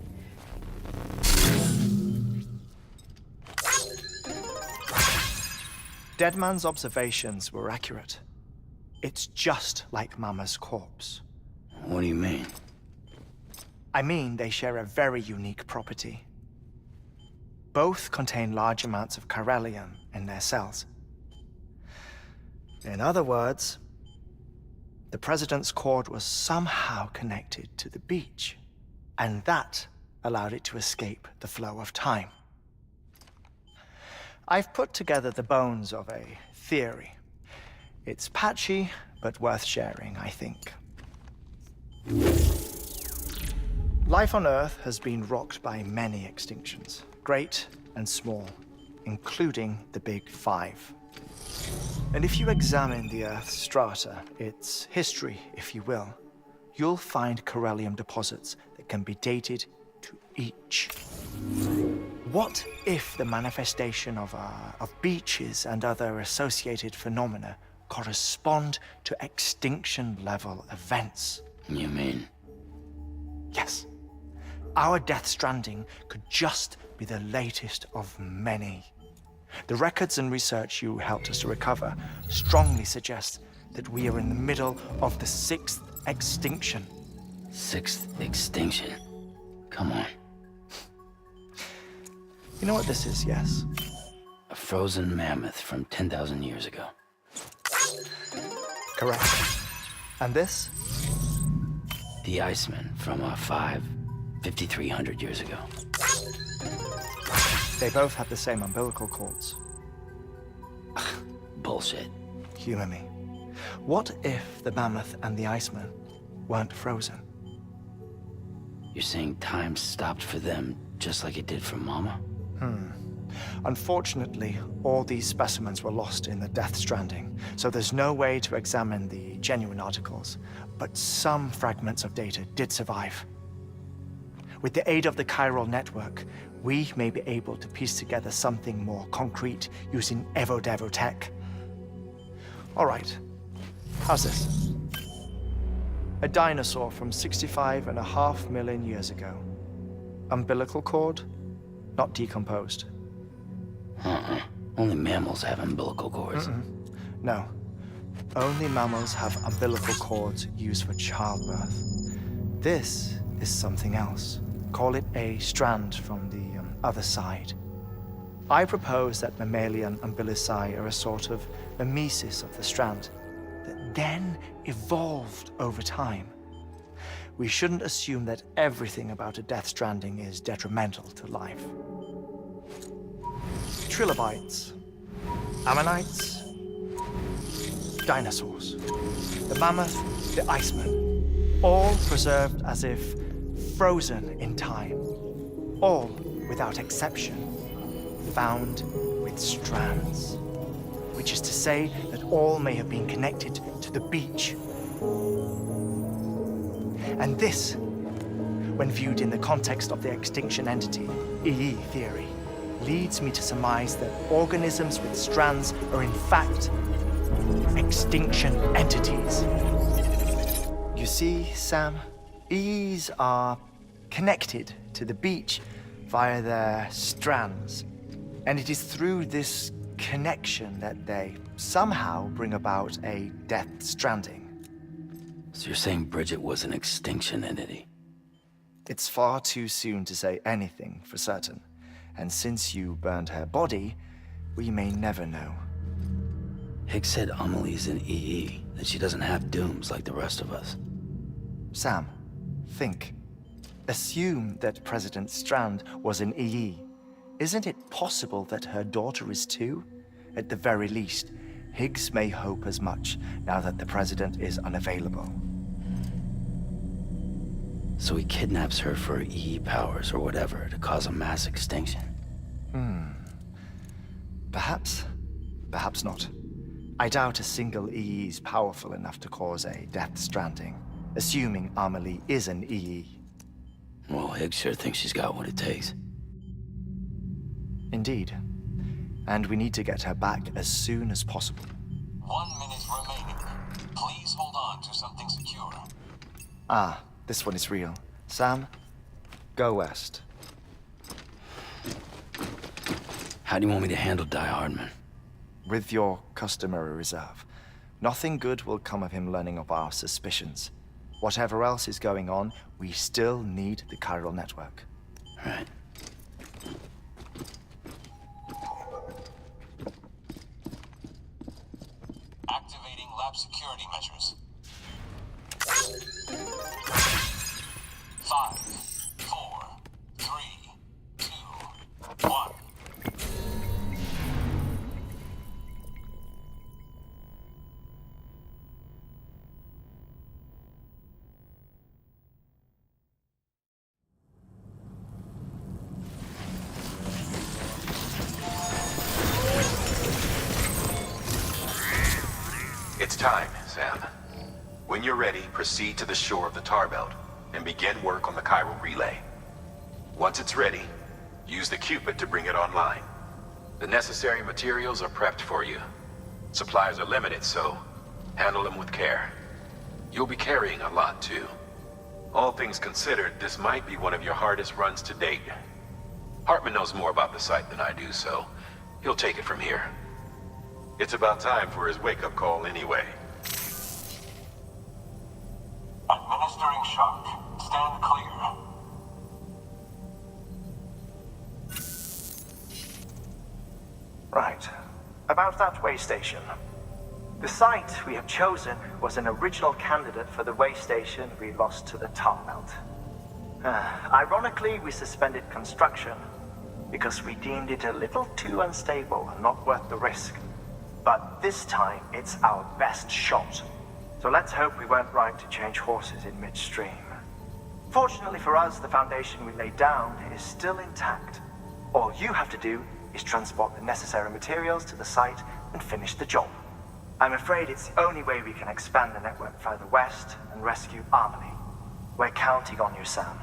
S11: Deadman's observations were accurate. It's just like Mama's corpse.
S4: What do you mean?
S11: I mean, they share a very unique property. Both contain large amounts of chiralium in their cells. In other words, the President's cord was somehow connected to the beach, and that allowed it to escape the flow of time. I've put together the bones of a theory. It's patchy, but worth sharing, I think. Life on Earth has been rocked by many extinctions, great and small, including the Big Five. And if you examine the Earth's strata, its history, if you will, you'll find chiralium deposits that can be dated to each. What if the manifestation of beaches and other associated phenomena correspond to extinction-level events?
S4: You mean?
S11: Yes. Our Death Stranding could just be the latest of many. The records and research you helped us to recover strongly suggest that we are in the middle of the 6th extinction.
S4: 6th extinction? Come on.
S11: You know what this is, yes?
S4: A frozen mammoth from 10,000 years ago.
S11: Correct. And this?
S4: The Iceman from 5,300 years ago.
S11: They both have the same umbilical cords.
S4: Bullshit.
S11: Humor me. What if the mammoth and the Iceman weren't frozen?
S4: You're saying time stopped for them just like it did for Mama?
S11: Unfortunately, all these specimens were lost in the Death Stranding, so there's no way to examine the genuine articles, but some fragments of data did survive. With the aid of the chiral network, we may be able to piece together something more concrete using Evo-Devo tech. All right, how's this? A dinosaur from 65.5 million years ago. Umbilical cord, not decomposed.
S4: Only mammals have umbilical cords.
S11: No. Only mammals have umbilical cords used for childbirth. This is something else. Call it a strand from the other side. I propose that mammalian umbilici are a sort of mimesis of the strand that then evolved over time. We shouldn't assume that everything about a Death Stranding is detrimental to life. Trilobites, ammonites, dinosaurs, the mammoth, the Iceman, all preserved as if frozen in time, all, without exception, found with strands, which is to say that all may have been connected to the beach. And this, when viewed in the context of the extinction entity, EE theory, leads me to surmise that organisms with strands are in fact extinction entities. You see, Sam, EEs are connected to the beach via their strands. And it is through this connection that they somehow bring about a death stranding.
S4: So you're saying Bridget was an extinction entity?
S11: It's far too soon to say anything for certain. And since you burned her body, we may never know.
S4: Higgs said Amelie's an EE, that she doesn't have dooms like the rest of us.
S11: Sam, think. Assume that President Strand was an EE. Isn't it possible that her daughter is too? At the very least, Higgs may hope as much now that the President is unavailable.
S4: So he kidnaps her for EE powers or whatever to cause a mass extinction.
S11: Perhaps. Perhaps not. I doubt a single EE is powerful enough to cause a death stranding, assuming Amelie is an EE.
S4: Well, Higgs sure thinks she's got what it takes.
S11: Indeed. And we need to get her back as soon as possible.
S10: 1 minute remaining. Please hold on to something secure.
S11: Ah, this one is real. Sam, go west.
S4: How do you want me to handle Die Hardman?
S11: With your customary reserve. Nothing good will come of him learning of our suspicions. Whatever else is going on, we still need the chiral network.
S4: Right.
S10: Activating lab security measures. 5, 4, 3, 2, 1.
S5: It's time, Sam. When you're ready, proceed to the shore of the tar belt and begin work on the chiral relay. Once it's ready, use the Cupid to bring it online. The necessary materials are prepped for you. Supplies are limited, so handle them with care. You'll be carrying a lot, too. All things considered, this might be one of your hardest runs to date. Hartman knows more about the site than I do, so he'll take it from here. It's about time for his wake-up call anyway.
S10: Administering shock. Stand clear.
S11: Right. About that way station. The site we have chosen was an original candidate for the way station we lost to the tar belt. Ironically, we suspended construction because we deemed it a little too unstable and not worth the risk. But this time, it's our best shot. So let's hope we weren't right to change horses in midstream. Fortunately for us, the foundation we laid down is still intact. All you have to do is transport the necessary materials to the site and finish the job. I'm afraid it's the only way we can expand the network further west and rescue Amelie. We're counting on you, Sam.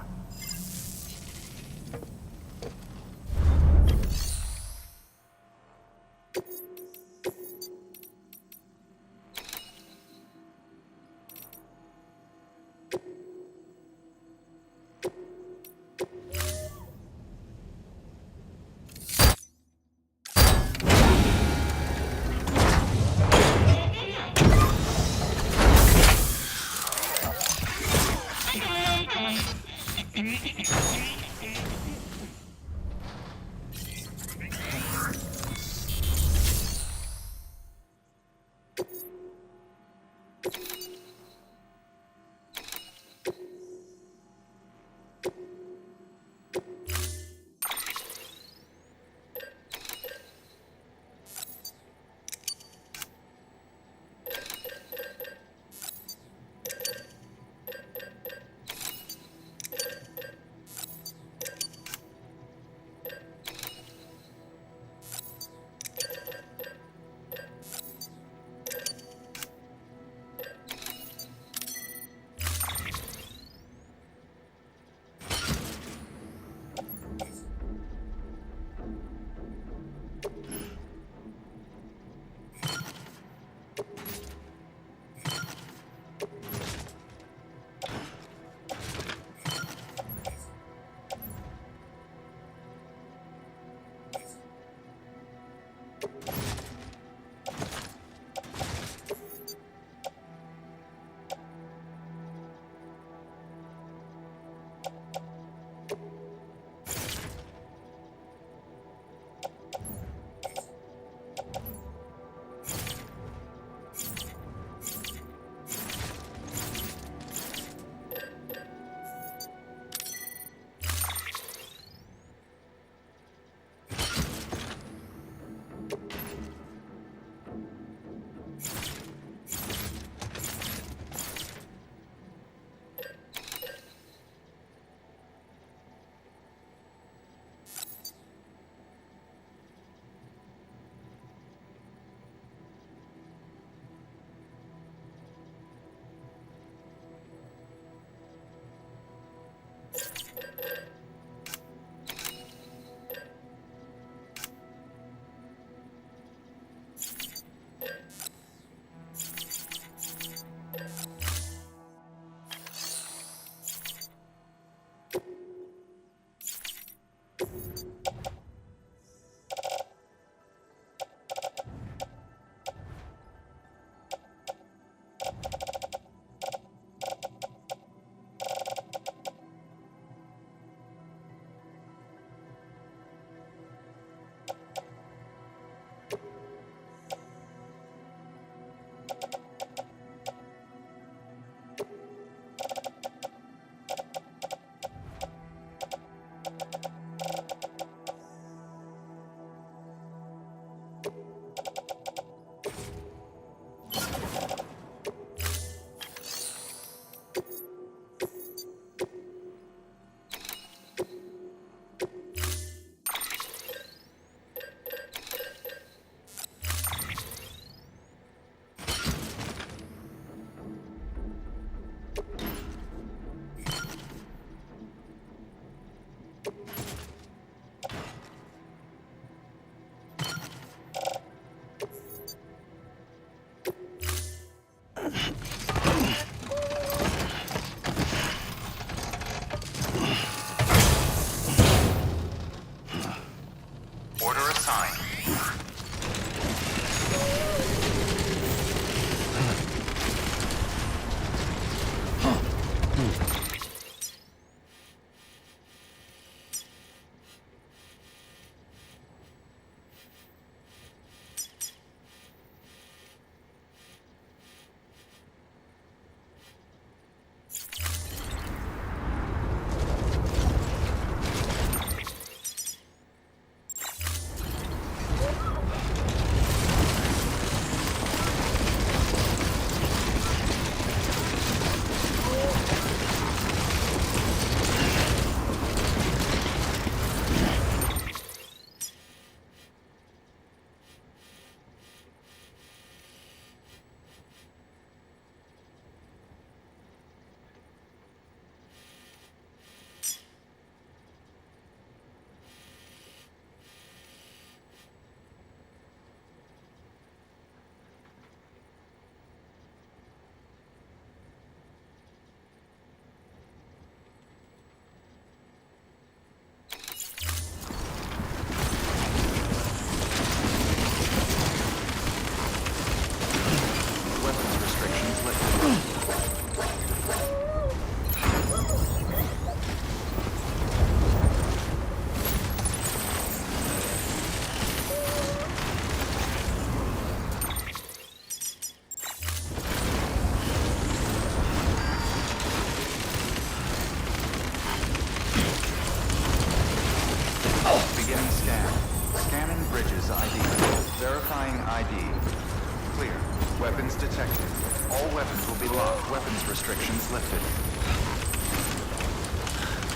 S2: Weapons detected. All weapons will be locked. Weapons restrictions lifted.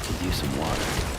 S4: Could use some water.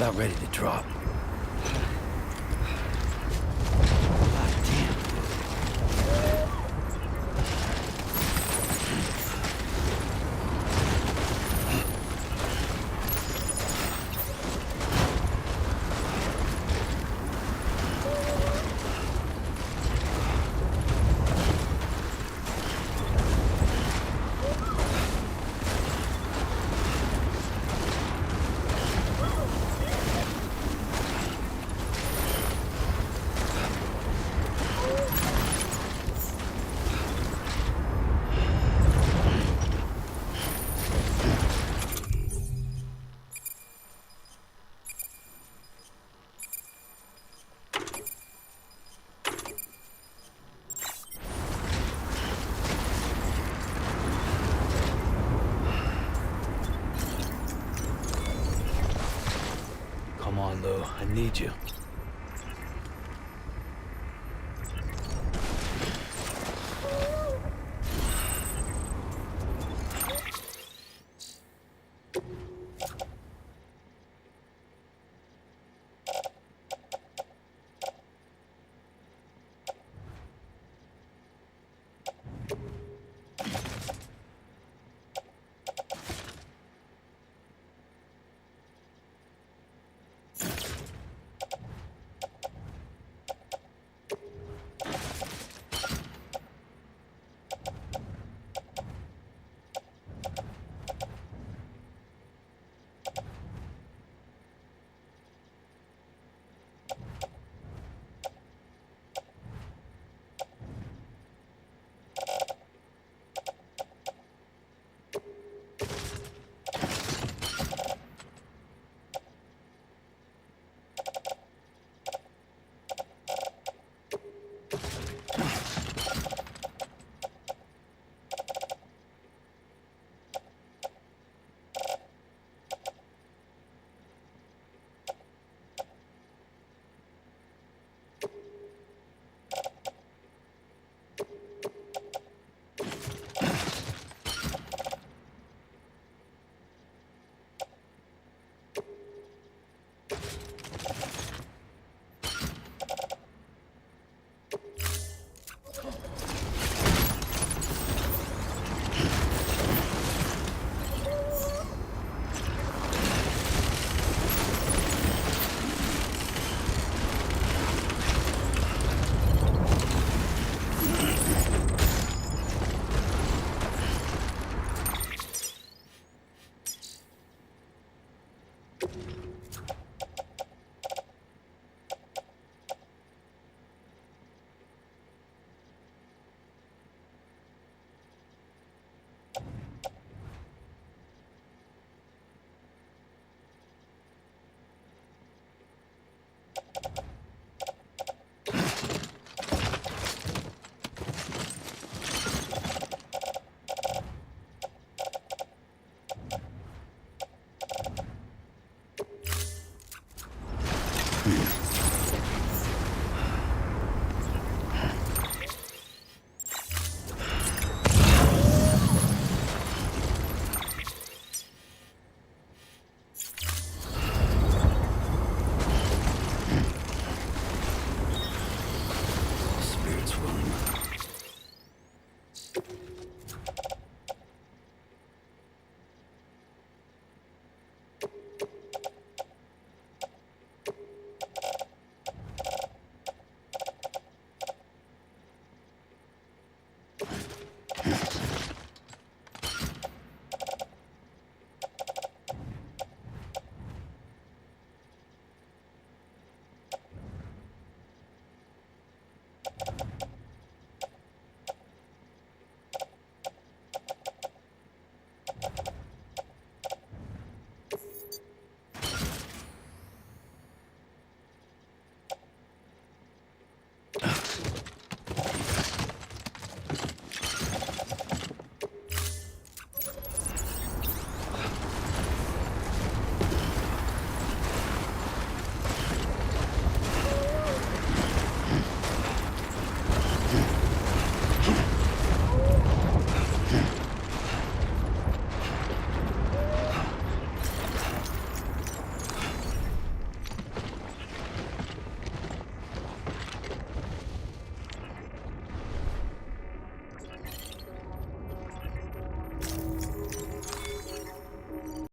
S4: about ready to drop. Come on, Lou. I need you.